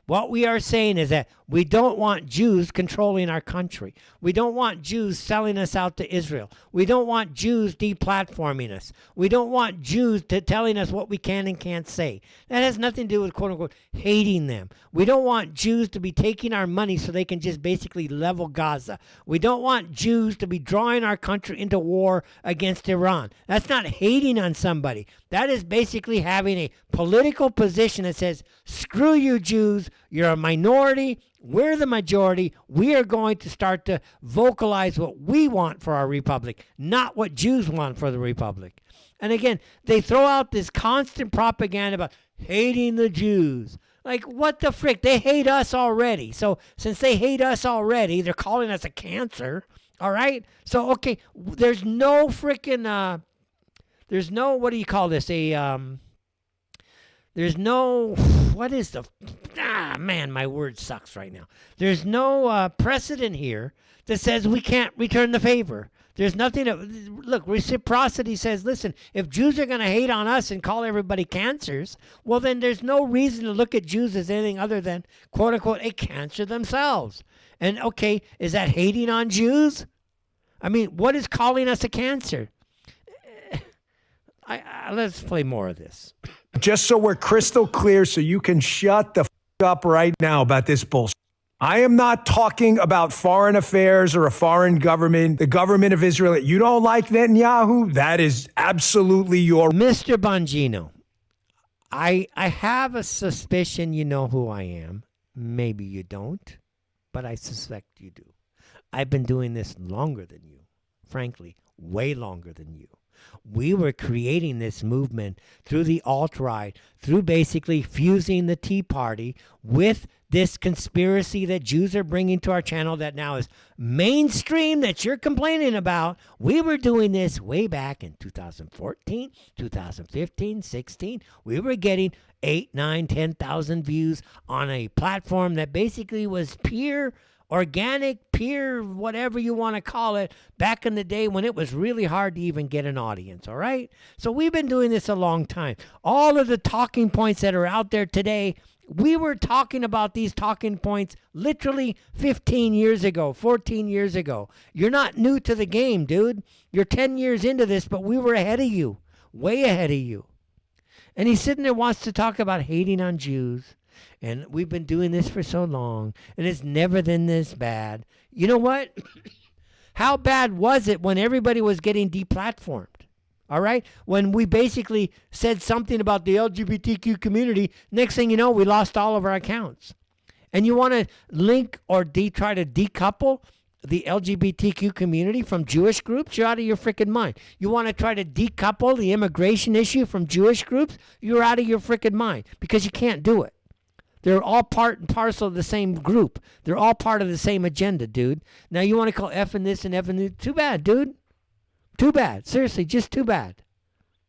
What we are saying is that we don't want Jews controlling our country. We don't want Jews selling us out to Israel. We don't want Jews deplatforming us. We don't want Jews telling us what we can and can't say. That has nothing to do with, quote unquote, hating them. We don't want Jews to be taking our money so they can just basically level Gaza. We don't want Jews to be drawing our country into war against Iran. That's not hating on somebody. That is basically having a political position that says, screw you Jews, you're a minority, we're the majority, we are going to start to vocalize what we want for our republic, not what Jews want for the republic. And again, they throw out this constant propaganda about hating the Jews. Like, what the frick? They hate us already. So since they hate us already, they're calling us a cancer, all right? So, okay, there's no frickin'... there's no, what do you call this? There's no, what is the, man, my word sucks right now. There's no precedent here that says we can't return the favor. There's nothing look, reciprocity says, listen, if Jews are going to hate on us and call everybody cancers, well, then there's no reason to look at Jews as anything other than, quote unquote, a cancer themselves. And okay, is that hating on Jews? I mean, what is calling us a cancer? let's play more of this. Just so we're crystal clear, so you can shut the up right now about this bullshit. I am not talking about foreign affairs or a foreign government, the government of Israel. You don't like Netanyahu? That is absolutely your... Mr. Bongino, I have a suspicion you know who I am. Maybe you don't, but I suspect you do. I've been doing this longer than you, frankly, way longer than you. We were creating this movement through the alt-right, through basically fusing the Tea Party with this conspiracy that Jews are bringing to our channel that now is mainstream that you're complaining about. We were doing this way back in 2014, 2015, 16. We were getting 8, 9, 10,000 views on a platform that basically was pure organic, peer, whatever you want to call it, back in the day when it was really hard to even get an audience, all right? So we've been doing this a long time. All of the talking points that are out there today, we were talking about these talking points literally 15 years ago, 14 years ago. You're not new to the game, dude. You're 10 years into this, but we were ahead of you, way ahead of you. And he's sitting there wants to talk about hating on Jews. And we've been doing this for so long, and it's never been this bad. You know what? How bad was it when everybody was getting deplatformed? All right? When we basically said something about the LGBTQ community, next thing you know, we lost all of our accounts. And you want to link or try to decouple the LGBTQ community from Jewish groups? You're out of your freaking mind. You want to try to decouple the immigration issue from Jewish groups? You're out of your freaking mind because you can't do it. They're all part and parcel of the same group. They're all part of the same agenda, dude. Now you want to call effing this and effing this. Too bad, dude. Too bad. Seriously, just too bad.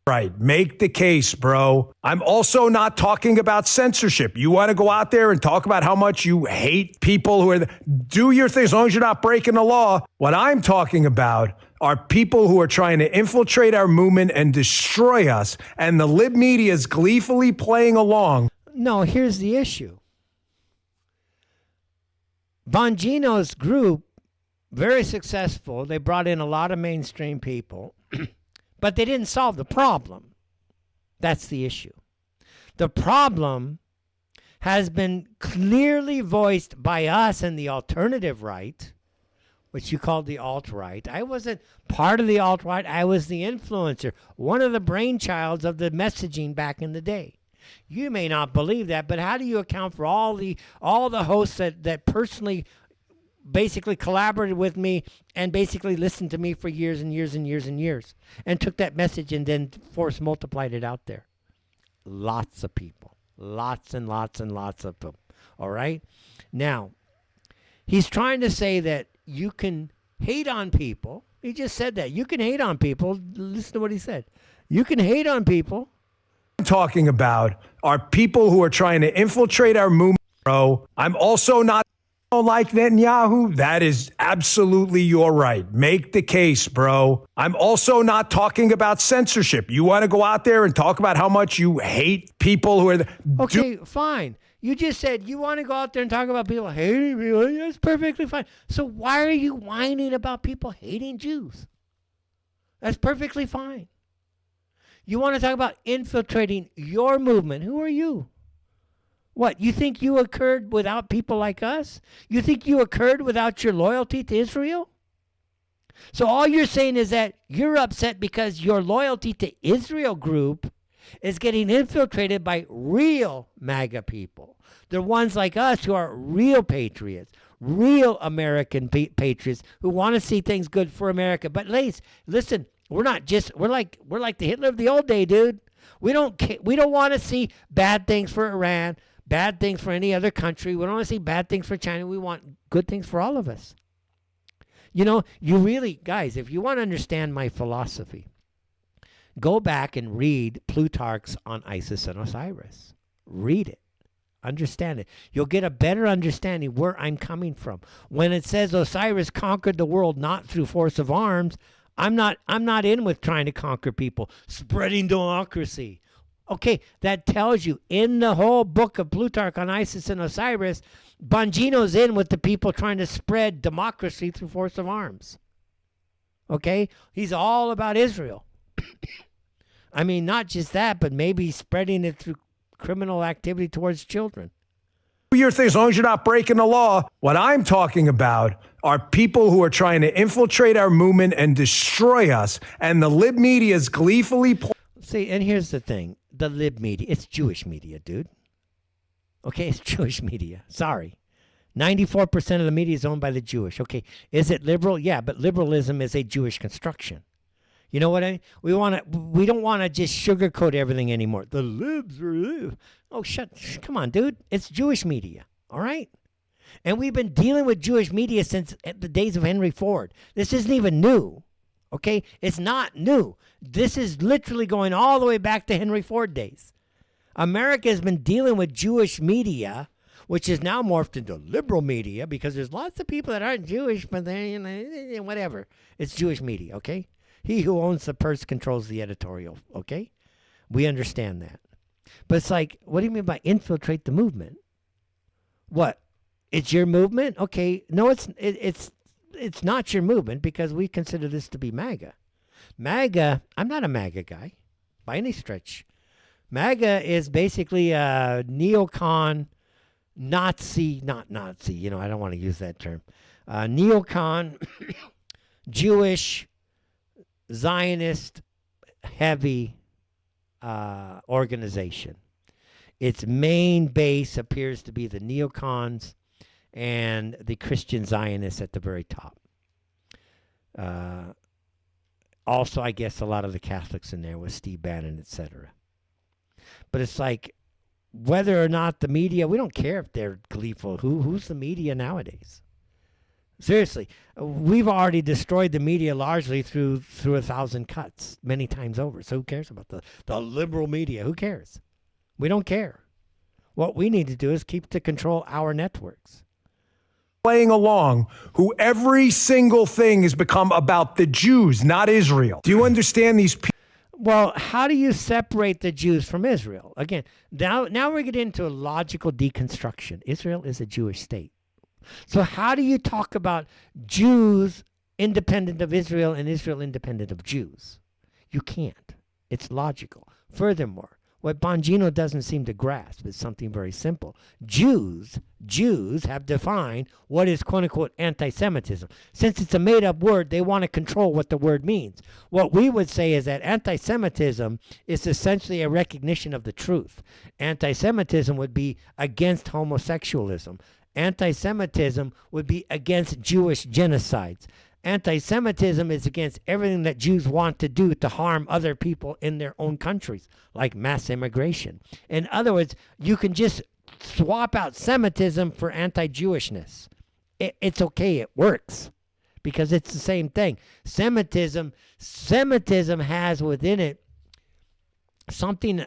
Right. Make the case, bro. I'm also not talking about censorship. You want to go out there and talk about how much you hate people who are... Do your thing as long as you're not breaking the law. What I'm talking about are people who are trying to infiltrate our movement and destroy us, and the lib media is gleefully playing along. No, here's the issue. Bongino's group, very successful. They brought in a lot of mainstream people, but they didn't solve the problem. That's the issue. The problem has been clearly voiced by us and the alternative right, which you called the alt-right. I wasn't part of the alt-right. I was the influencer, one of the brainchilds of the messaging back in the day. You may not believe that, but how do you account for all the hosts that personally basically collaborated with me and basically listened to me for years and years and years and years and took that message and then force multiplied it out there? Lots of people. Lots and lots and lots of them. All right? Now, he's trying to say that you can hate on people. He just said that. You can hate on people. Listen to what he said. You can hate on people. Talking about are people who are trying to infiltrate our movement, bro. I'm also not like Netanyahu. That is absolutely your right. Make the case, bro. I'm also not talking about censorship. You want to go out there and talk about how much you hate people who are... Okay, fine. You just said you want to go out there and talk about people hating people. That's perfectly fine. So why are you whining about people hating Jews? That's perfectly fine. You want to talk about infiltrating your movement. Who are you? What, you think you occurred without people like us? You think you occurred without your loyalty to Israel? So all you're saying is that you're upset because your loyalty to Israel group is getting infiltrated by real MAGA people. They're ones like us who are real patriots, real American patriots who want to see things good for America. But listen, we're like the Hitler of the old day, dude. We don't want to see bad things for Iran, bad things for any other country. We don't want to see bad things for China. We want good things for all of us. You know, you really, guys, if you want to understand my philosophy, go back and read Plutarch's on Isis and Osiris. Read it. Understand it. You'll get a better understanding where I'm coming from. When it says Osiris conquered the world not through force of arms, I'm not in with trying to conquer people, spreading democracy. Okay, that tells you in the whole book of Plutarch on Isis and Osiris, Bongino's in with the people trying to spread democracy through force of arms. Okay? He's all about Israel. I mean, not just that, but maybe spreading it through criminal activity towards children. Your thing, as long as you're not breaking the law. What I'm talking about are people who are trying to infiltrate our movement and destroy us, and the lib media is gleefully. See, and here's the thing: the lib media, it's Jewish media, dude. Okay, it's Jewish media. Sorry. 94% of the media is owned by the Jewish. Okay, is it liberal? Yeah, but liberalism is a Jewish construction. You know what I mean? We don't want to just sugarcoat everything anymore. The libs are oh, come on, dude. It's Jewish media, all right? And we've been dealing with Jewish media since the days of Henry Ford. This isn't even new, okay? It's not new. This is literally going all the way back to Henry Ford days. America has been dealing with Jewish media, which is now morphed into liberal media because there's lots of people that aren't Jewish, but they, whatever. It's Jewish media, okay? He who owns the purse controls the editorial, okay? We understand that. But it's like, what do you mean by infiltrate the movement? What? It's your movement? Okay. No, it's not your movement because we consider this to be MAGA. MAGA, I'm not a MAGA guy by any stretch. MAGA is basically a neocon, Nazi, not Nazi, I don't want to use that term. Neocon, Jewish, Zionist, heavy organization. Its main base appears to be the neocons and the Christian Zionists at the very top. Also, I guess a lot of the Catholics in there with Steve Bannon, etc. But it's like, whether or not the media, we don't care if they're gleeful. Who's the media nowadays? Seriously, we've already destroyed the media largely through 1,000 cuts many times over. So who cares about the liberal media? Who cares? We don't care. What we need to do is keep to control our networks. Playing along, who every single thing has become about the Jews, not Israel. Do you understand these people? Well, how do you separate the Jews from Israel? Again, now we get into a logical deconstruction. Israel is a Jewish state. So how do you talk about Jews independent of Israel and Israel independent of Jews? You can't. It's logical. Furthermore, what Bongino doesn't seem to grasp is something very simple. Jews have defined what is quote-unquote anti-Semitism. Since it's a made-up word, they want to control what the word means. What we would say is that anti-Semitism is essentially a recognition of the truth. Anti-Semitism would be against homosexualism. Anti-Semitism would be against Jewish genocides. Anti-Semitism is against everything that Jews want to do to harm other people in their own countries, like mass immigration. In other words, you can just swap out Semitism for anti-Jewishness. It's okay, it works, because it's the same thing. Semitism has within it something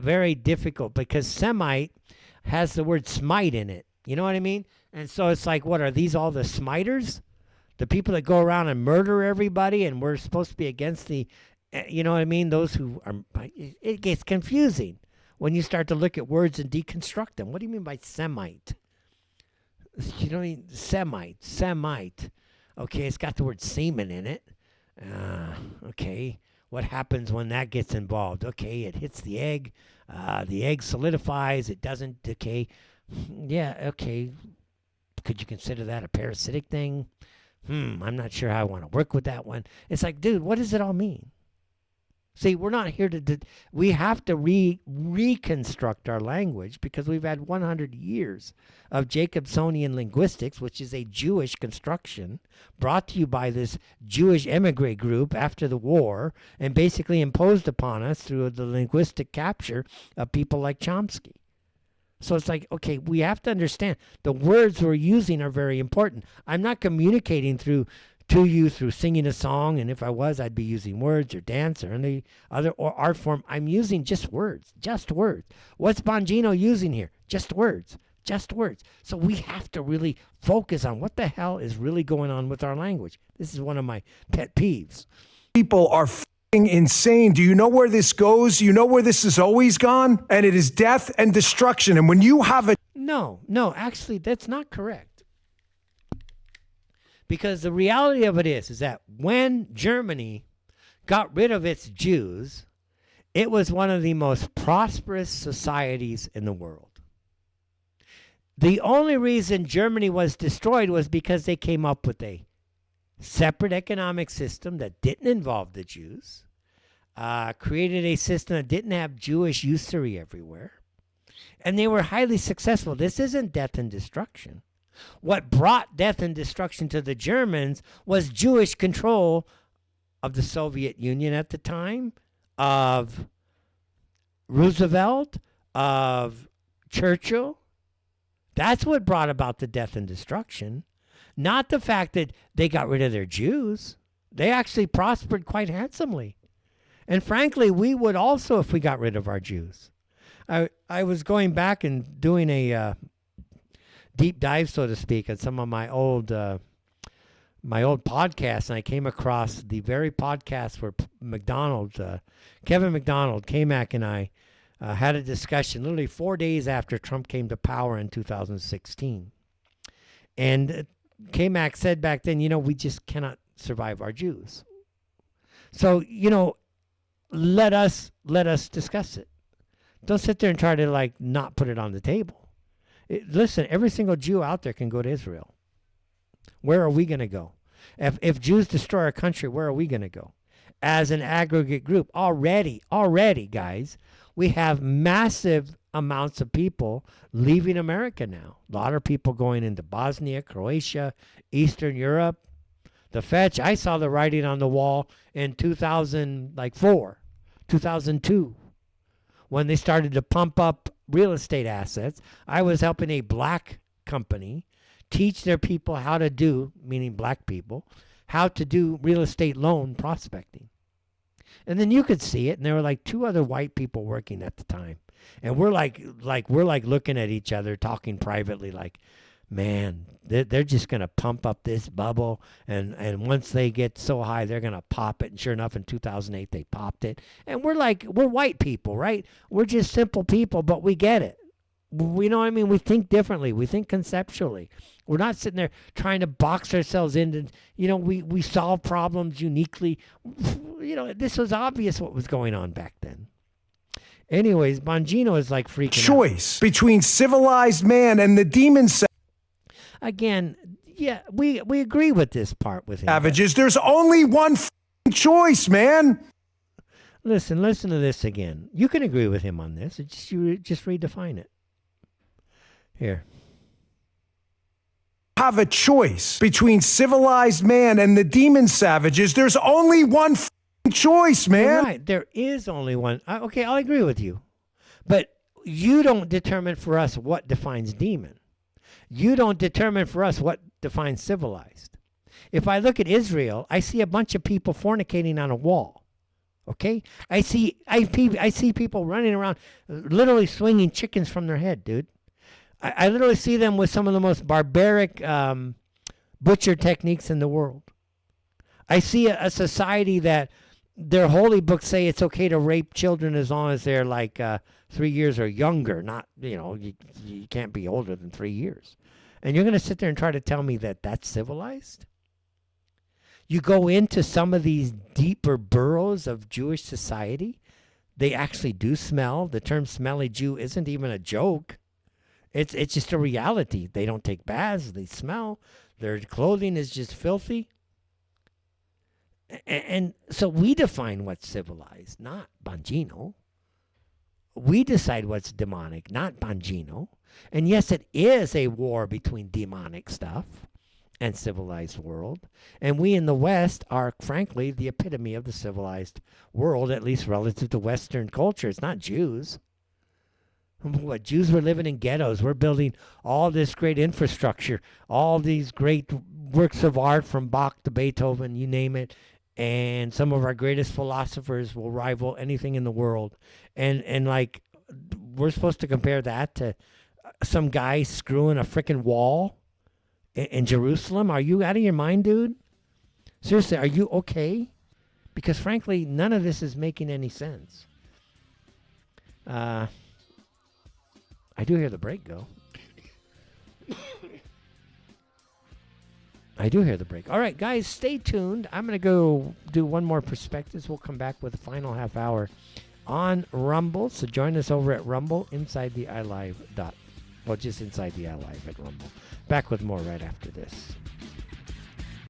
very difficult, because Semite has the word smite in it. You know what I mean? And so it's like, what are these, all the smiters? The people that go around and murder everybody, and we're supposed to be against the, you know what I mean? Those who are, it gets confusing when you start to look at words and deconstruct them. What do you mean by Semite? You know what I mean? Semite. Okay, it's got the word semen in it. Okay, what happens when that gets involved? Okay, it hits the egg solidifies, it doesn't decay. Yeah, okay. Could you consider that a parasitic thing? I'm not sure how I want to work with that one. It's like, dude, what does it all mean? See, we're not here to, we have to reconstruct our language, because we've had 100 years of Jacobsonian linguistics, which is a Jewish construction brought to you by this Jewish emigre group after the war, and basically imposed upon us through the linguistic capture of people like Chomsky. So it's like, okay, we have to understand the words we're using are very important. I'm not communicating to you through singing a song, and if I was, I'd be using words or dance or any other or art form. I'm using just words. What's Bongino using here? Just words. So we have to really focus on what the hell is really going on with our language. This is one of my pet peeves. People are insane. Do you know where this goes? You know where this has always gone? And it is death and destruction. And when you have a... No, actually, that's not correct. Because the reality of it is that when Germany got rid of its Jews, It was one of the most prosperous societies in the world. The only reason Germany was destroyed was because they came up with a separate economic system that didn't involve the Jews, created a system that didn't have Jewish usury everywhere, and they were highly successful. This isn't death and destruction. What brought death and destruction to the Germans was Jewish control of the Soviet Union at the time, of Roosevelt, of Churchill. That's what brought about the death and destruction, not the fact that they got rid of their Jews. They actually prospered quite handsomely. And frankly, we would also if we got rid of our Jews. I was going back and doing a deep dive, so to speak, on some of my old podcasts, and I came across the very podcast where Kevin McDonald, K-Mac, and I had a discussion literally 4 days after Trump came to power in 2016. And K-Mac said back then, we just cannot survive our Jews. So, let us discuss it. Don't sit there and try to not put it on the table. Listen, every single Jew out there can go to Israel. Where are we going to go? If Jews destroy our country, where are we going to go? As an aggregate group, already, guys, we have massive amounts of people leaving America now. A lot of people going into Bosnia, Croatia, Eastern Europe. The fetch, I saw the writing on the wall in 2004, 2002, when they started to pump up real estate assets. I was helping a black company teach their people how to do, meaning black people, how to do real estate loan prospecting. And then you could see it, and there were like two other white people working at the time. And we're like looking at each other, talking privately, like, man, they're just going to pump up this bubble, and once they get so high, they're going to pop it. And sure enough, in 2008, they popped it. And we're white people, right? We're just simple people, but we get it. We know what I mean? We think differently. We think conceptually. We're not sitting there trying to box ourselves into, we solve problems uniquely. This was obvious what was going on back then. Anyways, Bongino is like freaking choice between civilized man and the demon again, yeah, we agree with this part with him. savages. There's only one choice, man. Listen to this again. You can agree with him on this. You just redefine it. Here. Have a choice between civilized man and the demon savages. There's only one choice, man. You're right. There is only one. Okay, I'll agree with you. But you don't determine for us what defines demon. You don't determine for us what defines civilized. If I look at Israel, I see a bunch of people fornicating on a wall. Okay? I see people running around literally swinging chickens from their head, dude. I literally see them with some of the most barbaric butcher techniques in the world. I see a society that their holy books say it's okay to rape children as long as they're 3 years or younger. Not, you can't be older than 3 years. And you're going to sit there and try to tell me that that's civilized? You go into some of these deeper burrows of Jewish society, they actually do smell. The term smelly Jew isn't even a joke. It's just a reality. They don't take baths. They smell. Their clothing is just filthy. And so we define what's civilized, not Bongino. We decide what's demonic, not Bongino. And yes, it is a war between demonic stuff and civilized world. And we in the West are, frankly, the epitome of the civilized world, at least relative to Western culture. It's not Jews. What, Jews were living in ghettos. We're building all this great infrastructure, all these great works of art from Bach to Beethoven, you name it. And some of our greatest philosophers will rival anything in the world. And we're supposed to compare that to some guy screwing a freaking wall in Jerusalem? Are you out of your mind, dude? Seriously, are you okay? Because frankly, none of this is making any sense. I do hear the break go. I do hear the break. All right, guys, stay tuned. I'm going to go do one more Perspectives. We'll come back with the final half hour on Rumble. So join us over at Rumble, inside the iLive. Well, just inside the iLive at Rumble. Back with more right after this.